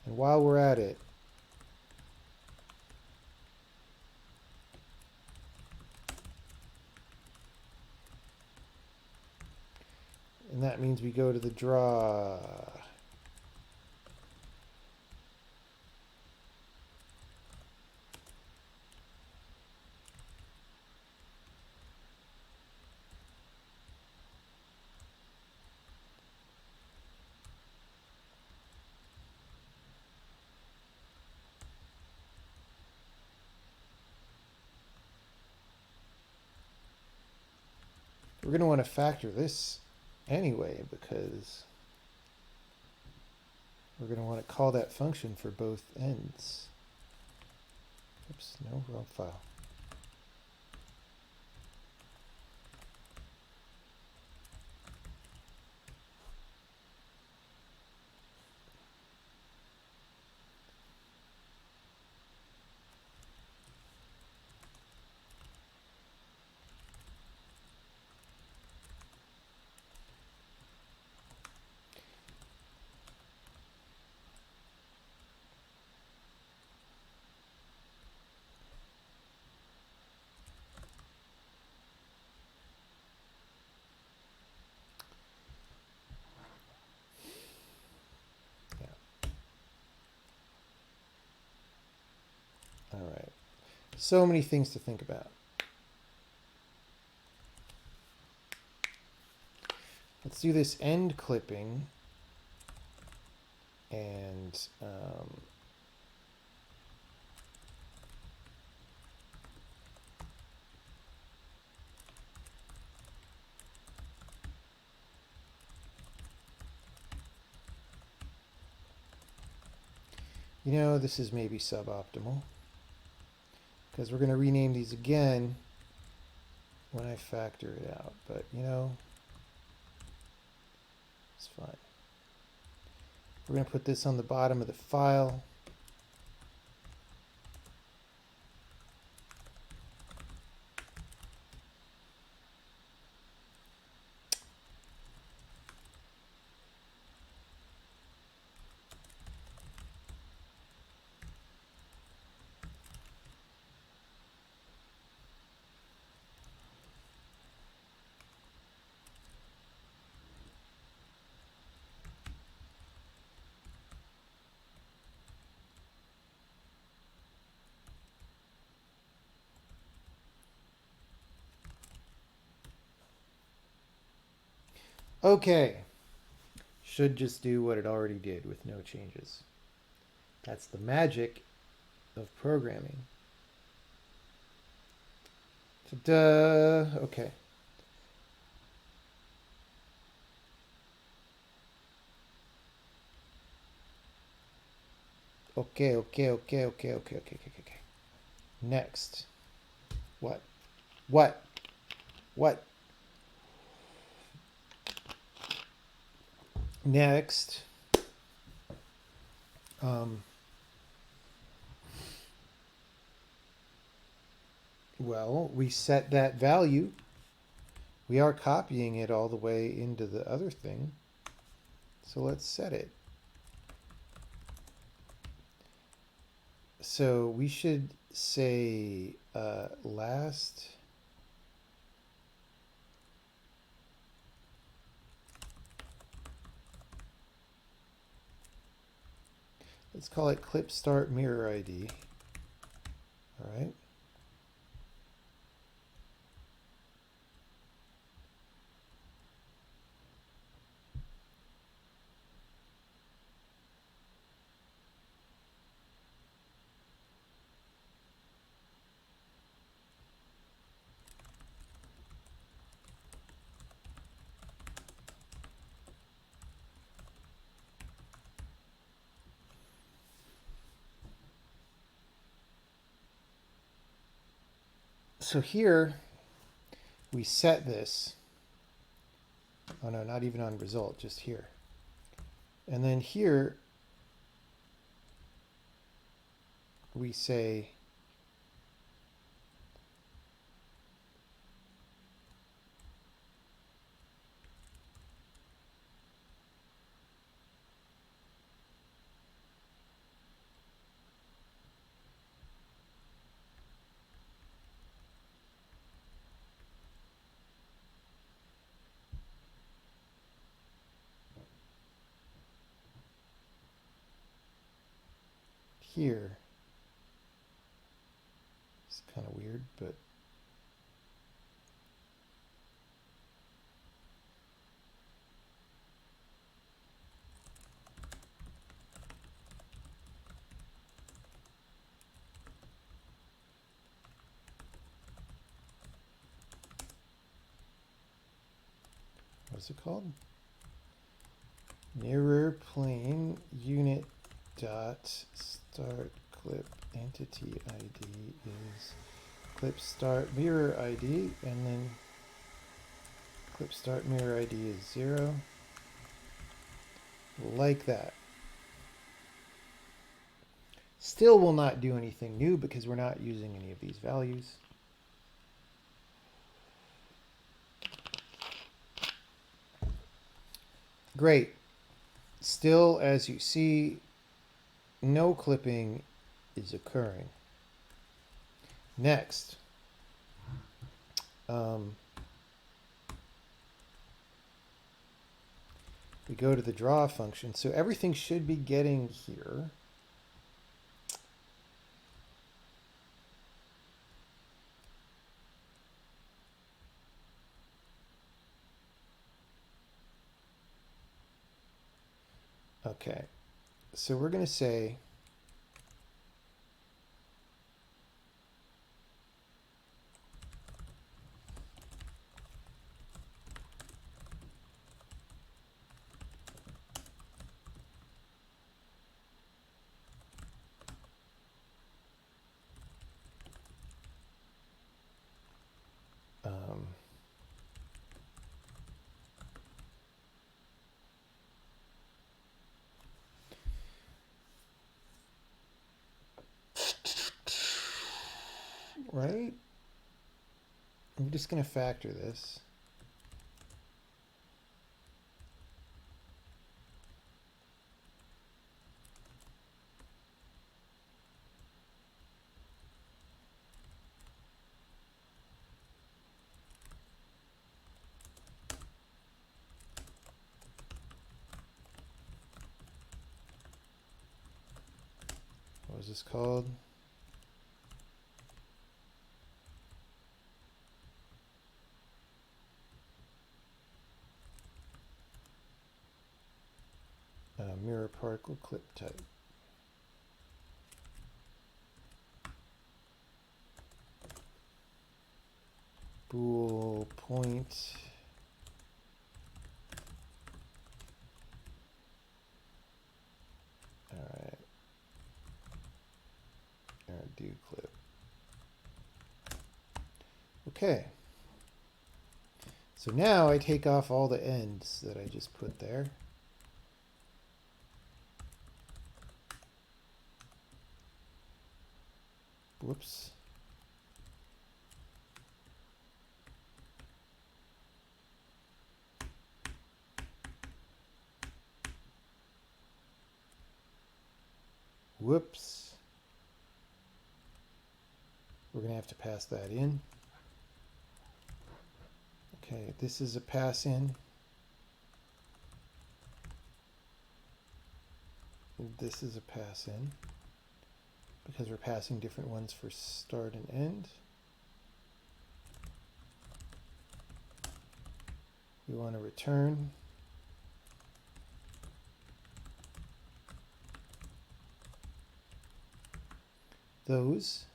And while we're at it, and that means we go to the draw. We're going to want to factor this anyway because we're going to want to call that function for both ends. Oops, no, wrong file. All right. So many things to think about. Let's do this end clipping and you know, this is maybe suboptimal because we're going to rename these again when I factor it out, but you know, it's fine. We're going to put this on the bottom of the file. Okay. Should just do what it already did with no changes. That's the magic of programming. Ta-da! Okay. Okay. Next. What? What? What? Next. Well, we set that value. We are copying it all the way into the other thing. So let's set it. So we should say last. Let's call it clip start mirror ID. All right. So here we set this. Oh no, not even on result, just here. And then here we say here. It's kind of weird, but what's it called? Mirror plane unit dot start clip entity ID is clip start mirror ID, and then clip start mirror ID is 0. Like that. Still will not do anything new because we're not using any of these values. Great. Still, as you see, no clipping is occurring. Next, we go to the draw function. So everything should be getting here. Okay, so we're going to say right? I'm just going to factor this. What was this called? Mirror particle clip type. Bool point. All right. Do clip. Okay. So now I take off all the ends that I just put there. Whoops. Whoops. We're going to have to pass that in. Okay, this is a pass in. This is a pass in because we're passing different ones for start and end. We want to return those.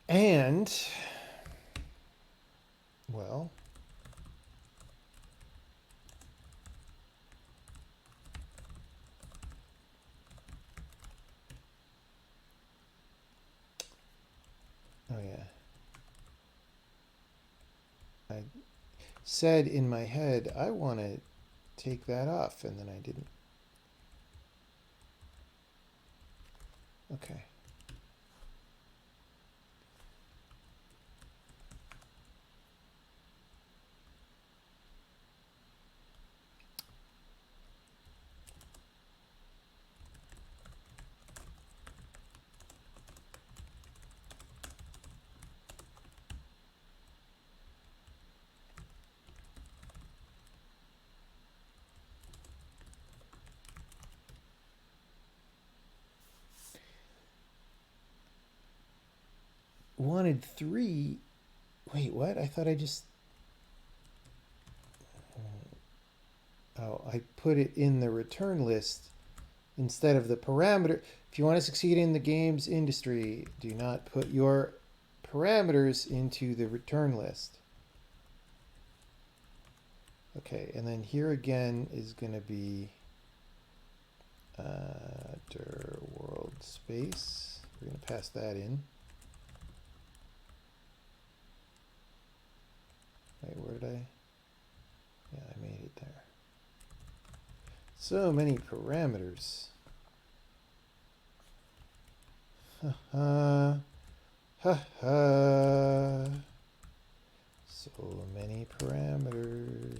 And, well, oh yeah, I said in my head, I want to take that off, and then I didn't. Okay. Wanted 3. Wait, what? I thought I just... Oh, I put it in the return list instead of the parameter. If you want to succeed in the games industry, do not put your parameters into the return list. Okay, and then here again is going to be dir world space. We're going to pass that in. Wait, where did I? Yeah, I made it there. So many parameters. Ha ha. Ha ha. So many parameters.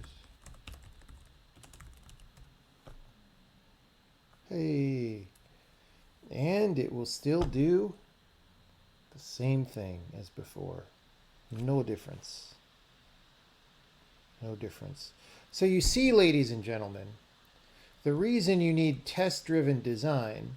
Hey. And it will still do the same thing as before. No difference. No difference. So you see, ladies and gentlemen, the reason you need test-driven design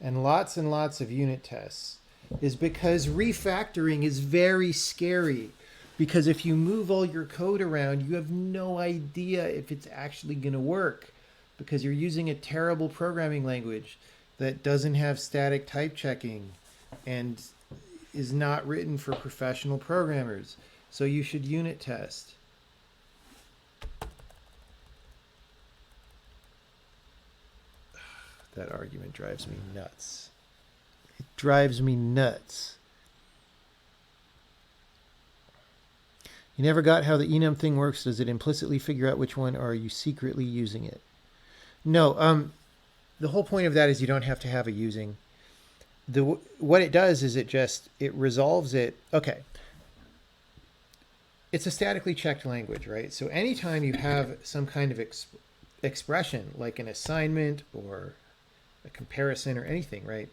and lots of unit tests is because refactoring is very scary. Because if you move all your code around, you have no idea if it's actually going to work. Because you're using a terrible programming language that doesn't have static type checking and is not written for professional programmers. So you should unit test. That argument drives me nuts. It drives me nuts. You never got how the enum thing works. Does it implicitly figure out which one, or are you secretly using it? No, the whole point of that is you don't have to have a using. What it does is it resolves it. Okay. It's a statically checked language, right? So anytime you have some kind of expression, like an assignment or a comparison or anything, right?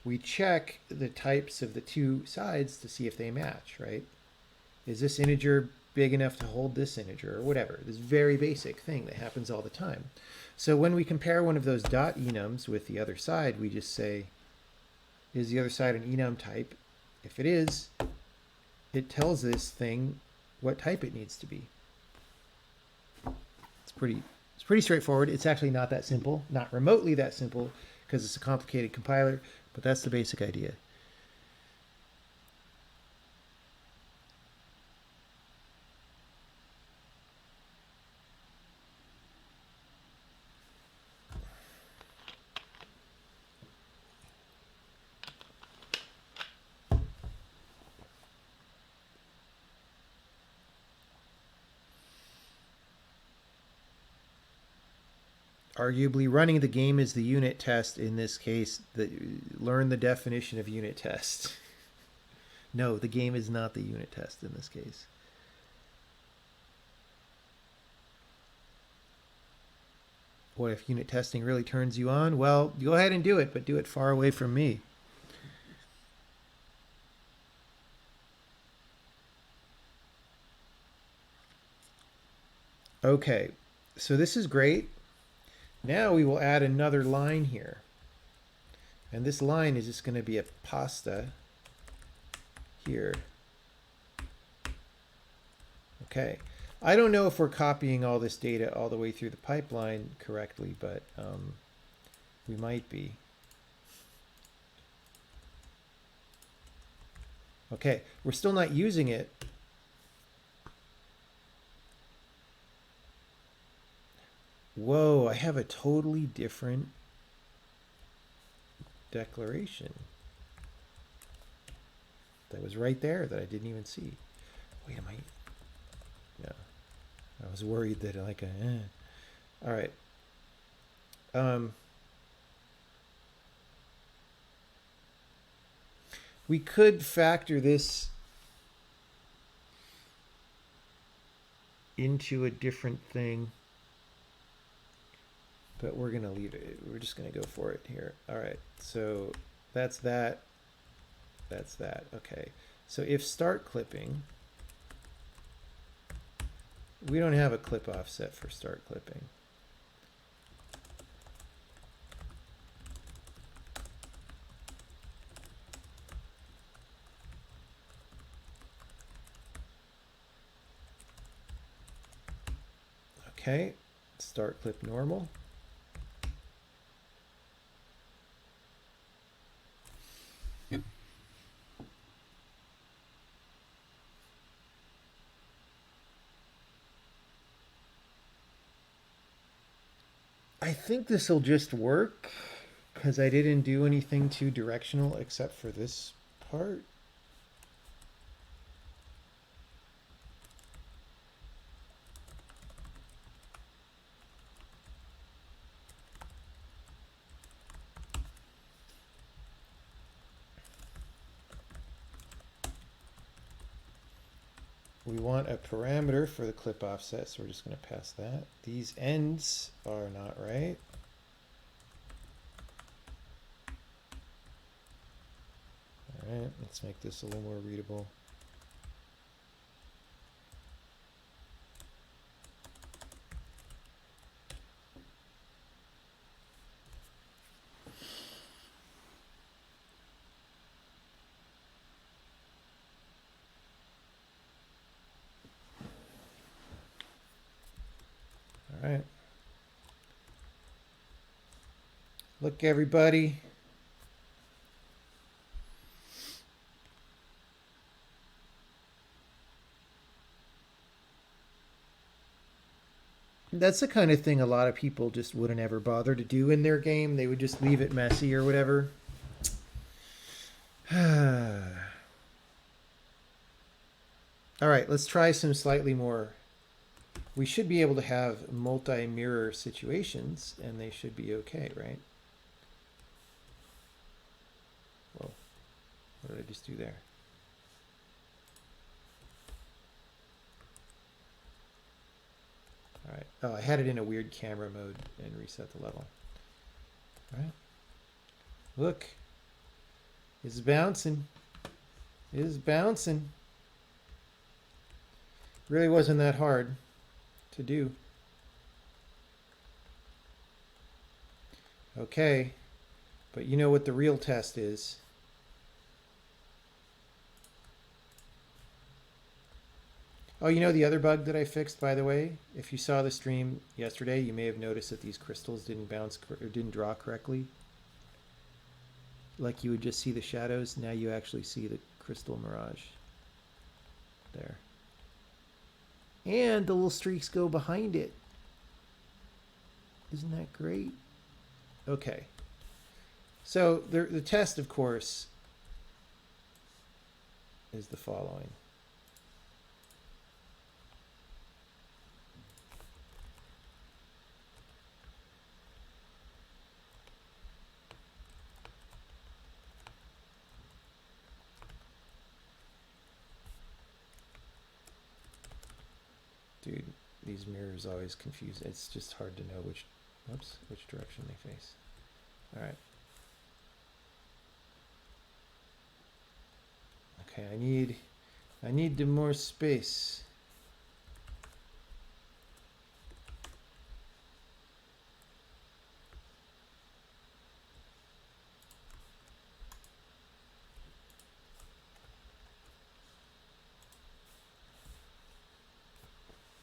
We check the types of the two sides to see if they match, right? Is this integer big enough to hold this integer or whatever? This very basic thing that happens all the time. So when we compare one of those dot enums with the other side, we just say, is the other side an enum type? If it is, it tells this thing what type it needs to be. It's pretty straightforward. It's actually not that simple, not remotely that simple, because it's a complicated compiler, but that's the basic idea. Arguably, running the game is the unit test in this case. Learn the definition of unit test. No, the game is not the unit test in this case. What if unit testing really turns you on? Well, go ahead and do it, but do it far away from me. Okay, so this is great. Now we will add another line here. And this line is just going to be a pasta here. Okay. I don't know if we're copying all this data all the way through the pipeline correctly, but we might be. Okay, we're still not using it. Whoa, I have a totally different declaration that was right there that I didn't even see. Wait, am I? No, I was worried that like all right. We could factor this into a different thing, but we're going to leave it. We're just going to go for it here. All right, so that's that. That's that. Okay, so if start clipping, we don't have a clip offset for start clipping. Okay, start clip normal. I think this will just work because I didn't do anything too directional except for this part. We want a parameter for the clip offset, so we're just going to pass that. These ends are not right. All right, let's make this a little more readable. All right. Look, everybody. That's the kind of thing a lot of people just wouldn't ever bother to do in their game. They would just leave it messy or whatever. All right, let's try some slightly more. We should be able to have multi-mirror situations, and they should be okay, right? Whoa, what did I just do there? All right. Oh, I had it in a weird camera mode and reset the level. All right. Look, it's bouncing. It is bouncing. Really wasn't that hard to do. Okay, but you know what the real test is. Oh, you know the other bug that I fixed, by the way? If you saw the stream yesterday, you may have noticed that these crystals didn't bounce or didn't draw correctly. Like you would just see the shadows. Now you actually see the crystal mirage. There. And the little streaks go behind it. Isn't that great? Okay. So the test, of course, is the following. Dude, these mirrors always confuse. It's just hard to know which direction they face. All right. Okay, I need the more space.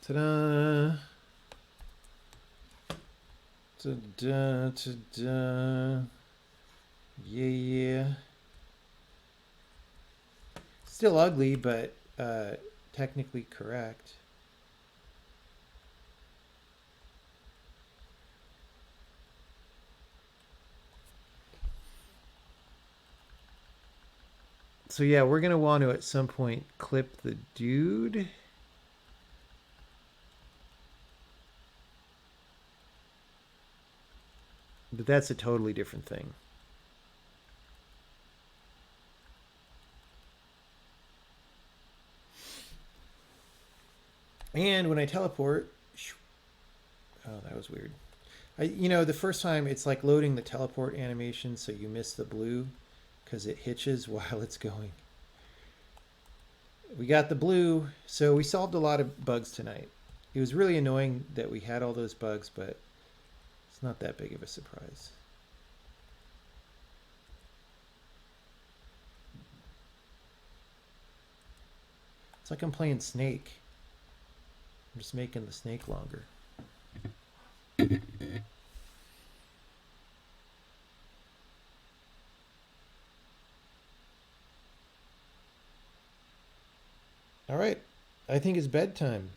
Ta-da! Ta-da, ta-da. Yeah. Still ugly, but technically correct. So yeah, we're going to want to at some point clip the dude. But that's a totally different thing. And when I teleport, oh, that was weird. You know, the first time it's like loading the teleport animation, so you miss the blue because it hitches while it's going. We got the blue, so we solved a lot of bugs tonight. It was really annoying that we had all those bugs, but it's not that big of a surprise. It's like I'm playing Snake. I'm just making the snake longer. All right, I think it's bedtime.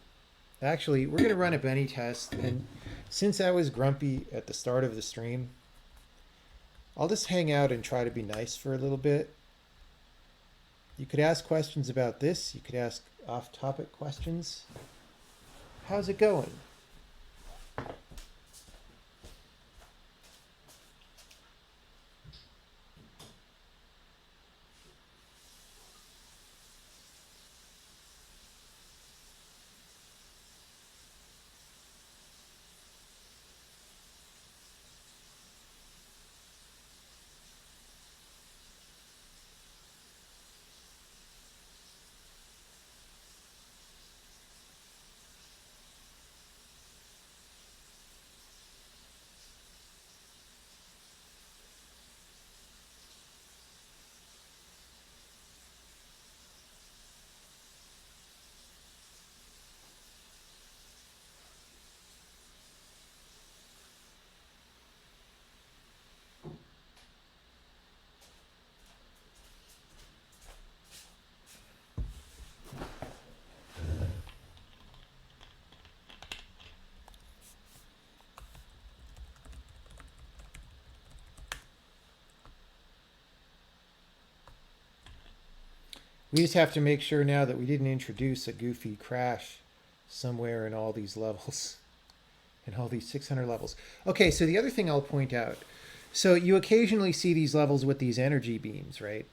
Actually, we're going to run a Benny test. And Since I was grumpy at the start of the stream, I'll just hang out and try to be nice for a little bit. You could ask questions about this. You could ask off-topic questions. How's it going? We just have to make sure now that we didn't introduce a goofy crash somewhere in all these levels, in all these 600 levels. Okay, so the other thing I'll point out, so you occasionally see these levels with these energy beams, right?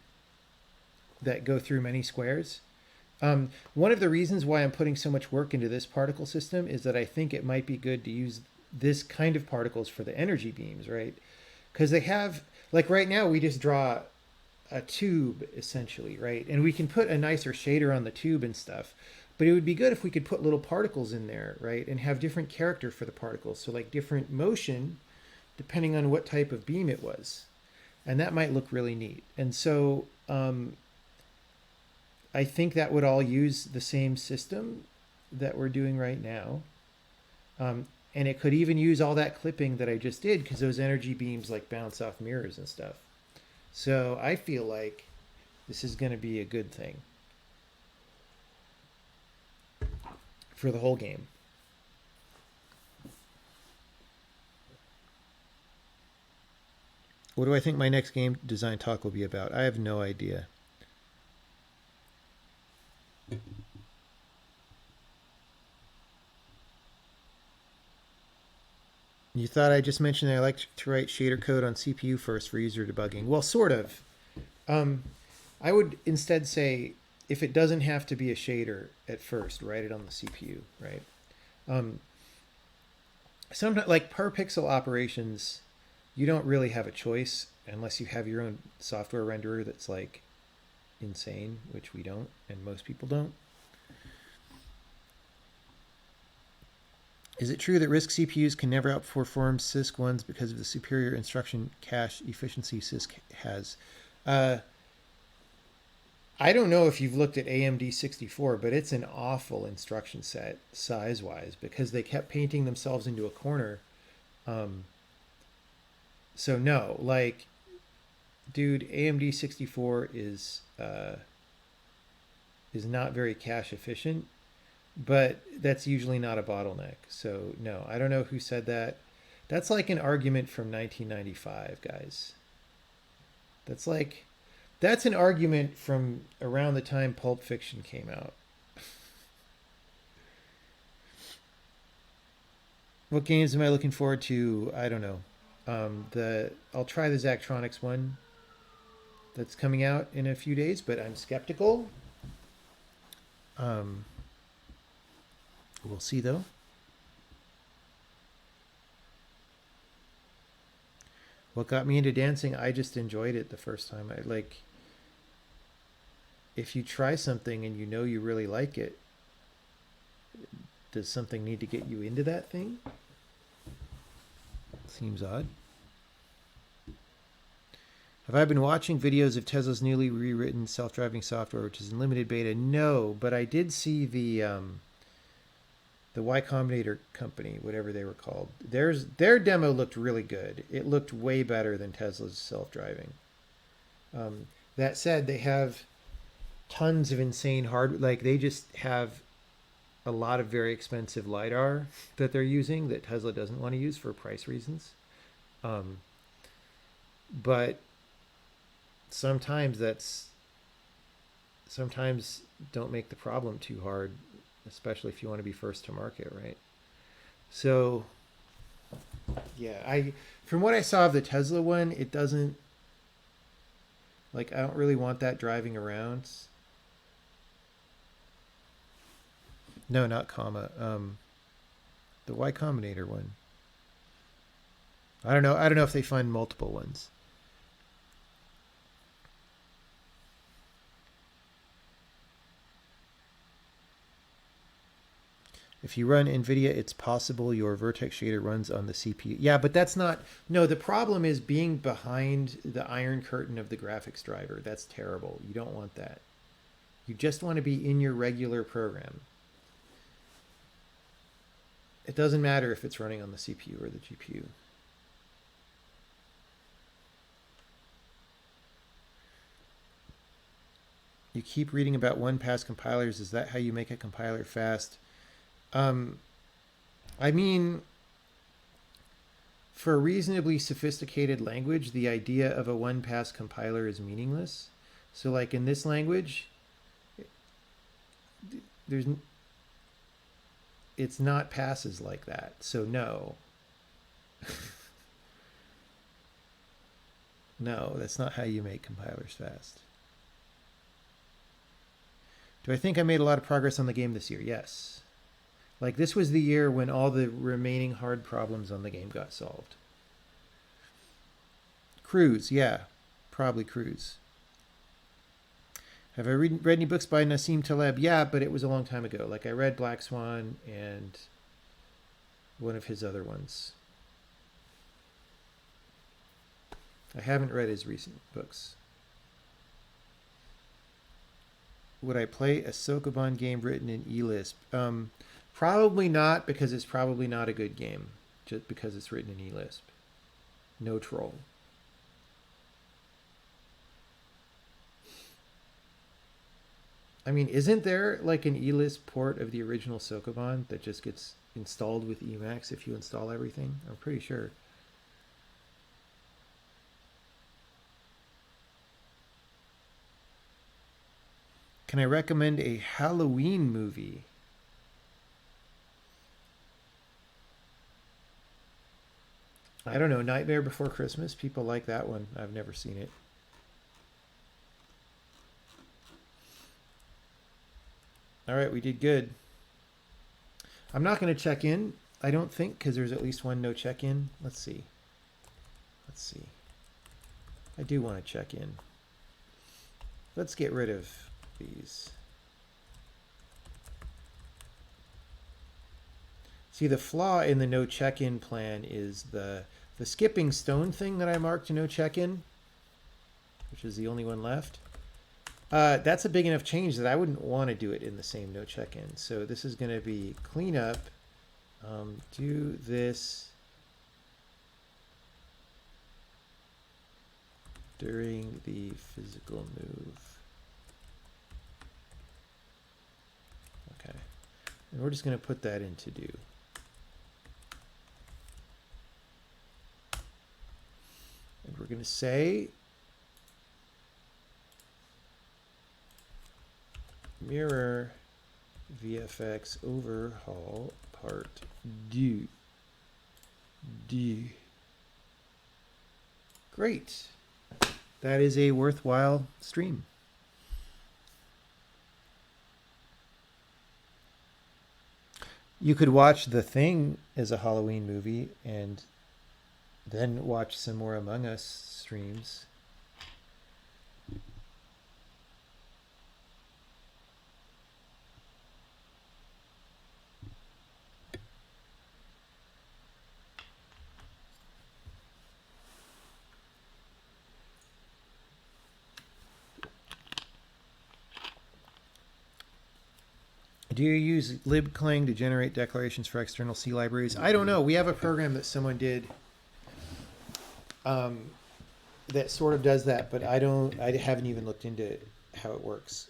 That go through many squares. One of the reasons why I'm putting so much work into this particle system is that I think it might be good to use this kind of particles for the energy beams, right? Because they have, like right now, we just draw a tube essentially, right? And we can put a nicer shader on the tube and stuff, but it would be good if we could put little particles in there, right? And have different character for the particles. So like different motion depending on what type of beam it was. And that might look really neat. And so I think that would all use the same system that we're doing right now. And it could even use all that clipping that I just did because those energy beams like bounce off mirrors and stuff. So I feel like this is going to be a good thing for the whole game. What do I think my next game design talk will be about? I have no idea. You thought I just mentioned that I like to write shader code on CPU first for user debugging. Well, sort of. I would instead say if it doesn't have to be a shader at first, write it on the CPU, right? Sometimes, like per pixel operations, you don't really have a choice unless you have your own software renderer that's like insane, which we don't, and most people don't. Is it true that RISC CPUs can never outperform CISC ones because of the superior instruction cache efficiency CISC has? I don't know if you've looked at AMD 64, but it's an awful instruction set size-wise because they kept painting themselves into a corner. So no, like, dude, AMD 64 is not very cache efficient. But that's usually not a bottleneck. So no, I don't know who said that. That's like an argument from 1995, guys. That's an argument from around the time Pulp Fiction came out. What games am I looking forward to? I don't know. I'll try the Zachtronics one that's coming out in a few days, but I'm skeptical. We'll see though. What got me into dancing? I just enjoyed it the first time. I like, if you try something and you know you really like it, does something need to get you into that thing? Seems odd. Have I been watching videos of Tesla's newly rewritten self-driving software, which is in limited beta? No, but I did see the Y Combinator company, whatever they were called. Their demo looked really good. It looked way better than Tesla's self-driving. That said, they have tons of insane hardware. Like they just have a lot of very expensive LiDAR that they're using that Tesla doesn't want to use for price reasons. Um, but sometimes sometimes don't make the problem too hard, especially if you want to be first to market, right? So yeah, from what I saw of the Tesla one, it doesn't, like, I don't really want that driving around. No, not comma. The Y Combinator one. I don't know. I don't know if they find multiple ones. If you run NVIDIA, it's possible your Vertex shader runs on the CPU. Yeah, but that's not... No, the problem is being behind the iron curtain of the graphics driver. That's terrible. You don't want that. You just want to be in your regular program. It doesn't matter if it's running on the CPU or the GPU. You keep reading about one-pass compilers. Is that how you make a compiler fast? I mean, for a reasonably sophisticated language, the idea of a one-pass compiler is meaningless. So like in this language, it's not passes like that. So no. No, that's not how you make compilers fast. Do I think I made a lot of progress on the game this year? Yes. Like, this was the year when all the remaining hard problems on the game got solved. Cruise, yeah. Probably Cruise. Have I read any books by Nassim Taleb? Yeah, but it was a long time ago. Like, I read Black Swan and one of his other ones. I haven't read his recent books. Would I play a Sokoban game written in eLisp? Probably not, because it's probably not a good game, just because it's written in eLisp. No troll. I mean, isn't there like an eLisp port of the original Sokoban that just gets installed with Emacs if you install everything? I'm pretty sure. Can I recommend a Halloween movie? I don't know. Nightmare Before Christmas. People like that one. I've never seen it. All right, we did good. I'm not going to check in, I don't think, because there's at least one no check-in. Let's see. Let's see. I do want to check in. Let's get rid of these. See, the flaw in the no check-in plan is the skipping stone thing that I marked no check-in, which is the only one left. That's a big enough change that I wouldn't want to do it in the same no check-in. So this is going to be cleanup. Do this during the physical move. Okay. And we're just going to put that in to do. And we're going to say mirror VFX overhaul part do. Great. That is a worthwhile stream. You could watch The Thing as a Halloween movie and then watch some more Among Us streams. Do you use libclang to generate declarations for external C libraries? I don't know. We have a program that someone did that sort of does that, but I haven't even looked into how it works.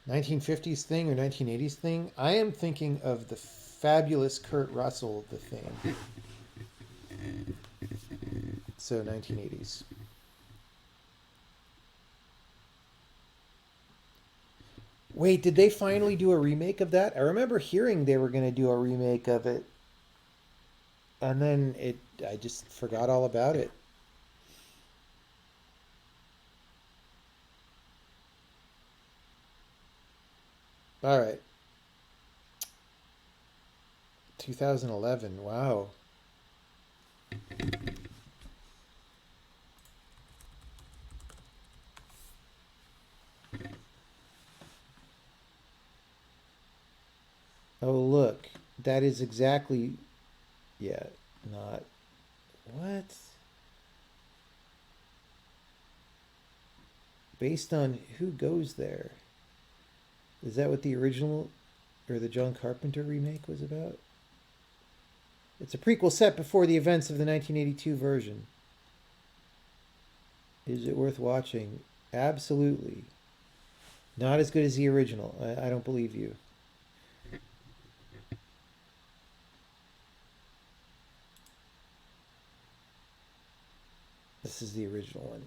1950s thing or 1980s thing? I am thinking of the fabulous Kurt Russell, The Thing. So 1980s. Wait, did they finally do a remake of that? I remember hearing they were going to do a remake of it, and then I just forgot all about it. All right. 2011. Wow. Oh, look. That is exactly, yeah, not what? Based on who goes there? Is that what the original or the John Carpenter remake was about? It's a prequel set before the events of the 1982 version. Is it worth watching? Absolutely. Not as good as the original. I don't believe you. This is the original one.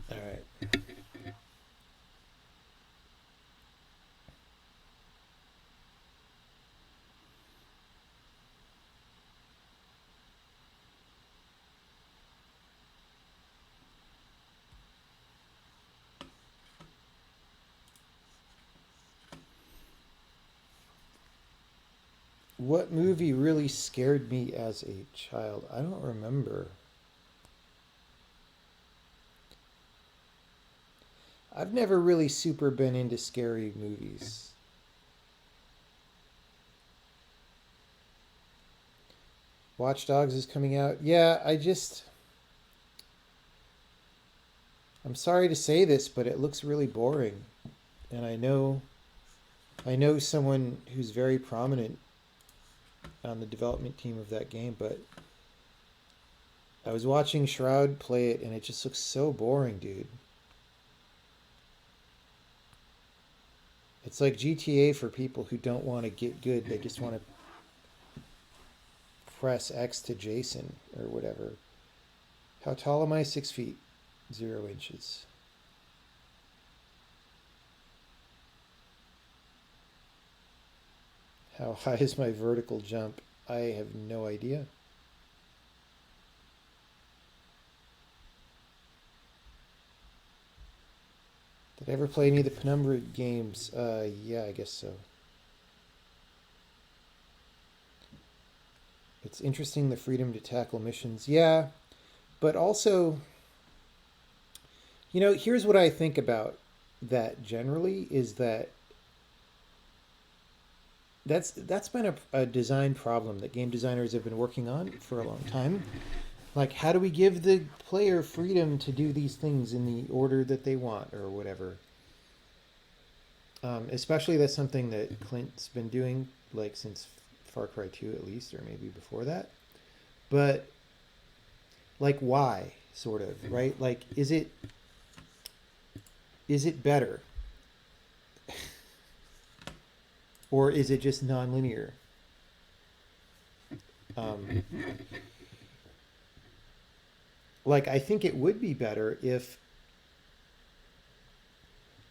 All right. What movie really scared me as a child? I don't remember. I've never really super been into scary movies. Watch Dogs is coming out. Yeah, I'm sorry to say this, but it looks really boring. And I know someone who's very prominent on the development team of that game, but I was watching Shroud play it and it just looks so boring, dude. It's like GTA for people who don't want to get good. They just want to press X to Jason or whatever. How tall am I? 6 feet, 0 inches. How high is my vertical jump? I have no idea. Did I ever play any of the Penumbra games? Yeah, I guess so. It's interesting, the freedom to tackle missions. Yeah, but also, here's what I think about that generally is that that's been a design problem that game designers have been working on for a long time. Like, how do we give the player freedom to do these things in the order that they want or whatever? Especially that's something that Clint's been doing like since Far Cry 2 at least, or maybe before that. But like, why, sort of, right? Like, is it better, or is it just non-linear? Um, like, I think it would be better if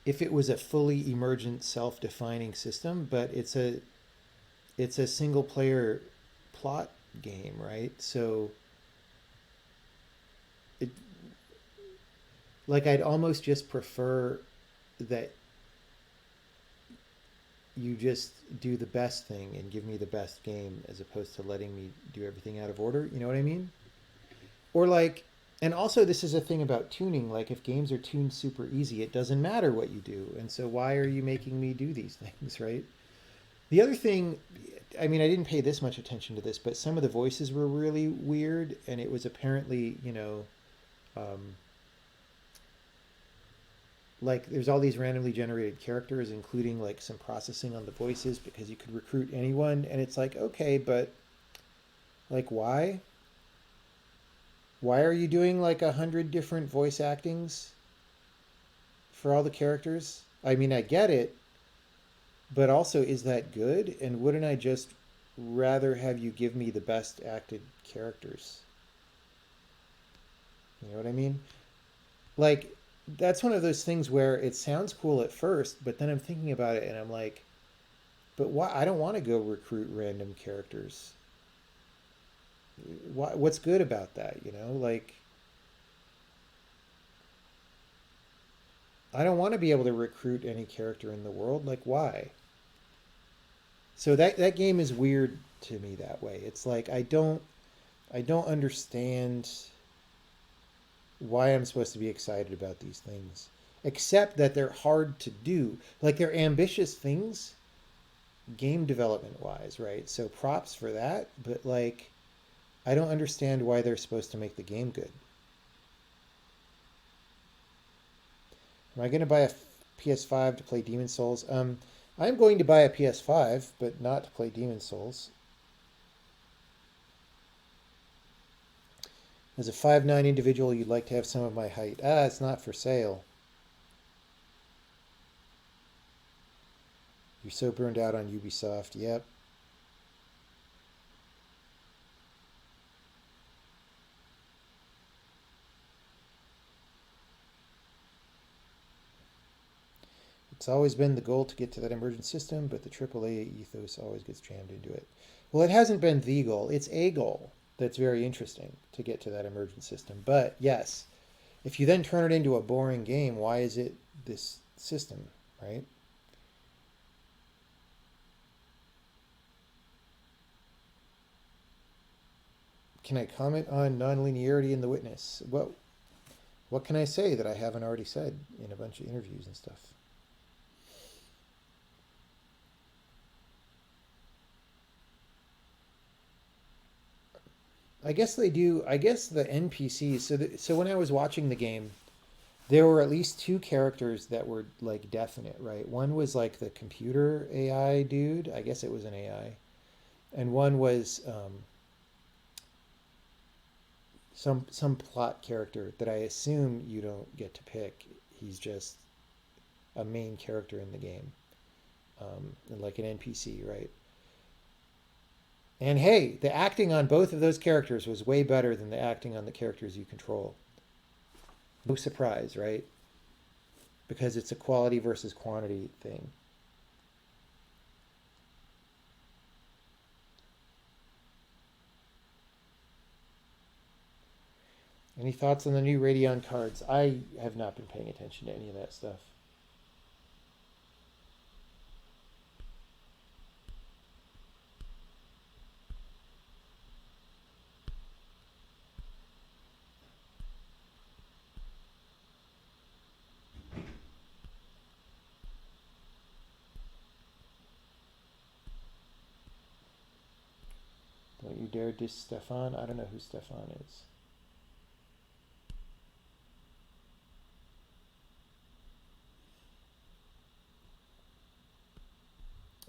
it was a fully emergent, self-defining system, but it's a single player plot game, right? So it, like, I'd almost just prefer that you just do the best thing and give me the best game as opposed to letting me do everything out of order. You know what I mean? Or like, and also this is a thing about tuning. Like, if games are tuned super easy, it doesn't matter what you do. And so why are you making me do these things, right? The other thing, I mean, I didn't pay this much attention to this, but some of the voices were really weird, and it was apparently, um, like there's all these randomly generated characters, including like some processing on the voices because you could recruit anyone, and it's like, okay, but like why are you doing like 100 different voice actings for all the characters? I mean, I get it, but also, is that good? And wouldn't I just rather have you give me the best acted characters? You know what I mean? Like, that's one of those things where it sounds cool at first, but then I'm thinking about it and I'm like, but why? I don't want to go recruit random characters. What's good about that? You know, like, I don't want to be able to recruit any character in the world. Like, why? So that game is weird to me that way. It's like I don't understand why I'm supposed to be excited about these things, except that they're hard to do. Like they're ambitious things, game development wise, right? So props for that. But like, I don't understand why they're supposed to make the game good. Am I going to buy a PS5 to play Demon Souls? I'm going to buy a PS5, but not to play Demon Souls. As a 5'9" individual, you'd like to have some of my height. Ah, it's not for sale. You're so burned out on Ubisoft. Yep. It's always been the goal to get to that emergent system, but the AAA ethos always gets jammed into it. Well, it hasn't been the goal. It's a goal that's very interesting to get to that emergent system. But yes, if you then turn it into a boring game, why is it this system, right? Can I comment on nonlinearity in The Witness? What can I say that I haven't already said in a bunch of interviews and stuff? I guess they do. I guess the NPCs. So when I was watching the game, there were at least two characters that were like definite, right? One was like the computer AI dude. I guess it was an AI, and one was some plot character that I assume you don't get to pick. He's just a main character in the game, and like an NPC, right? And hey, the acting on both of those characters was way better than the acting on the characters you control. No surprise, right? Because it's a quality versus quantity thing. Any thoughts on the new Radeon cards? I have not been paying attention to any of that stuff. Don't you dare diss Stefan. I don't know who Stefan is.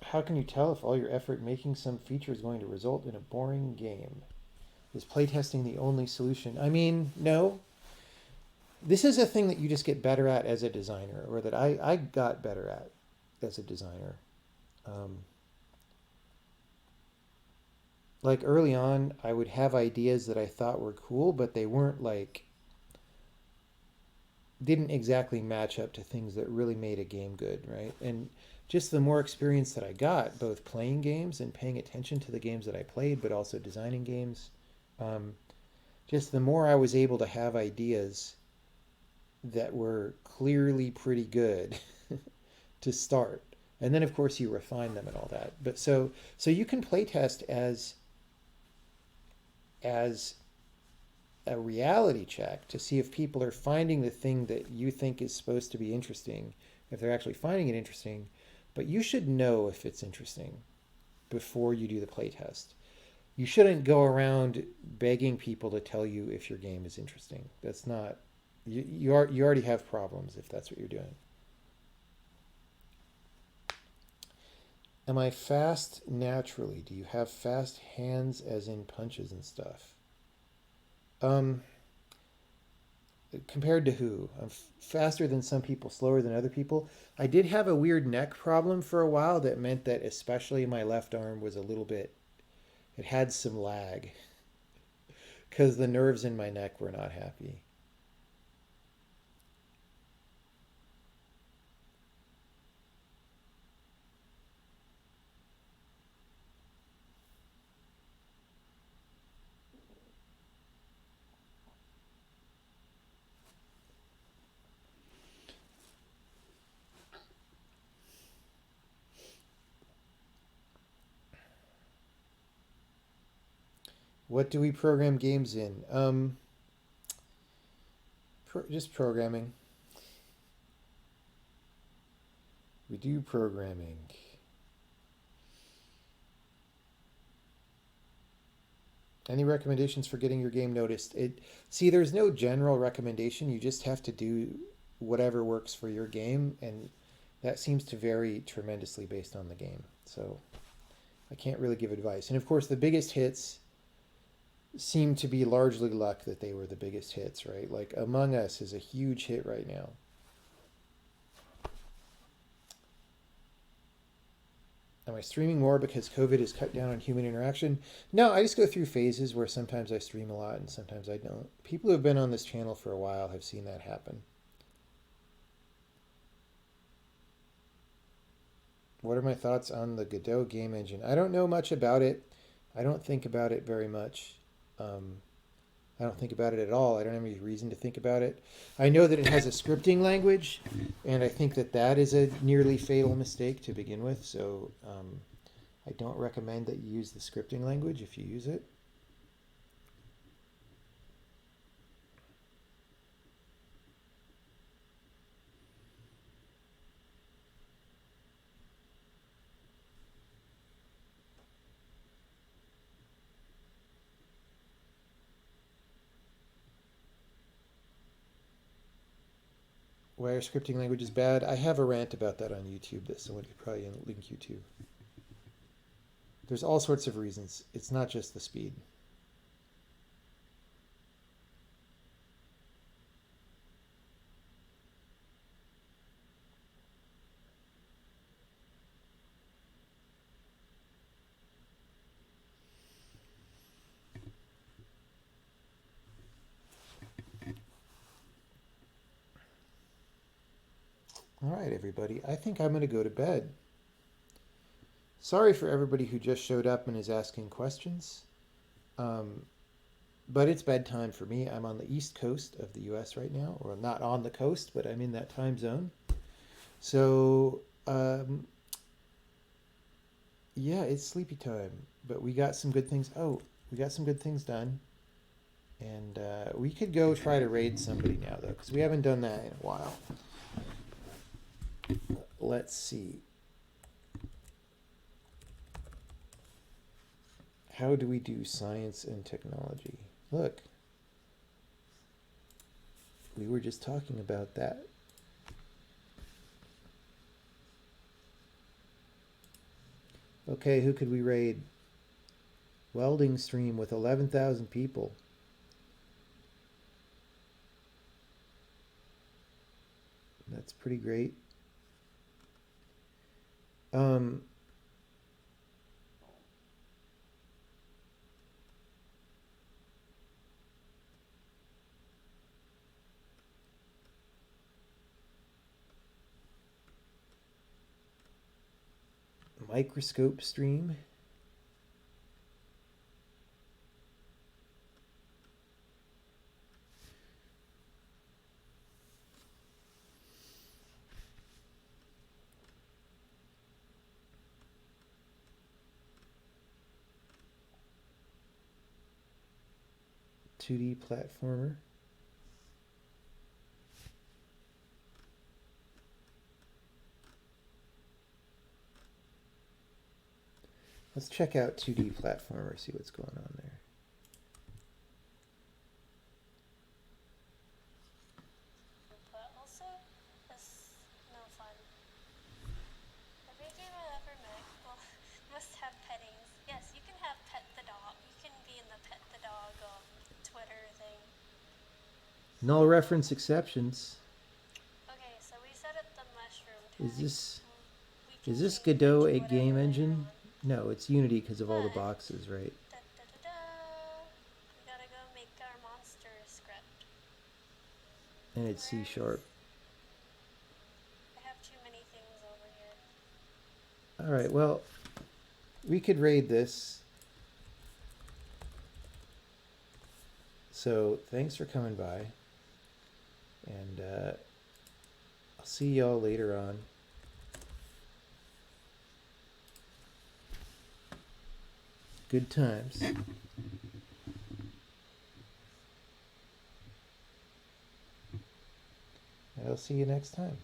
How can you tell if all your effort making some feature is going to result in a boring game? Is playtesting the only solution? I mean, no. This is a thing that you just get better at as a designer, or that I got better at as a designer. Um, like early on, I would have ideas that I thought were cool, but they weren't like, didn't exactly match up to things that really made a game good, right? And just the more experience that I got, both playing games and paying attention to the games that I played, but also designing games, um, just the more I was able to have ideas that were clearly pretty good to start. And then of course you refine them and all that. But so you can playtest as a reality check to see if people are finding the thing that you think is supposed to be interesting, if they're actually finding it interesting. But you should know if it's interesting before you do the playtest. You shouldn't go around begging people to tell you if your game is interesting. That's not You already have problems if that's what you're doing. Am I fast naturally? Do you have fast hands as in punches and stuff? Um, Compared to who? I'm faster than some people, slower than other people. I did have a weird neck problem for a while that meant that especially my left arm was a little bit, it had some lag because the nerves in my neck were not happy. What do we program games in? Just programming. We do programming. Any recommendations for getting your game noticed? See, there's no general recommendation. You just have to do whatever works for your game, and that seems to vary tremendously based on the game. So I can't really give advice. And of course, the biggest hits seem to be largely luck that they were the biggest hits, right? Like Among Us is a huge hit right now. Am I streaming more because COVID has cut down on human interaction? No, I just go through phases where sometimes I stream a lot and sometimes I don't. People who have been on this channel for a while have seen that happen. What are my thoughts on the Godot game engine? I don't know much about it. I don't think about it very much. Um, I don't think about it at all. I don't have any reason to think about it. I know that it has a scripting language, and I think that that is a nearly fatal mistake to begin with. So I don't recommend that you use the scripting language if you use it. Why are scripting languages bad? I have a rant about that on YouTube that someone could probably link you to. There's all sorts of reasons. It's not just the speed. All right, everybody. I think I'm going to go to bed. Sorry for everybody who just showed up and is asking questions. Um, but it's bedtime for me. I'm on the east coast of the US right now, or not on the coast, but I'm in that time zone. So, yeah, it's sleepy time. But we got some good things. Oh, we got some good things done. And we could go try to raid somebody now, though, because we haven't done that in a while. Let's see. How do we do science and technology? Look, we were just talking about that. Okay, who could we raid? Welding stream with 11,000 people. That's pretty great. Um, Microscope stream. $2D platformer. Let's check out 2D platformer, see what's going on there. Twitter thing. Null reference exceptions. Okay, so we set up the mushroom Is tag. this We can is this change it Godot to a whatever game later engine? on. No, it's Unity because of all the But boxes, right? da da da da, we gotta go make our monster script. And it's C Where sharp. I have too many things over here. All right, well, we could raid this. So thanks for coming by. And I'll see y'all later on. Good times. I'll see you next time.